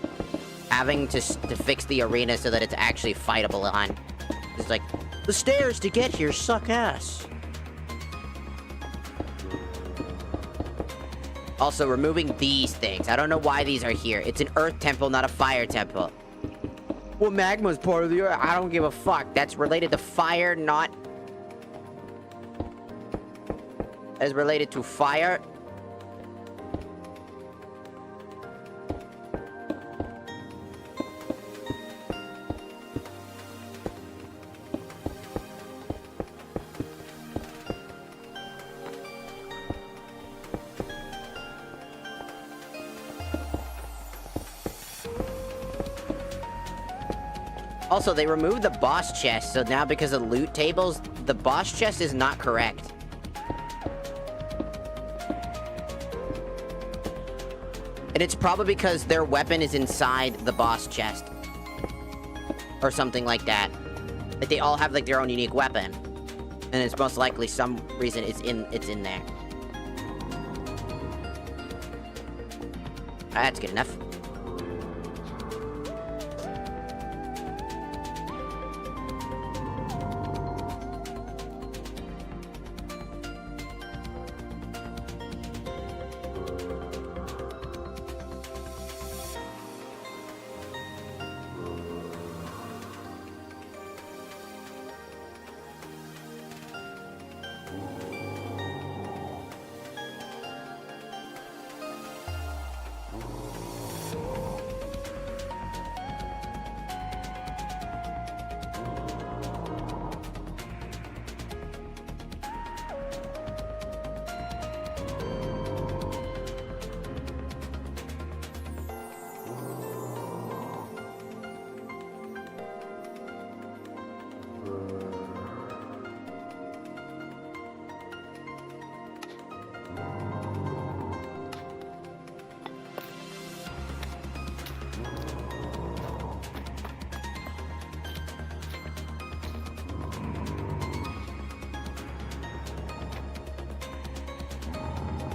Having to fix the arena so that it's actually fightable on. It's like, the stairs to get here suck ass. Also, removing these things. I don't know why these are here. It's an earth temple, not a fire temple. Well, magma's part of the earth. I don't give a fuck. That's related to fire, not... That is related to fire. Also, they removed the boss chest, so now because of loot tables, the boss chest is not correct. And it's probably because their weapon is inside the boss chest. Or something like that. Like, they all have, like, their own unique weapon. And it's most likely some reason it's in there. That's good enough.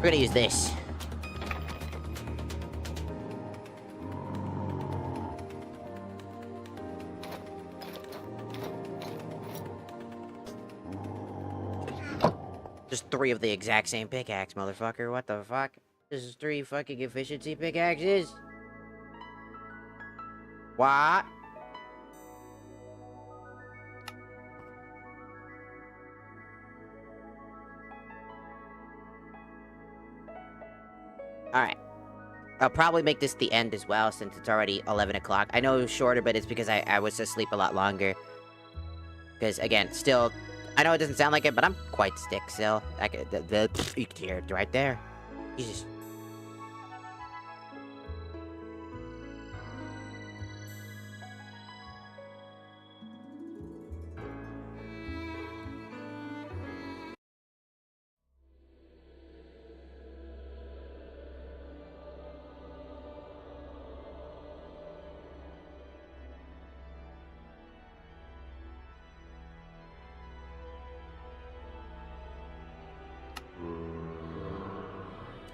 We're gonna use this. Just 3 of the exact same pickaxe, motherfucker. What the fuck? This is 3 fucking efficiency pickaxes? What? Alright. I'll probably make this the end as well, since it's already 11 o'clock. I know it was shorter, but it's because I was asleep a lot longer. Because, again, still... I know it doesn't sound like it, but I'm quite sick still. You can hear it right there. Jesus.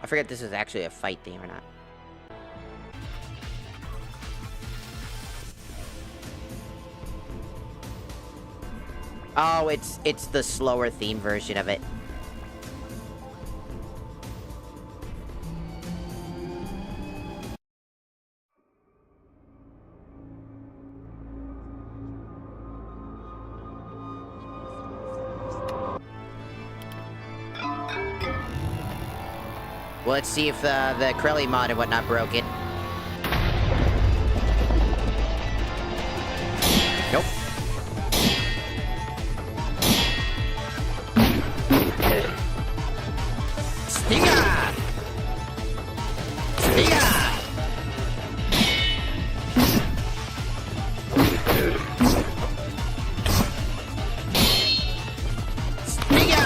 I forget this is actually a fight theme or not. Oh, it's the slower theme version of it. Well, let's see if the Krelly mod and whatnot broke it. Nope. Stinger! Stinger! Stinger!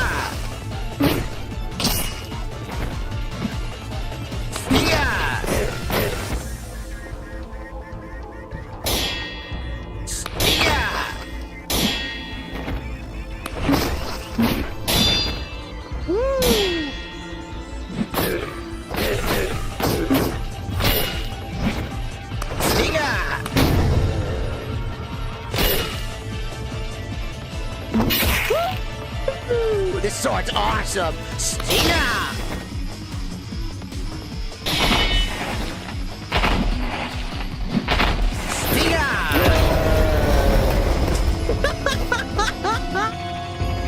this sword's awesome! Stinger!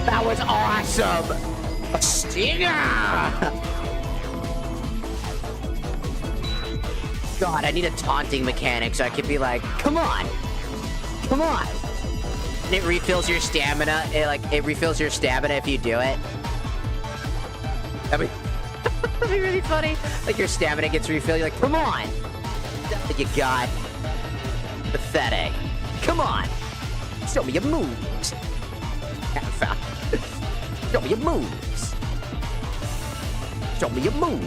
That was awesome! Stinger! God, I need a taunting mechanic so I can be like, come on! Come on! And it refills your stamina. It refills your stamina if you do it. That'd be really funny. Like, your stamina gets refilled. You're like, come on! That's what you got. Pathetic. Come on! Show me your moves! Show me your moves! Show me your moves!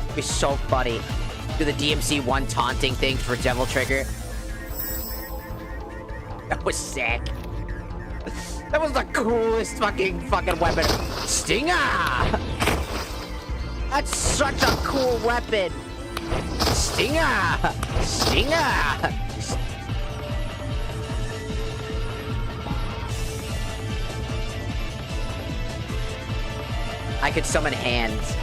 It'd be so funny. Do the DMC1 taunting thing for Devil Trigger. That was sick. That was the coolest fucking weapon. Stinger! That's such a cool weapon! Stinger! Stinger! I could summon hands.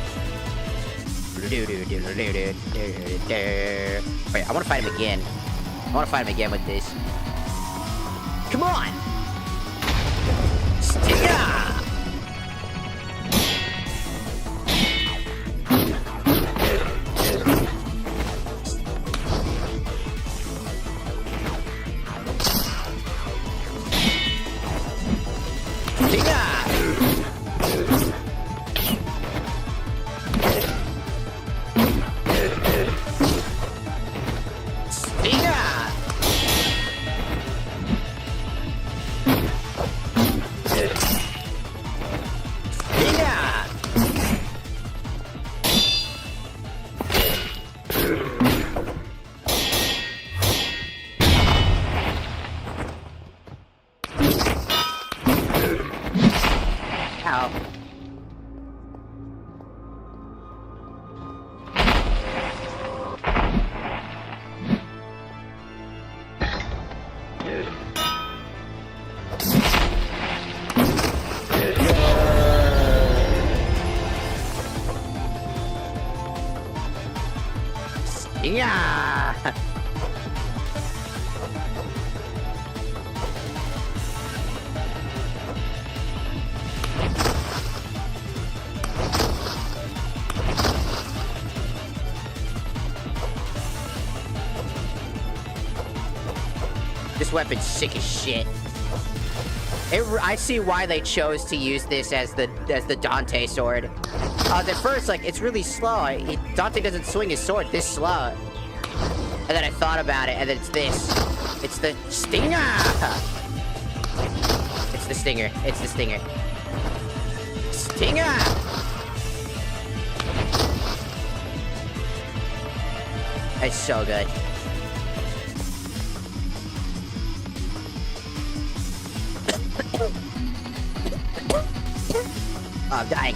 Wait, I want to fight him again. I want to fight him again with this. Come on! Stinger! Yeah! This weapon's sick as shit. I see why they chose to use this as the Dante sword. At first, like, it's really slow. Dante doesn't swing his sword this slow. And then I thought about it, and then it's this. It's the Stinger! It's the Stinger. It's the Stinger. Stinger! It's so good. Oh, I'm dying.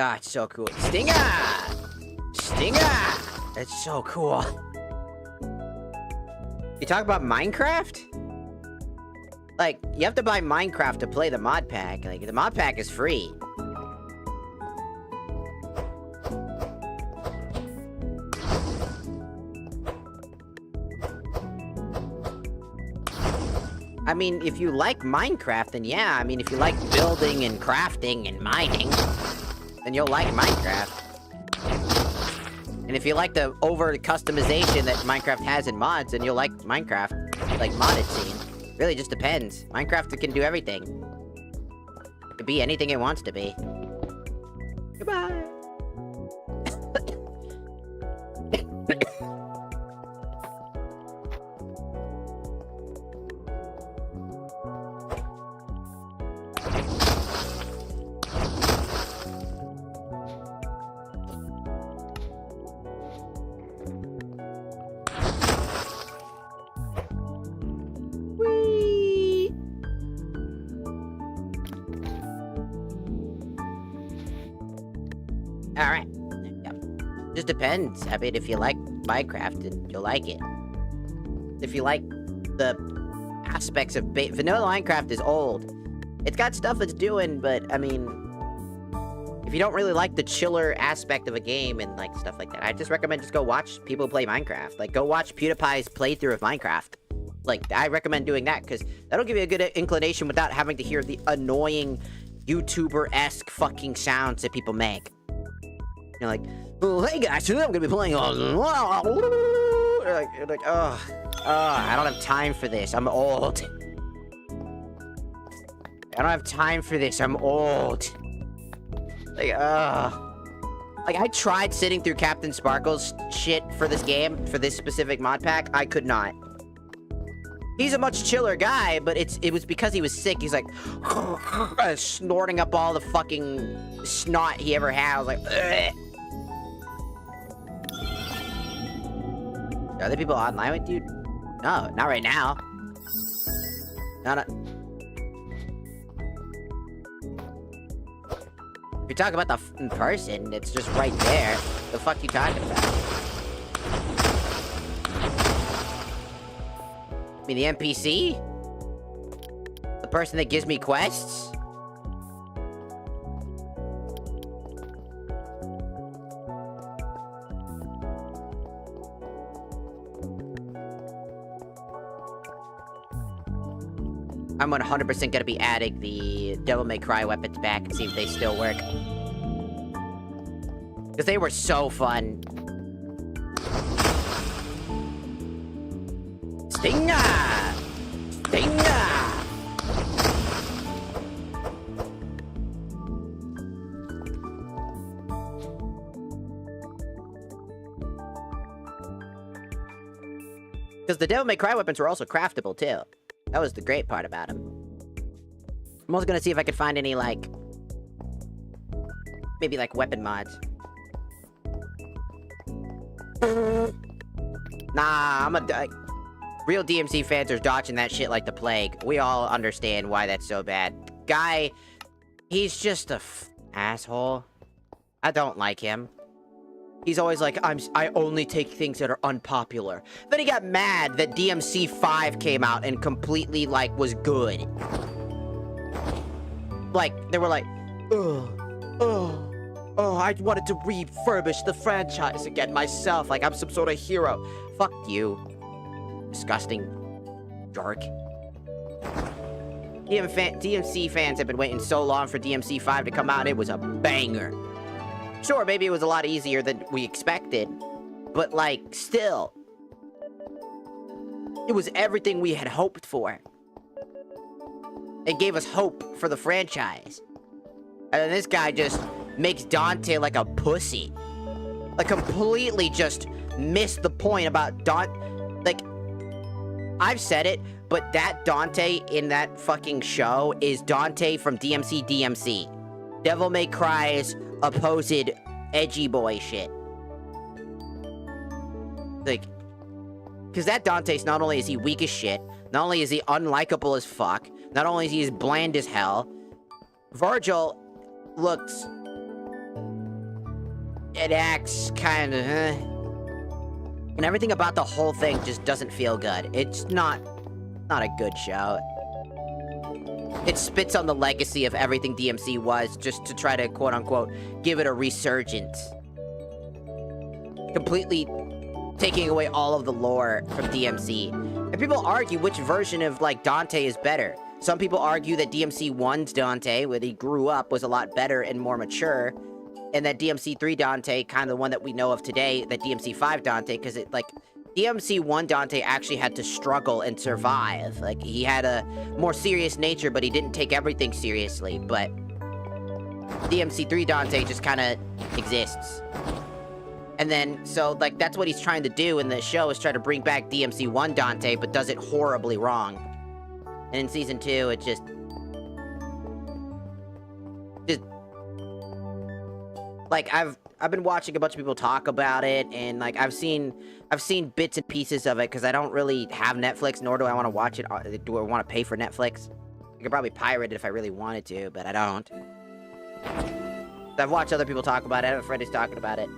Ah, it's so cool. Stinger! Stinger! It's so cool. You talk about Minecraft? Like, you have to buy Minecraft to play the mod pack. Like, the mod pack is free. I mean, if you like Minecraft, then yeah. I mean, if you like building and crafting and mining, then you'll like Minecraft. And if you like the over-customization that Minecraft has in mods, then you'll like Minecraft, like, modded scene. Really just depends. Minecraft can do everything. It could be anything it wants to be. Goodbye! Alright. Yeah. Just depends. I mean, if you like Minecraft, then you'll like it. If you like the aspects of vanilla Minecraft is old. It's got stuff it's doing, but I mean, if you don't really like the chiller aspect of a game and like stuff like that, I just recommend just go watch people play Minecraft. Like, go watch PewDiePie's playthrough of Minecraft. Like, I recommend doing that because that'll give you a good inclination without having to hear the annoying YouTuber-esque fucking sounds that people make. You're like, oh, hey guys, today I'm gonna be playing on. Like, oh, I don't have time for this. I'm old. I don't have time for this. I'm old. Like, like, I tried sitting through Captain Sparkle's shit for this game, for this specific mod pack. I could not. He's a much chiller guy, but it was because he was sick. He's like, snorting up all the fucking snot he ever had. I was like, ugh. Are there people online with you? No, not right now. No. If you're talking about the person, it's just right there. The fuck you talking about? I mean, the NPC? The person that gives me quests? I'm 100% gonna be adding the Devil May Cry weapons back and see if they still work. Because they were so fun. Stinger! Stinger! Because the Devil May Cry weapons were also craftable, too. That was the great part about him. I'm also gonna see if I can find any, like... maybe, like, weapon mods. Nah, I'm a... real DMC fans are dodging that shit like the plague. We all understand why that's so bad. Guy, he's just a asshole. I don't like him. He's always like, I only take things that are unpopular. Then he got mad that DMC 5 came out and completely, like, was good. Like, they were like, I wanted to refurbish the franchise again myself, like I'm some sort of hero. Fuck you. Disgusting jerk. DMC fans have been waiting so long for DMC 5 to come out, it was a banger. Sure, maybe it was a lot easier than we expected, but, like, still. It was everything we had hoped for. It gave us hope for the franchise. And then this guy just makes Dante like a pussy. Like, completely just missed the point about like, I've said it, but that Dante in that fucking show is Dante from DMC. Devil May Cry's opposed edgy boy shit. Like, because that Dante's, not only is he weak as shit, not only is he unlikable as fuck, not only is he as bland as hell, Virgil looks... it acts kind of... and everything about the whole thing just doesn't feel good. It's not a good show. It spits on the legacy of everything DMC was, just to try to, quote-unquote, give it a resurgence. Completely taking away all of the lore from DMC. And people argue which version of, like, Dante is better. Some people argue that DMC 1's Dante, where he grew up, was a lot better and more mature. And that DMC 3 Dante, kind of the one that we know of today, that DMC 5 Dante, because it, like... DMC 1 Dante actually had to struggle and survive. Like, he had a more serious nature, but he didn't take everything seriously. But DMC 3 Dante just kind of exists. And then, so, like, that's what he's trying to do in the show, is try to bring back DMC 1 Dante, but does it horribly wrong. And in Season 2, it just... like, I've been watching a bunch of people talk about it, and, like, I've seen bits and pieces of it, because I don't really have Netflix, nor do I want to watch it. Do I want to pay for Netflix? I could probably pirate it if I really wanted to, but I don't. I've watched other people talk about it. I have a friend who's talking about it.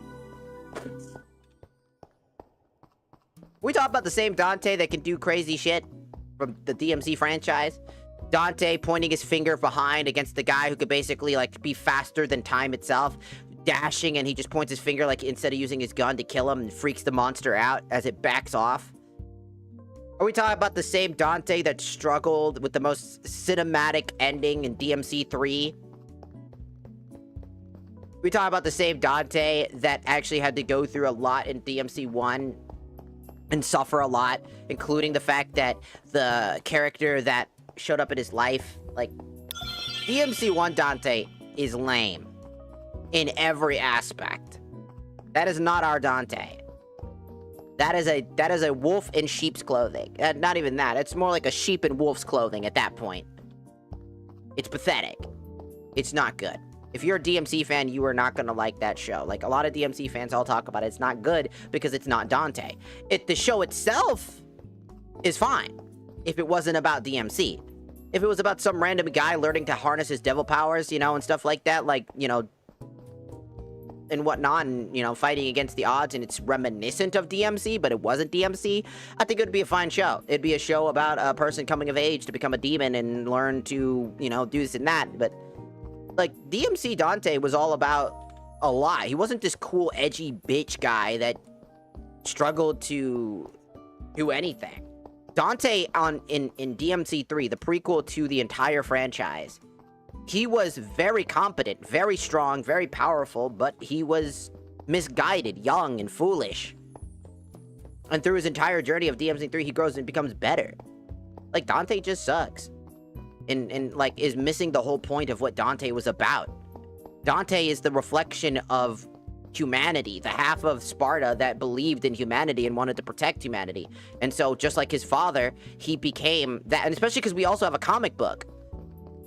We talk about the same Dante that can do crazy shit from the DMC franchise. Dante pointing his finger behind against the guy who could basically, like, be faster than time itself. Dashing, and he just points his finger, like, instead of using his gun to kill him, and freaks the monster out as it backs off. Are we talking about the same Dante that struggled with the most cinematic ending in DMC 3? We talk about the same Dante that actually had to go through a lot in DMC 1 and suffer a lot, including the fact that the character that showed up in his life, like, DMC 1 Dante is lame in every aspect. That is not our Dante. That is a wolf in sheep's clothing. Not even that. It's more like a sheep in wolf's clothing at that point. It's pathetic. It's not good. If you're a DMC fan, you are not gonna like that show. Like, a lot of DMC fans all talk about it. It's not good because it's not Dante. The show itself is fine if it wasn't about DMC. If it was about some random guy learning to harness his devil powers, you know, and stuff like that, like, you know, and whatnot, and, you know, fighting against the odds, and it's reminiscent of DMC, but it wasn't DMC, I think it would be a fine show. It'd be a show about a person coming of age to become a demon and learn to, you know, do this and that, but, like, DMC Dante was all about a lot. He wasn't this cool, edgy bitch guy that struggled to do anything. Dante in DMC 3, the prequel to the entire franchise, he was very competent, very strong, very powerful, but he was misguided, young, and foolish. And through his entire journey of DMC 3, he grows and becomes better. Like, Dante just sucks. And like, is missing the whole point of what Dante was about. Dante is the reflection of humanity, the half of Sparta that believed in humanity and wanted to protect humanity. And so, just like his father, he became that, and especially because we also have a comic book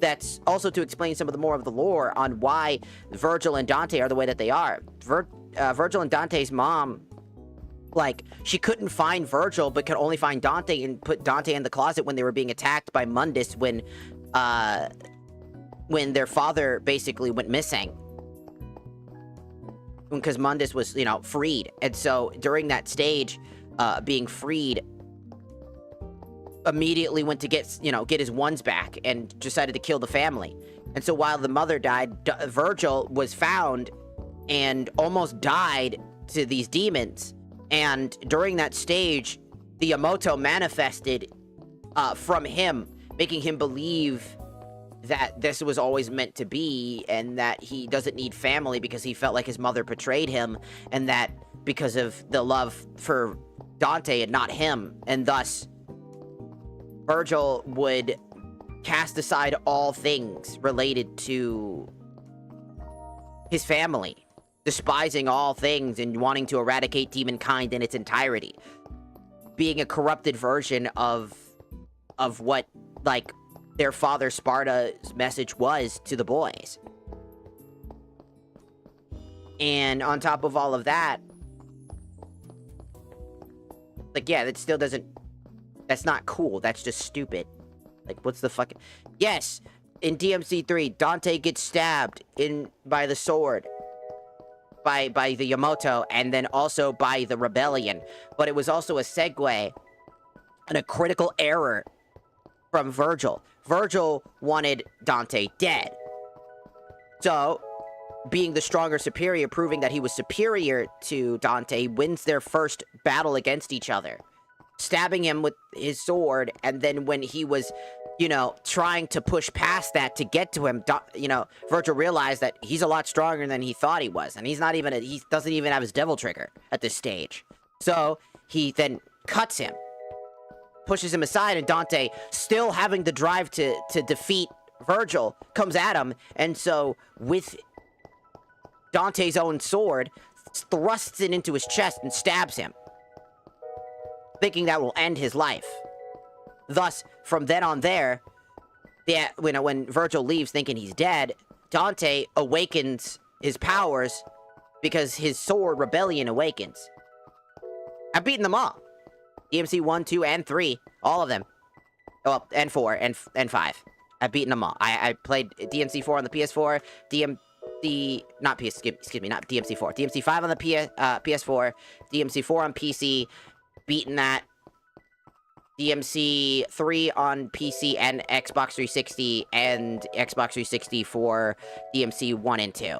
that's also to explain some of the more of the lore on why Virgil and Dante are the way that they are. Virgil and Dante's mom, like, she couldn't find Virgil, but could only find Dante and put Dante in the closet when they were being attacked by Mundus when their father basically went missing. Because Mundus was, you know, freed. And so, during that stage, being freed, immediately went to get his ones back and decided to kill the family. And so while the mother died, Virgil was found and almost died to these demons. And during that stage, the Yamoto manifested from him, making him believe that this was always meant to be, and that he doesn't need family because he felt like his mother betrayed him, and that because of the love for Dante and not him, and thus Virgil would cast aside all things related to his family, despising all things and wanting to eradicate demonkind in its entirety, being a corrupted version of what, like, their father Sparta's message was to the boys. And on top of all of that, like, yeah, that still doesn't, that's not cool. That's just stupid. Like, what's the fucking... Yes, in DMC 3, Dante gets stabbed by the sword. By the Yamoto, and then also by the rebellion. But it was also a segue and a critical error from Virgil. Virgil wanted Dante dead. So, being the stronger superior, proving that he was superior to Dante, wins their first battle against each other, stabbing him with his sword. And then when he was, you know, trying to push past that to get to him, you know, Virgil realized that he's a lot stronger than he thought he was, and he doesn't even have his devil trigger at this stage. So he then cuts him, pushes him aside, and Dante, still having the drive to defeat Virgil, comes at him, and so with Dante's own sword, thrusts it into his chest and stabs him, thinking that will end his life. Thus, from then on there, when Virgil leaves thinking he's dead, Dante awakens his powers because his sword rebellion awakens. I've beaten them all. DMC 1, 2, and 3. All of them. Oh, and 4, and 5. I've beaten them all. I played DMC 4 on the PS4, not DMC4. DMC5 on the PS4, DMC4 on PC, beaten that. DMC3 on PC and Xbox 360, and Xbox 360 for DMC 1 and 2.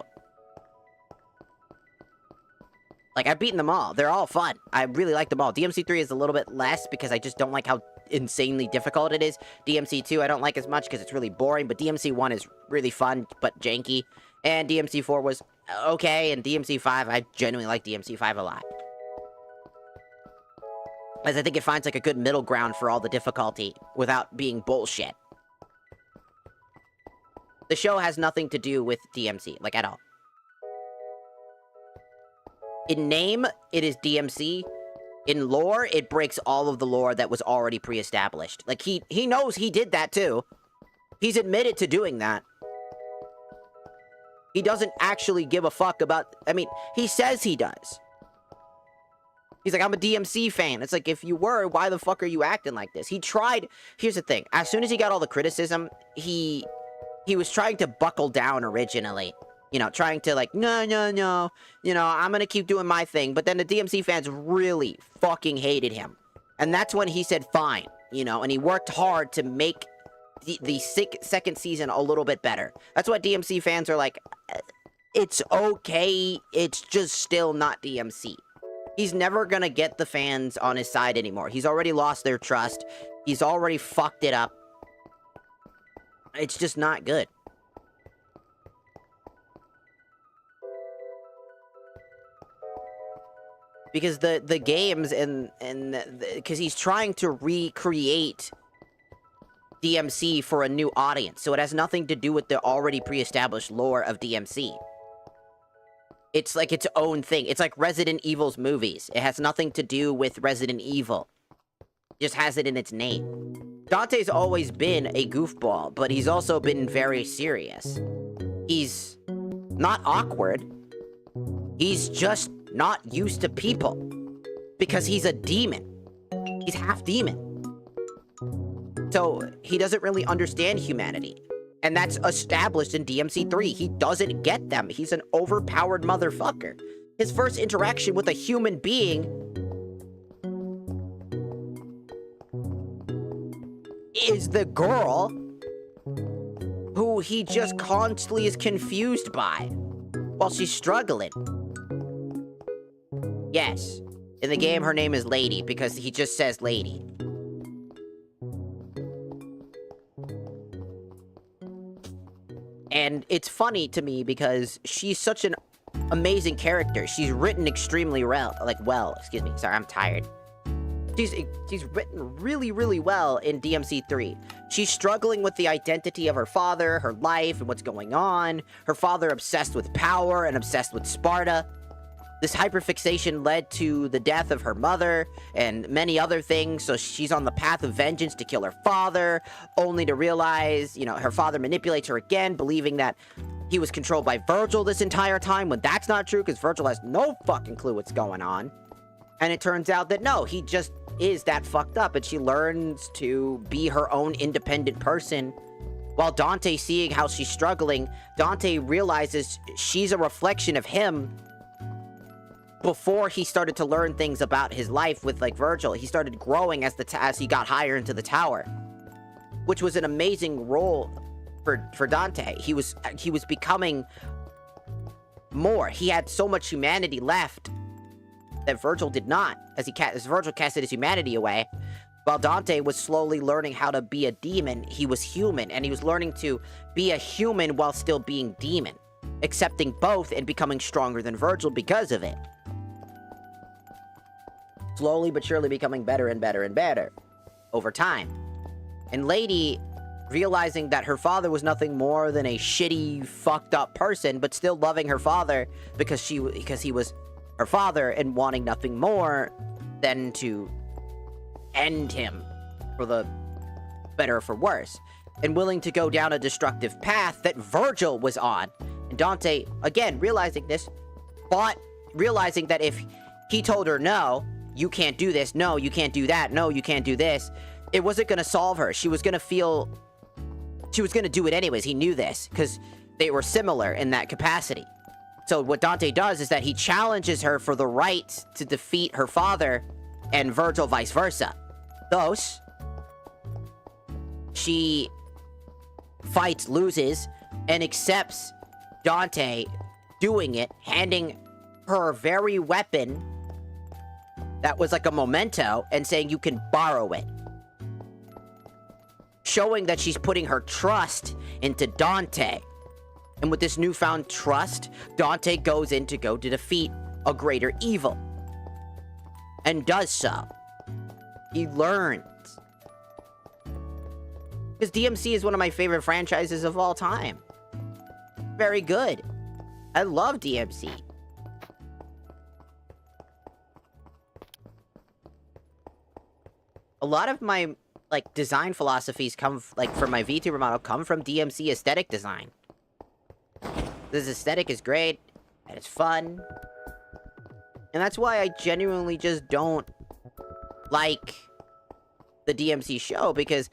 Like, I've beaten them all. They're all fun. I really like them all. DMC3 is a little bit less because I just don't like how insanely difficult it is. DMC2 I don't like as much because it's really boring, but DMC1 is really fun but janky. And DMC4 was okay, and DMC5, I genuinely like DMC5 a lot. As I think it finds, like, a good middle ground for all the difficulty without being bullshit. The show has nothing to do with DMC, like, at all. In name, it is DMC. In lore, it breaks all of the lore that was already pre-established. Like, he knows he did that, too. He's admitted to doing that. He doesn't actually give a fuck about... I mean, he says he does. He's like, I'm a DMC fan. It's like, if you were, why the fuck are you acting like this? He tried... Here's the thing. As soon as he got all the criticism, he was trying to buckle down originally. You know, trying to like, no. You know, I'm gonna keep doing my thing. But then the DMC fans really fucking hated him. And that's when he said, fine. You know, and he worked hard to make the second season a little bit better. That's what DMC fans are like, it's okay. It's just still not DMC. He's never gonna get the fans on his side anymore. He's already lost their trust. He's already fucked it up. It's just not good. Because the games because he's trying to recreate DMC for a new audience. So it has nothing to do with the already pre-established lore of DMC. It's like its own thing. It's like Resident Evil's movies. It has nothing to do with Resident Evil. It just has it in its name. Dante's always been a goofball, but he's also been very serious. He's not awkward. He's just not used to people. Because he's a demon. He's half demon. So he doesn't really understand humanity. And that's established in DMC3. He doesn't get them. He's an overpowered motherfucker. His first interaction with a human being is the girl who he just constantly is confused by while she's struggling. Yes. In the game, her name is Lady because he just says Lady. And it's funny to me because she's such an amazing character. She's written extremely well. Excuse me. Sorry, I'm tired. She's written really, really well in DMC3. She's struggling with the identity of her father, her life, and what's going on. Her father obsessed with power and obsessed with Sparta. This hyperfixation led to the death of her mother and many other things, so she's on the path of vengeance to kill her father, only to realize, you know, her father manipulates her again, believing that he was controlled by Virgil this entire time, when that's not true, because Virgil has no fucking clue what's going on. And it turns out that no, he just is that fucked up, and she learns to be her own independent person. While Dante, seeing how she's struggling, Dante realizes she's a reflection of him. Before he started to learn things about his life with, like, Virgil, he started growing as he got higher into the tower, which was an amazing role for Dante. He was becoming more. He had so much humanity left that Virgil did not, as Virgil casted his humanity away. While Dante was slowly learning how to be a demon, he was human, and he was learning to be a human while still being demon, accepting both and becoming stronger than Virgil because of it. Slowly but surely becoming better and better and better over time. And Lady, realizing that her father was nothing more than a shitty, fucked up person, but still loving her father because he was her father, and wanting nothing more than to end him for the better or for worse, and willing to go down a destructive path that Virgil was on. And Dante, again, realizing this, but realizing that if he told her, no, you can't do this, no, you can't do that, no, you can't do this, it wasn't going to solve her. She was going to do it anyways. He knew this, because they were similar in that capacity. So what Dante does is that he challenges her for the right to defeat her father, and Virgil vice versa. Thus, she fights, loses, and accepts Dante doing it, handing her very weapon that was like a memento and saying you can borrow it. Showing that she's putting her trust into Dante. And with this newfound trust, Dante goes in to go to defeat a greater evil. And does so. He learns. Because DMC is one of my favorite franchises of all time. Very good. I love DMC. A lot of my, like, design philosophies come, like, from my VTuber model, come from DMC aesthetic design. This aesthetic is great, and it's fun. And that's why I genuinely just don't like the DMC show, because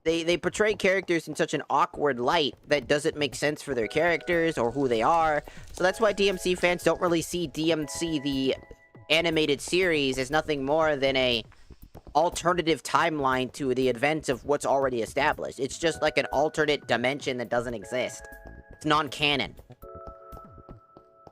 they portray characters in such an awkward light that doesn't make sense for their characters or who they are. So that's why DMC fans don't really see DMC, the animated series, as nothing more than a alternative timeline to the events of what's already established. It's just like an alternate dimension that doesn't exist. It's non-canon.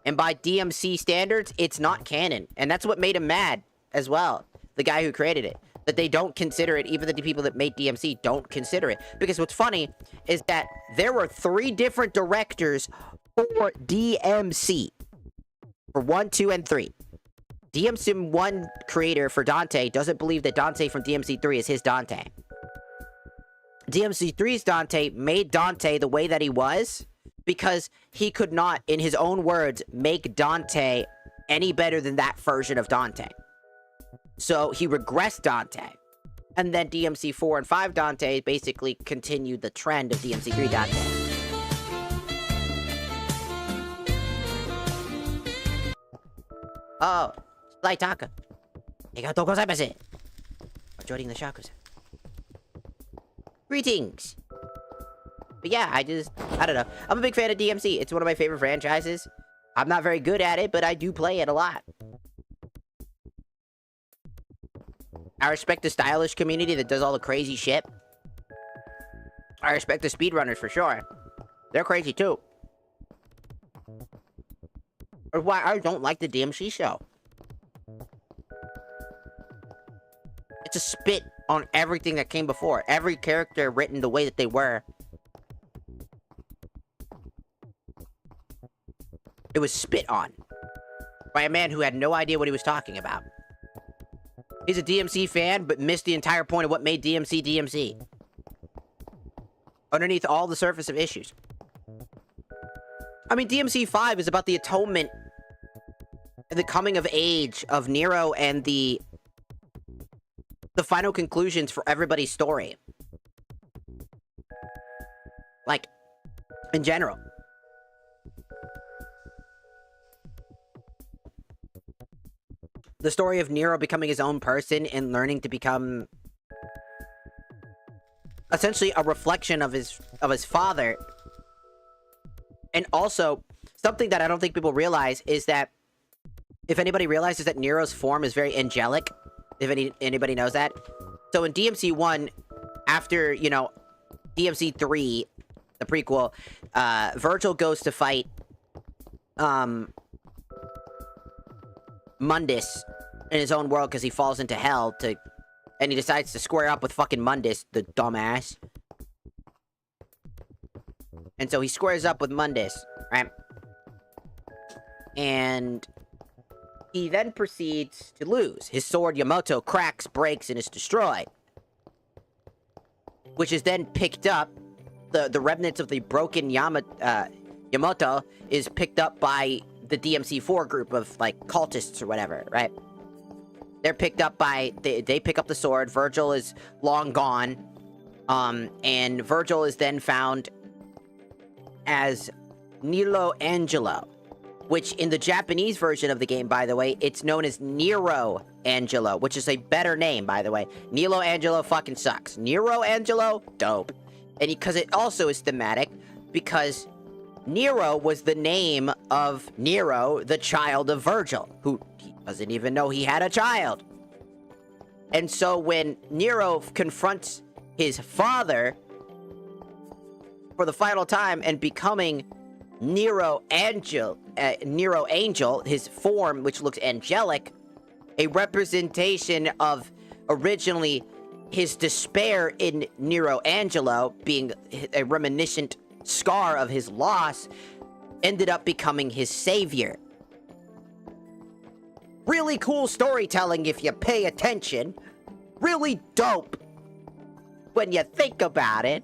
And by DMC standards, it's not canon. And that's what made him mad as well. The guy who created it. That they don't consider it, even the people that made DMC don't consider it. Because what's funny is that there were 3 different directors for DMC. For 1, 2, and 3. DMC 1 creator for Dante doesn't believe that Dante from DMC 3 is his Dante. DMC 3's Dante made Dante the way that he was because he could not, in his own words, make Dante any better than that version of Dante. So he regressed Dante. And then DMC 4 and 5 Dante basically continued the trend of DMC 3 Dante. Oh, Light Taka. Arigatou gozaimasu. Joining the shakus. Greetings. But yeah, I don't know. I'm a big fan of DMC. It's one of my favorite franchises. I'm not very good at it, but I do play it a lot. I respect the stylish community that does all the crazy shit. I respect the speedrunners for sure. They're crazy too. Or why I don't like the DMC show. It's a spit on everything that came before. Every character written the way that they were. It was spit on. By a man who had no idea what he was talking about. He's a DMC fan, but missed the entire point of what made DMC DMC. Underneath all the surface of issues. I mean, DMC 5 is about the atonement and the coming of age of Nero and the final conclusions for everybody's story. Like, in general. The story of Nero becoming his own person and learning to become essentially a reflection of his father. And also, something that I don't think people realize is that if anybody realizes that Nero's form is very angelic, if anybody knows that. So in DMC 1, after, you know, DMC 3, the prequel, Virgil goes to fight Mundus in his own world because he falls into hell and he decides to square up with fucking Mundus, the dumbass. And so he squares up with Mundus, right? And he then proceeds to lose. His sword Yamato cracks, breaks, and is destroyed. Which is then picked up. The remnants of the broken Yamato is picked up by the DMC4 group of, like, cultists or whatever, right? They're picked up by... They pick up the sword. Virgil is long gone. And Virgil is then found as Nilo Angelo. Which, in the Japanese version of the game, by the way, it's known as Nero Angelo. Which is a better name, by the way. Nilo Angelo fucking sucks. Nero Angelo? Dope. And because it also is thematic. Because Nero was the name of Nero, the child of Virgil, who he doesn't even know he had a child. And so when Nero confronts his father for the final time and becoming Nero Angel, his form, which looks angelic, a representation of originally his despair in Nero Angelo, being a reminiscent scar of his loss, ended up becoming his savior. Really cool storytelling if you pay attention. Really dope when you think about it.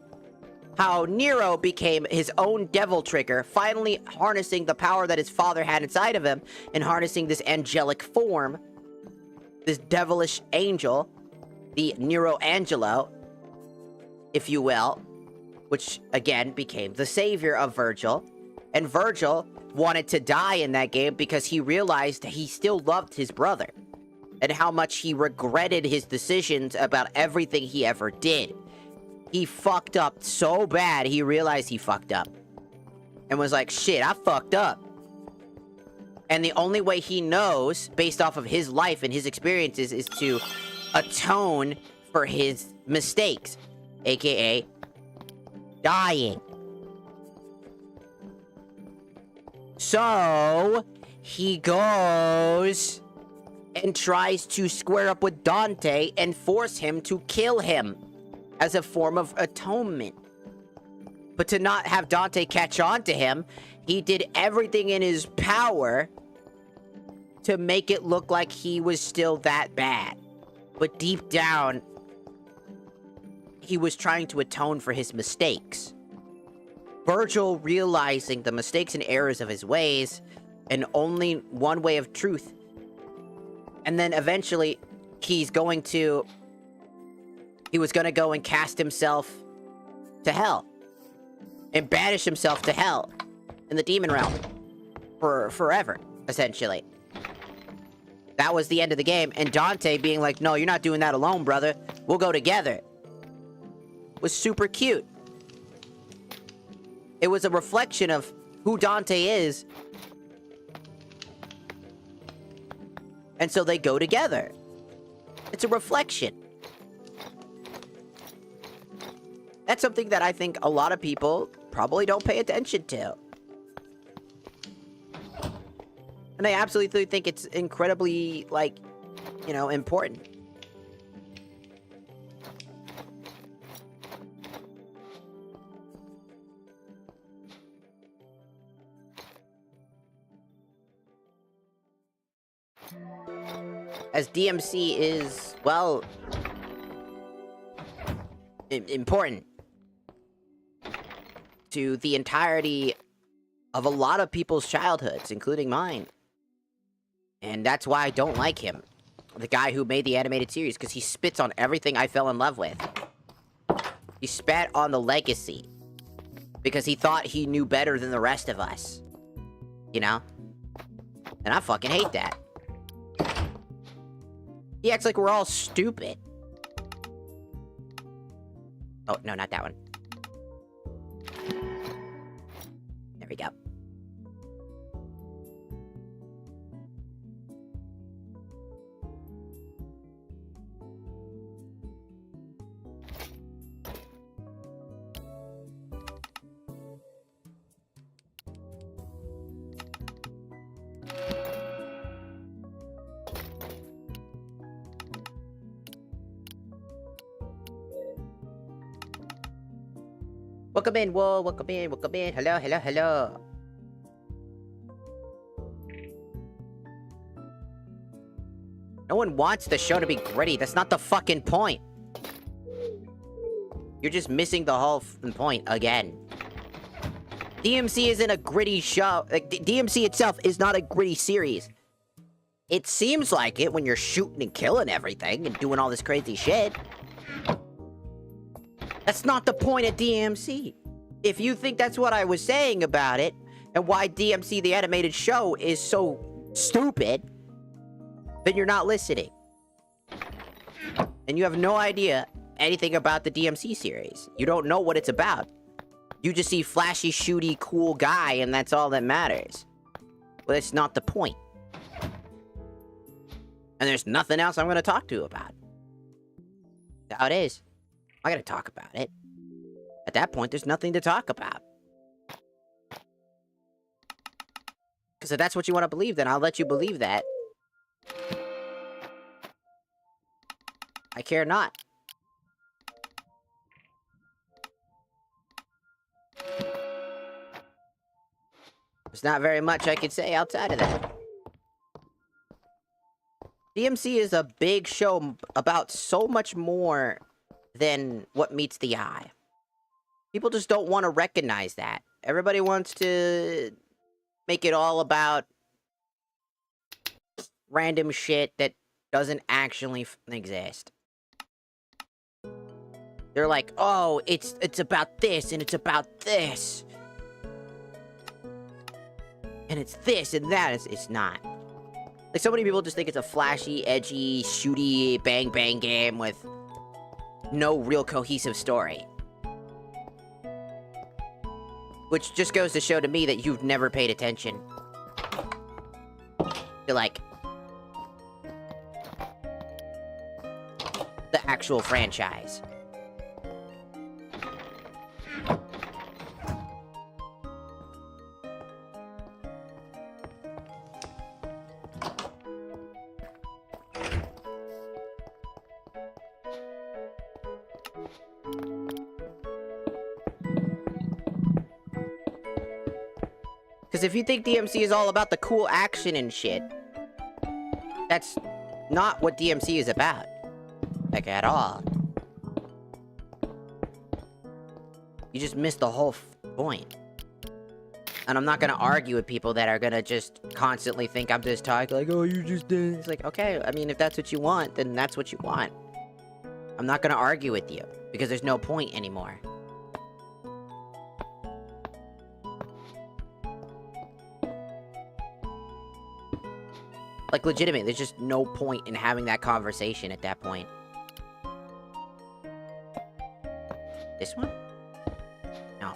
How Nero became his own devil trigger, finally harnessing the power that his father had inside of him and harnessing this angelic form, this devilish angel, the Nero Angelo, if you will, which again became the savior of Virgil. And Virgil wanted to die in that game because he realized he still loved his brother and how much he regretted his decisions about everything he ever did. He fucked up so bad, he realized he fucked up. And was like, shit, I fucked up. And the only way he knows, based off of his life and his experiences, is to atone for his mistakes. AKA, dying. So, he goes and tries to square up with Dante and force him to kill him as a form of atonement. But to not have Dante catch on to him, he did everything in his power to make it look like he was still that bad. But deep down, he was trying to atone for his mistakes. Virgil realizing the mistakes and errors of his ways, and only one way of truth. And then eventually, he was going to go and cast himself to hell. And banish himself to hell. In the demon realm. For forever, essentially. That was the end of the game. And Dante being like, no, you're not doing that alone, brother. We'll go together. Was super cute. It was a reflection of who Dante is. And so they go together. It's a reflection. That's something that I think a lot of people probably don't pay attention to. And I absolutely think it's incredibly, like, you know, important. As DMC is, well, important to the entirety of a lot of people's childhoods, including mine. And that's why I don't like him. The guy who made the animated series, because he spits on everything I fell in love with. He spat on the legacy. Because he thought he knew better than the rest of us. You know? And I fucking hate that. He acts like we're all stupid. Oh, no, not that one. There we go. Welcome in, whoa, welcome in, welcome in. Hello, hello, hello. No one wants the show to be gritty. That's not the fucking point. You're just missing the whole point again. DMC isn't a gritty show. Like, DMC itself is not a gritty series. It seems like it when you're shooting and killing everything and doing all this crazy shit. That's not the point of DMC. If you think that's what I was saying about it, and why DMC the animated show is so stupid, then you're not listening. And you have no idea anything about the DMC series. You don't know what it's about. You just see flashy, shooty, cool guy, and that's all that matters. But it's not the point. And there's nothing else I'm going to talk to you about. That's how it is. I got to talk about it. At that point, there's nothing to talk about. Because if that's what you want to believe, then I'll let you believe that. I care not. There's not very much I could say outside of that. DMC is a big show about so much more than what meets the eye. People just don't want to recognize that. Everybody wants to make it all about random shit that doesn't actually exist. They're like, oh, it's about this, and it's about this. And it's this and that. It's not. Like, so many people just think it's a flashy, edgy, shooty, bang-bang game with no real cohesive story. Which just goes to show to me that you've never paid attention to, like, the actual franchise. Because if you think DMC is all about the cool action and shit, that's not what DMC is about. Like, at all. You just missed the whole point. And I'm not gonna argue with people that are gonna just constantly think I'm just talking like, oh, you just did. It's like, okay, I mean, if that's what you want, then that's what you want. I'm not gonna argue with you, because there's no point anymore. Like, legitimately, there's just no point in having that conversation at that point. This one? No.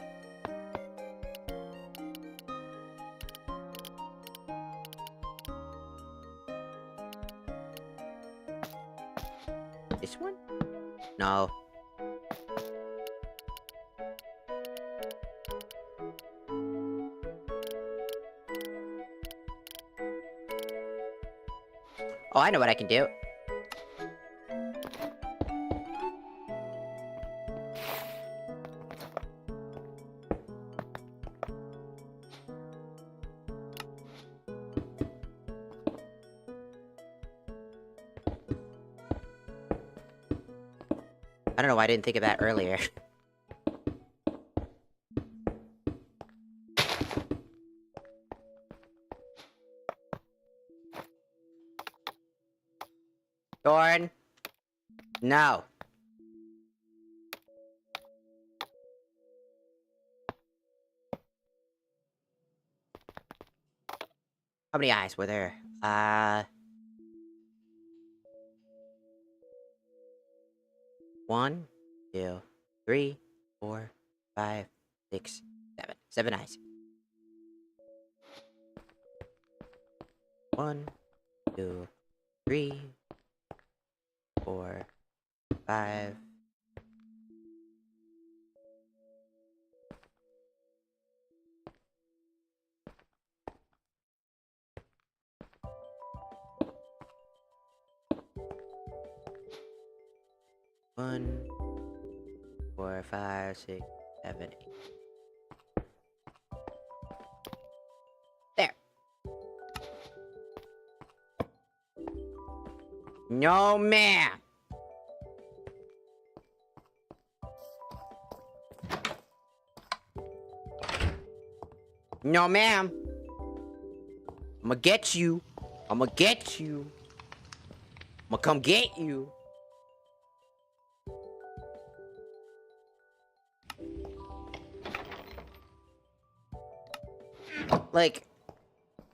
This one? No. Oh, I know what I can do. I don't know why I didn't think of that earlier. Thorn? No. How many eyes were there? 1, 2, 3, 4, 5, 6, 7. 7 eyes. 1, 2, 3, 4, 5. One, 4, 5, 6, 7, 8. There. No, ma'am. No, ma'am. I'ma get you. I'ma get you. I'ma come get you. Like,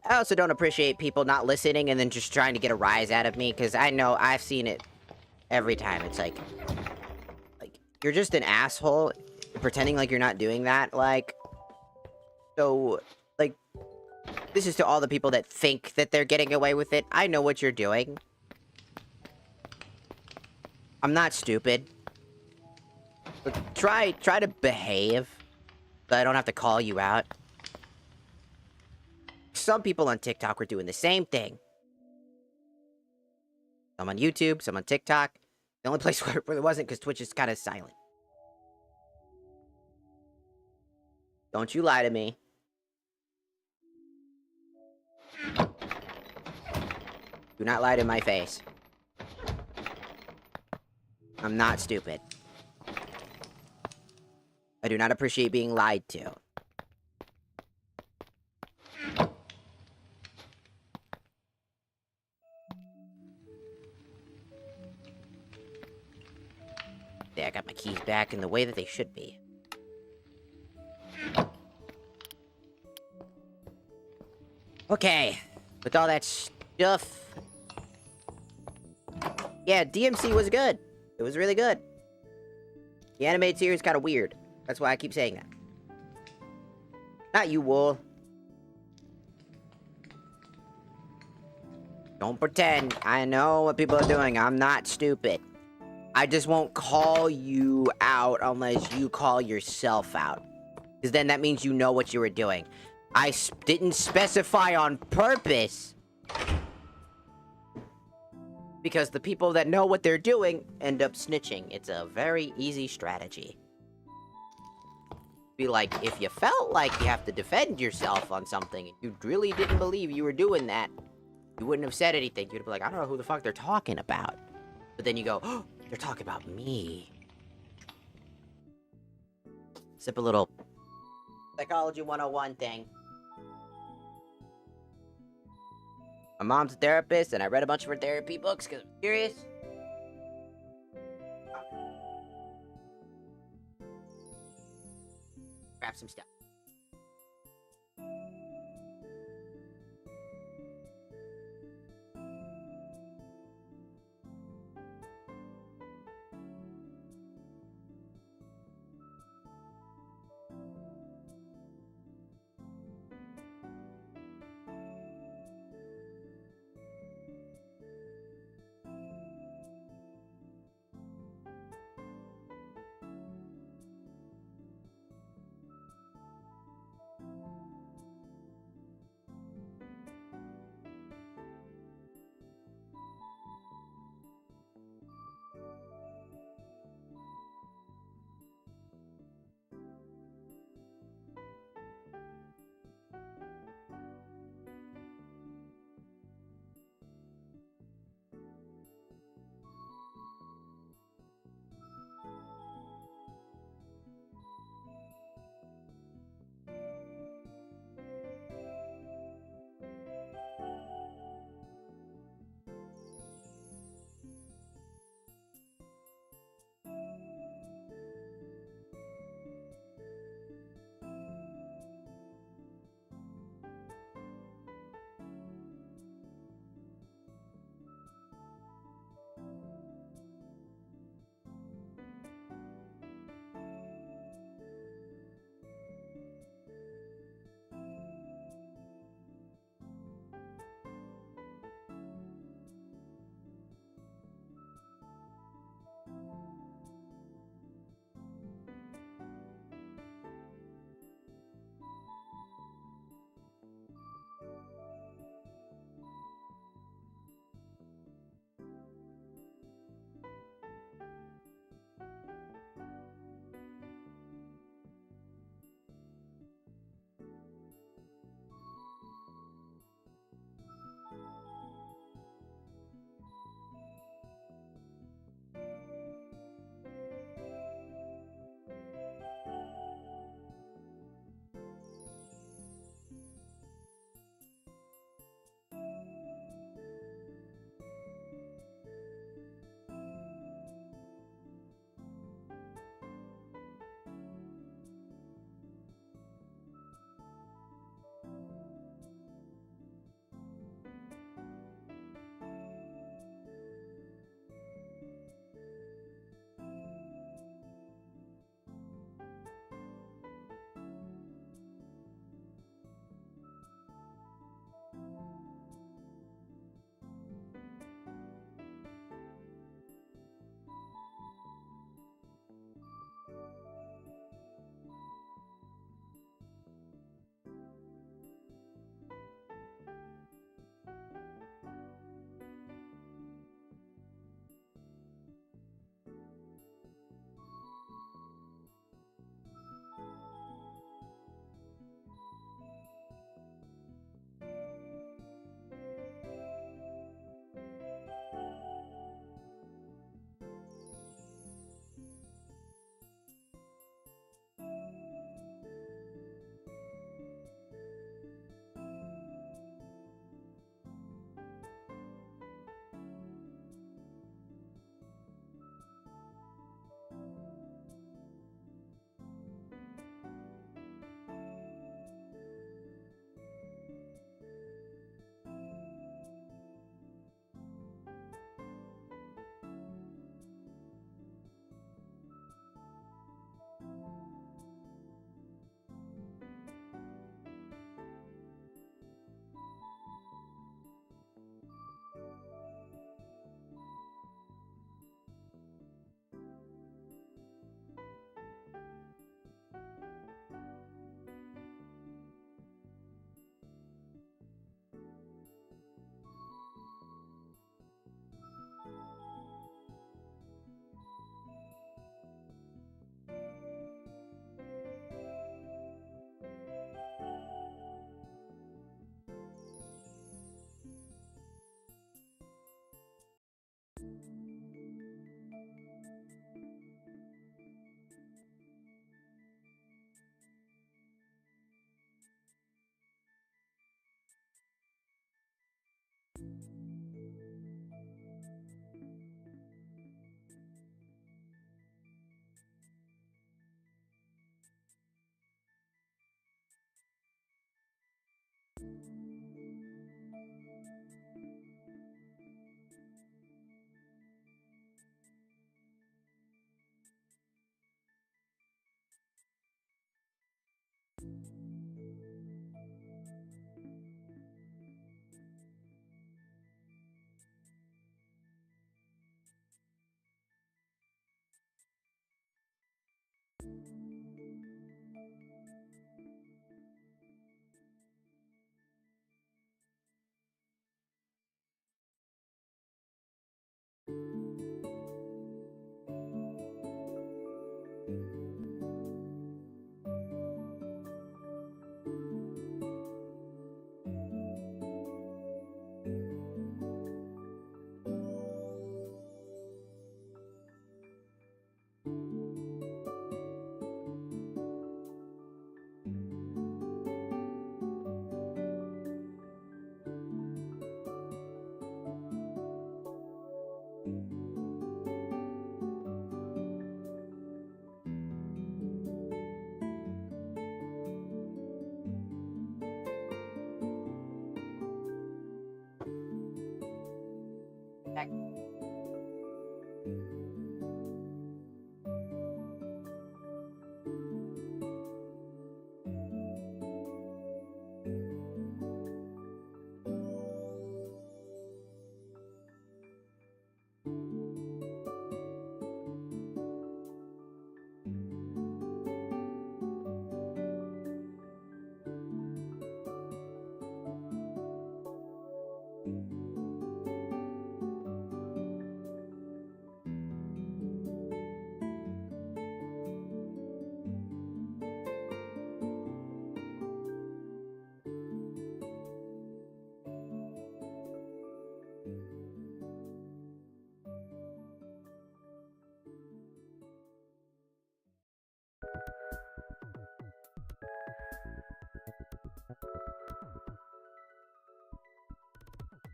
I also don't appreciate people not listening and then just trying to get a rise out of me, because I know I've seen it every time. It's like, you're just an asshole. pretending like you're not doing that, like, so, like, this is to all the people that think that they're getting away with it. I know what you're doing. I'm not stupid. But try to behave, so I don't have to call you out. Some people on TikTok were doing the same thing. Some on YouTube, some on TikTok. The only place where it wasn't because Twitch is kind of silent. Don't you lie to me. Do not lie to my face. I'm not stupid. I do not appreciate being lied to. There, I got my keys back in the way that they should be. Okay, with all that stuff... Yeah, DMC was good. It was really good. The animated series is kind of weird. That's why I keep saying that. Not you, Wool. Don't pretend. I know what people are doing. I'm not stupid. I just won't call you out unless you call yourself out. Because then that means you know what you were doing. I didn't specify on purpose. Because the people that know what they're doing end up snitching. It's a very easy strategy. Be like, if you felt like you have to defend yourself on something, and you really didn't believe you were doing that, you wouldn't have said anything. You'd be like, I don't know who the fuck they're talking about. But then you go, oh, they're talking about me. Sip a little Psychology 101 thing. My mom's a therapist, and I read a bunch of her therapy books because I'm curious. Grab some stuff.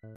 I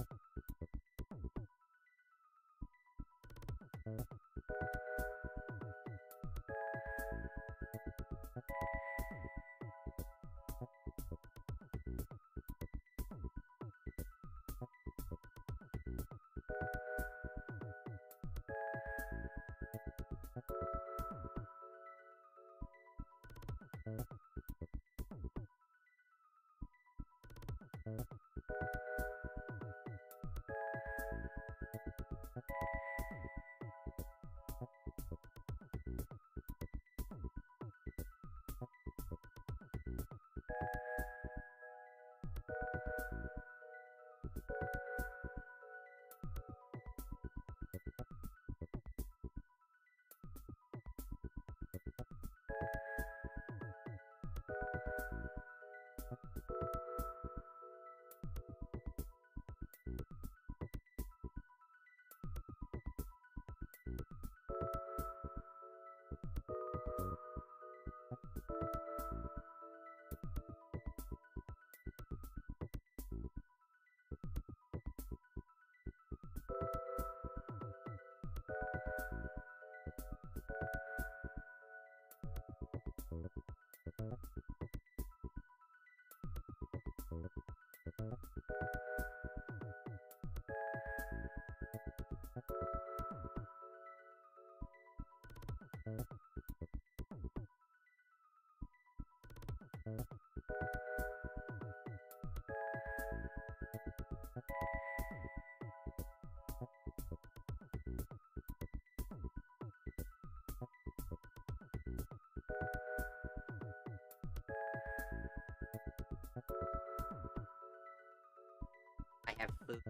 have food.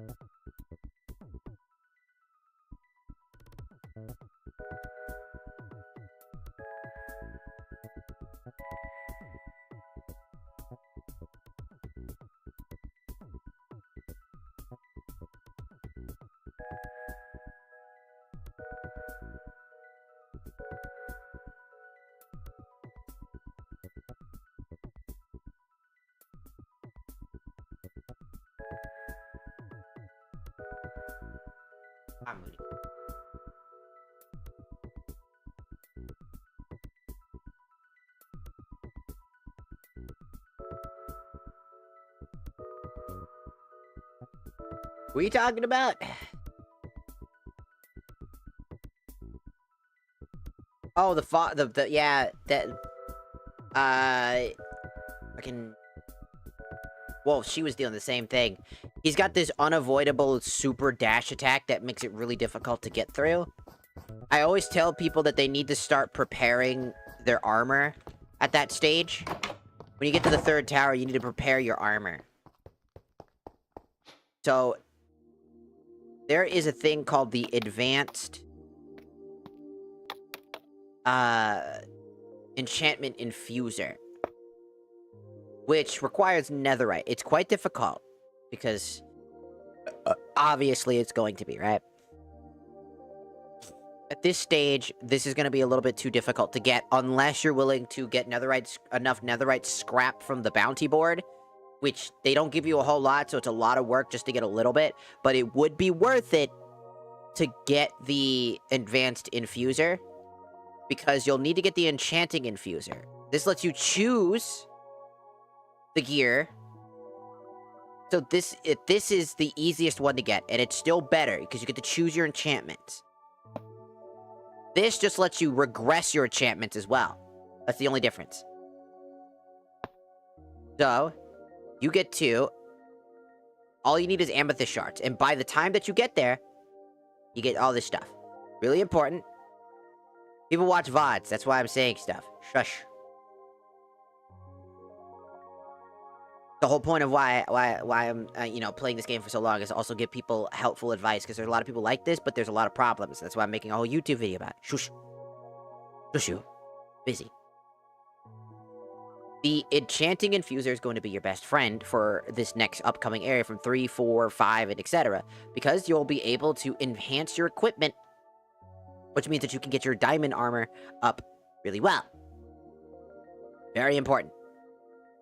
I'm moody. What are you talking about? Oh, the yeah, that, fucking, well, she was doing the same thing. He's got this unavoidable super dash attack that makes it really difficult to get through. I always tell people that they need to start preparing their armor at that stage. When you get to the third tower, you need to prepare your armor. So, there is a thing called the advanced enchantment infuser, which requires netherite. It's quite difficult because obviously it's going to be, right? At this stage, this is going to be a little bit too difficult to get unless you're willing to get enough netherite scrap from the bounty board, which they don't give you a whole lot, so it's a lot of work just to get a little bit, but it would be worth it to get the advanced infuser, because you'll need to get the enchanting infuser. This lets you choose the gear. So this is the easiest one to get, and it's still better because you get to choose your enchantments. This just lets you regress your enchantments as well. That's the only difference. So, you get 2. All you need is amethyst shards, and by the time that you get there, you get all this stuff. Really important. People watch VODs, that's why I'm saying stuff. Shush. The whole point of why I'm, playing this game for so long is to also give people helpful advice, because there's a lot of people like this, but there's a lot of problems. That's why I'm making a whole YouTube video about it. Shush. Shush you. Busy. The enchanting infuser is going to be your best friend for this next upcoming area from 3, 4, 5, and etc. Because you'll be able to enhance your equipment, which means that you can get your diamond armor up really well. Very important.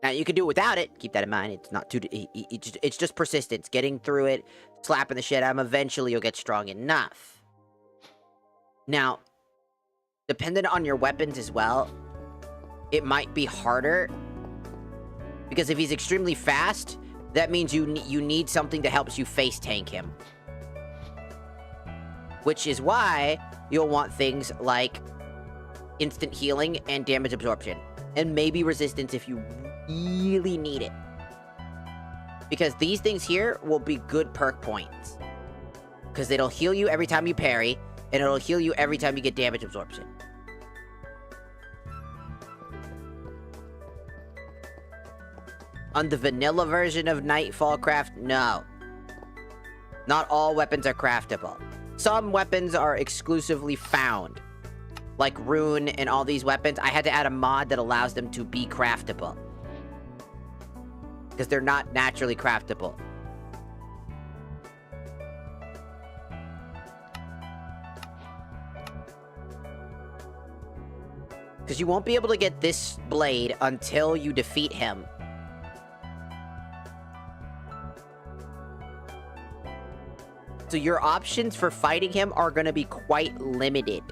Now, you can do it without it. Keep that in mind. It's not too... It's just persistence. Getting through it, slapping the shit out of him. Eventually, you'll get strong enough. Now, dependent on your weapons as well, it might be harder. Because if he's extremely fast, that means you need something that helps you face tank him. Which is why you'll want things like instant healing and damage absorption. And maybe resistance if you really need it. Because these things here will be good perk points. Because it'll heal you every time you parry, and it'll heal you every time you get damage absorption. On the vanilla version of Nightfall Craft, no. Not all weapons are craftable. Some weapons are exclusively found. Like Rune and all these weapons, I had to add a mod that allows them to be craftable. Because they're not naturally craftable. Because you won't be able to get this blade until you defeat him. So your options for fighting him are going to be quite limited.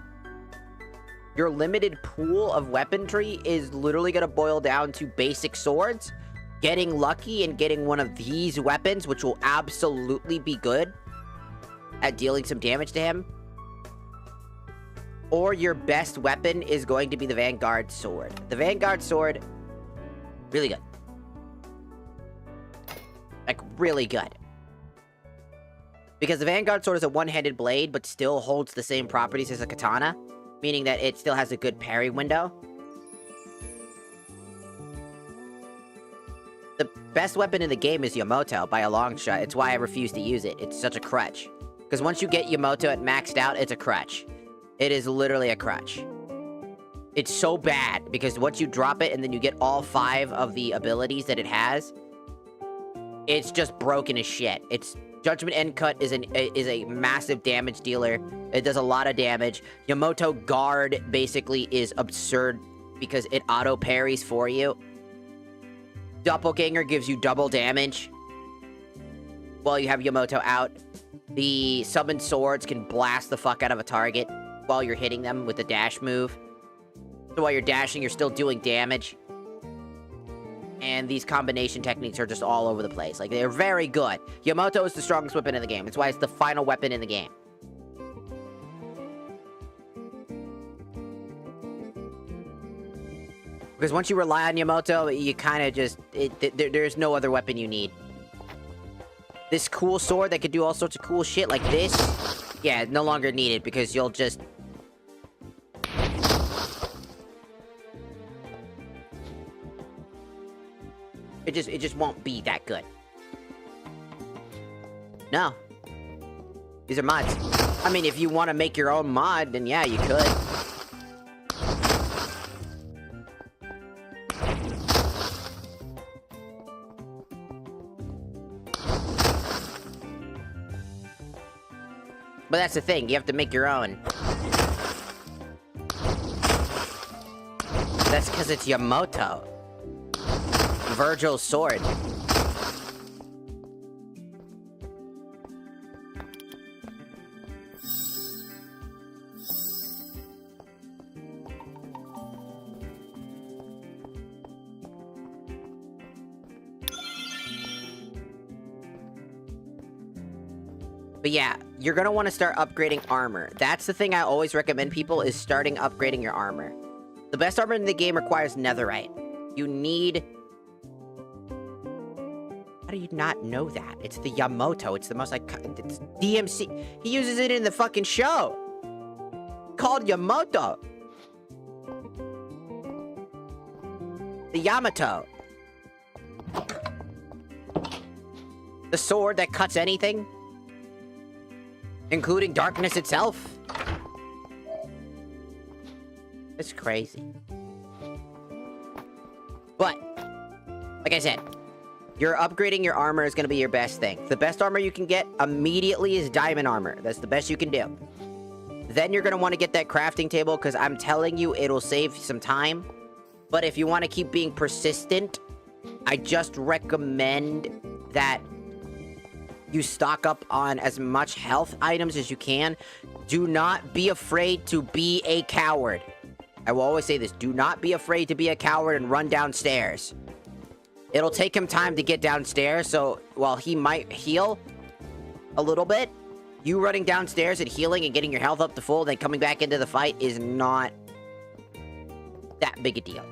Your limited pool of weaponry is literally going to boil down to basic swords, getting lucky and getting one of these weapons, which will absolutely be good at dealing some damage to him. Or your best weapon is going to be the Vanguard Sword. The Vanguard Sword, really good. Like, really good. Because the Vanguard Sword is a one-handed blade, but still holds the same properties as a katana. Meaning that it still has a good parry window. The best weapon in the game is Yamato by a long shot. It's why I refuse to use it. It's such a crutch. Because once you get Yamato at maxed out, it's a crutch. It is literally a crutch. It's so bad, because once you drop it and then you get all 5 of the abilities that it has, it's just broken as shit. It's... Judgment End Cut is a massive damage dealer. It does a lot of damage. Yamato Guard basically is absurd because it auto parries for you. Doppelganger gives you double damage while you have Yamato out. The summoned swords can blast the fuck out of a target while you're hitting them with the dash move. So while you're dashing, you're still doing damage. And these combination techniques are just all over the place. Like, they're very good. Yamato is the strongest weapon in the game. It's why it's the final weapon in the game. Because once you rely on Yamato, you kind of just... there's no other weapon you need. This cool sword that could do all sorts of cool shit like this, yeah, no longer needed because you'll just... It just won't be that good. No. These are mods. I mean, if you want to make your own mod, then yeah, you could. But that's the thing, you have to make your own. That's because it's Yamato. Virgil's sword. But yeah, you're gonna want to start upgrading armor. That's the thing I always recommend people, is starting upgrading your armor. The best armor in the game requires netherite. You need... How do you not know that? It's the Yamato. It's the most it's DMC. He uses it in the fucking show. Called Yamato. The Yamato. The sword that cuts anything. Including darkness itself. It's crazy. But, like I said, you're upgrading your armor is going to be your best thing. The best armor you can get immediately is diamond armor. That's the best you can do. Then you're going to want to get that crafting table, because I'm telling you, it'll save some time. But if you want to keep being persistent I just recommend that you stock up on as much health items as you can. Do not be afraid to be a coward. I will always say this. Do not be afraid to be a coward and run downstairs. It'll take him time to get downstairs, so while he might heal a little bit, you running downstairs and healing and getting your health up to full, then coming back into the fight is not that big a deal.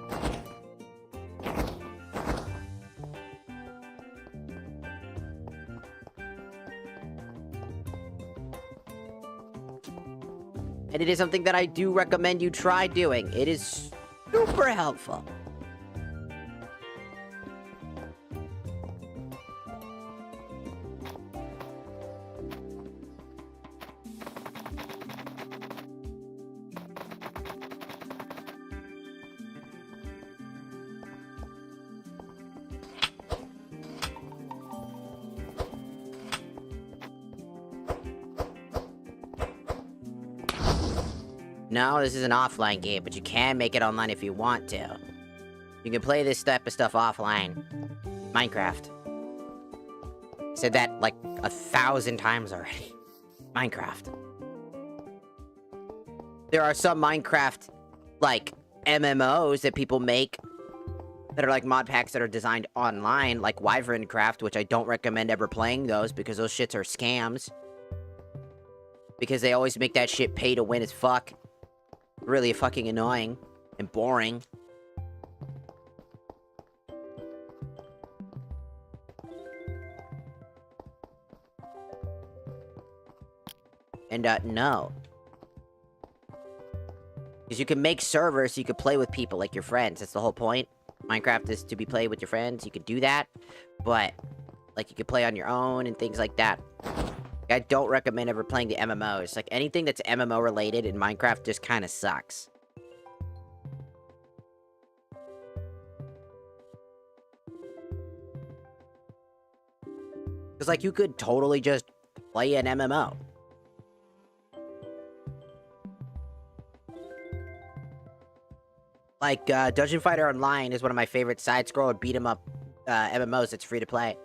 And it is something that I do recommend you try doing. It is super helpful. No, this is an offline game, but you can make it online if you want to. You can play this type of stuff offline. Minecraft. I said that like 1,000 times already. Minecraft. There are some Minecraft, like, MMOs that people make that are like mod packs that are designed online, like Wyvern Craft, which I don't recommend ever playing those because those shits are scams. Because they always make that shit pay to win as fuck. Really fucking annoying and boring. And, no. Because you can make servers so you can play with people, like your friends. That's the whole point. Minecraft is to be played with your friends. You can do that. But, like, you can play on your own and things like that. I don't recommend ever playing the MMOs. Like, anything that's MMO related in Minecraft just kind of sucks. Because, like, you could totally just play an MMO. Like, Dungeon Fighter Online is one of my favorite side-scroller beat-em-up MMOs that's free to play.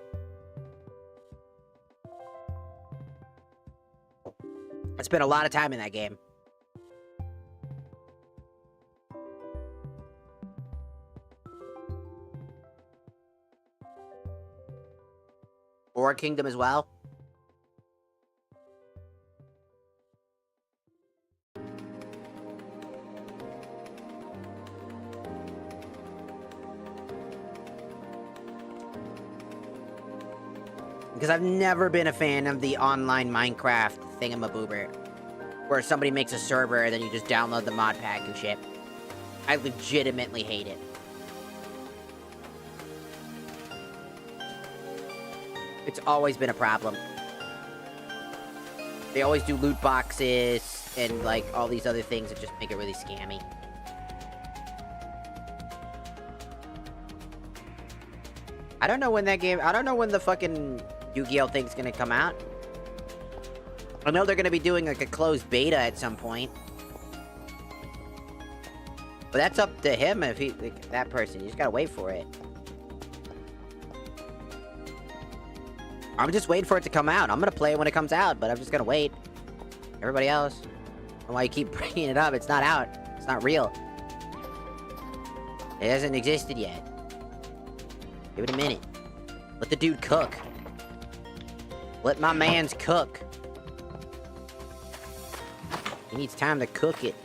I spent a lot of time in that game. Or Kingdom as well. Because I've never been a fan of the online Minecraft thingamaboober. Where somebody makes a server and then you just download the mod pack and shit. I legitimately hate it. It's always been a problem. They always do loot boxes and like all these other things that just make it really scammy. I don't know when the fucking Yu-Gi-Oh thing's gonna come out. I know they're gonna be doing like a closed beta at some point. But that's up to him if he, like, that person. You just gotta wait for it. I'm just waiting for it to come out. I'm gonna play it when it comes out, but I'm just gonna wait. Everybody else. I don't know why you keep bringing it up. It's not out. It's not real. It hasn't existed yet. Give it a minute. Let the dude cook. Let my mans cook. He needs time to cook it.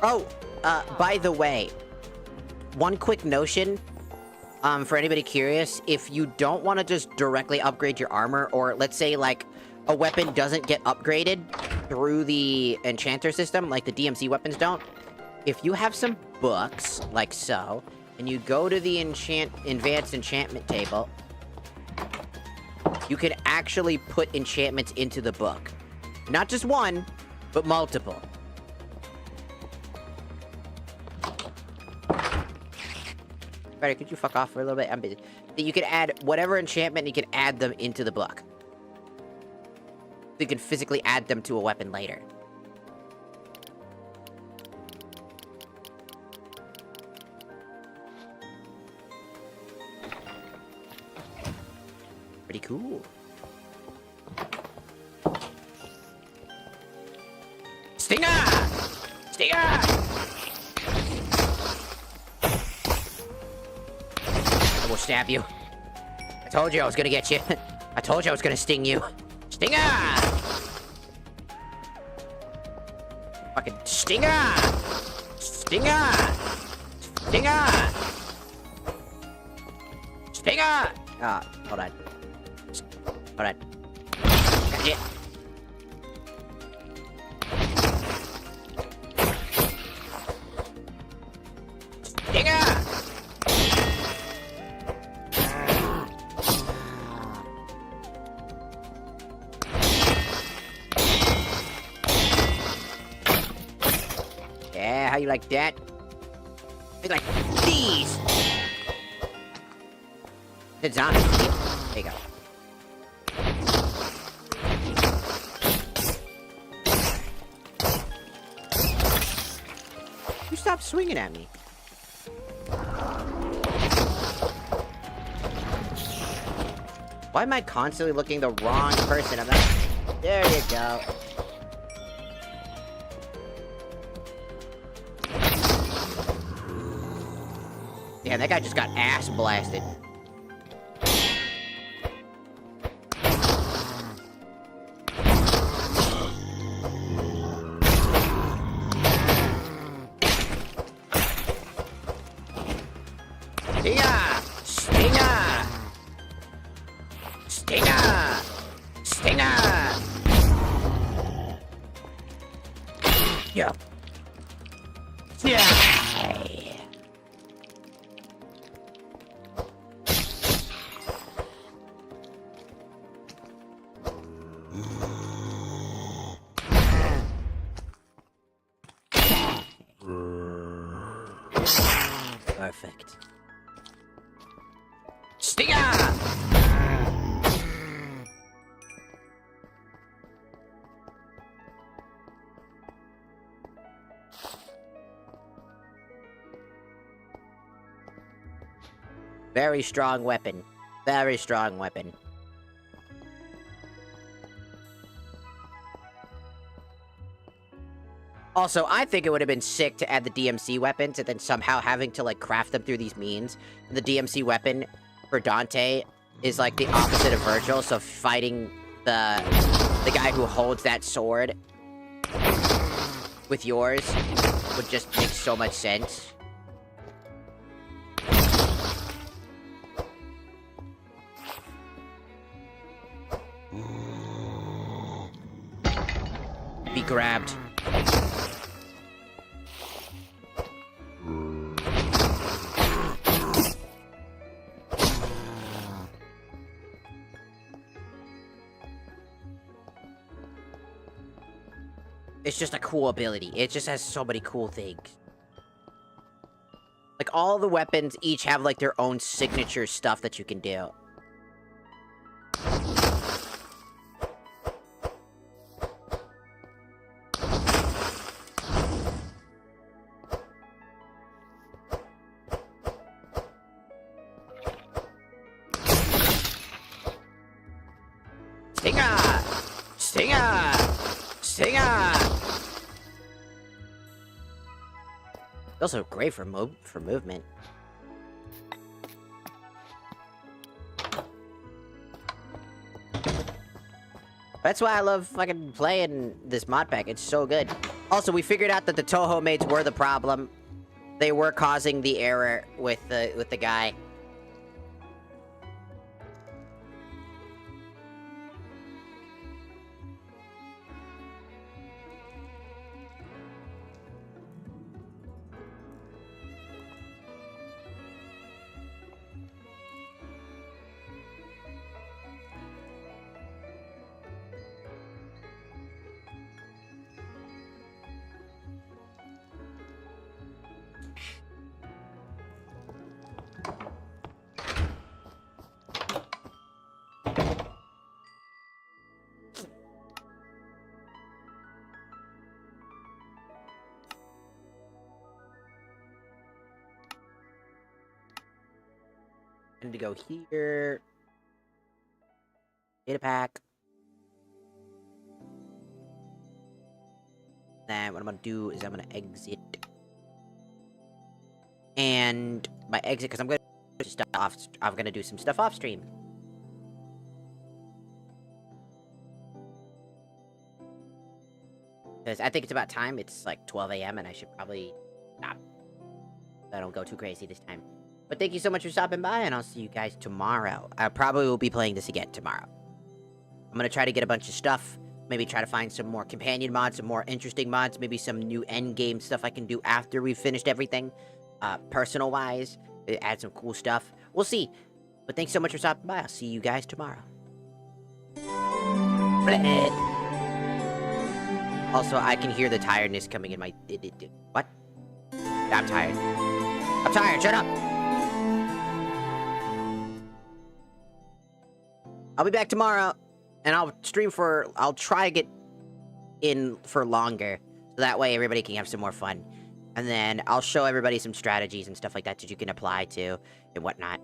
Oh, by the way, one quick notion, for anybody curious, if you don't want to just directly upgrade your armor, or let's say, like, a weapon doesn't get upgraded through the enchanter system, like the DMC weapons don't, if you have some books, like so, and you go to the advanced enchantment table, you can actually put enchantments into the book. Not just one, but multiple. Alright, could you fuck off for a little bit? I'm busy. You can add whatever enchantment, you can add them into the book. You can physically add them to a weapon later. Pretty cool. Stinger! Stinger! I will stab you. I told you I was gonna get you. I told you I was gonna sting you. Stinger! Fucking stinger! Stinger! Stinger! Stinger! Ah, hold on. Hold on. Gotcha. Stinger! Yeah, how you like that? You like these? It's on. There you go. You stop swinging at me. Why am I constantly looking the wrong person? I'm not... There you go. Damn, that guy just got ass blasted. Stinger! Stinger! Stinger! Stinger! Yeah. Yeah. Perfect. Stinger! Very strong weapon. Very strong weapon. Also, I think it would have been sick to add the DMC weapons and then somehow having to, like, craft them through these means. And the DMC weapon for Dante is, like, the opposite of Virgil, so fighting the guy who holds that sword with yours would just make so much sense. Be grabbed. It's just a cool ability. It just has so many cool things. Like, all the weapons each have, like, their own signature stuff that you can do. Stinger! Stinger! Stinger! Also great for movement. That's why I love fucking playing this mod pack. It's so good. Also, we figured out that the Toho maids were the problem. They were causing the error with the guy. I need to go here. Data pack. Then what I'm gonna do is I'm gonna exit. And by exit, because I'm gonna do stuff off. I'm gonna do some stuff off stream. Because I think it's about time. It's like 12 a.m. and I should probably stop. So I don't go too crazy this time. But thank you so much for stopping by, and I'll see you guys tomorrow. I probably will be playing this again tomorrow. I'm gonna try to get a bunch of stuff. Maybe try to find some more companion mods, some more interesting mods, maybe some new endgame stuff I can do after we've finished everything. Personal-wise, add some cool stuff. We'll see. But thanks so much for stopping by. I'll see you guys tomorrow. Also, I can hear the tiredness coming in my... What? I'm tired. I'm tired, shut up! I'll be back tomorrow. And I'll stream for... I'll try to get in for longer. So that way everybody can have some more fun. And then I'll show everybody some strategies and stuff like that you can apply to and whatnot.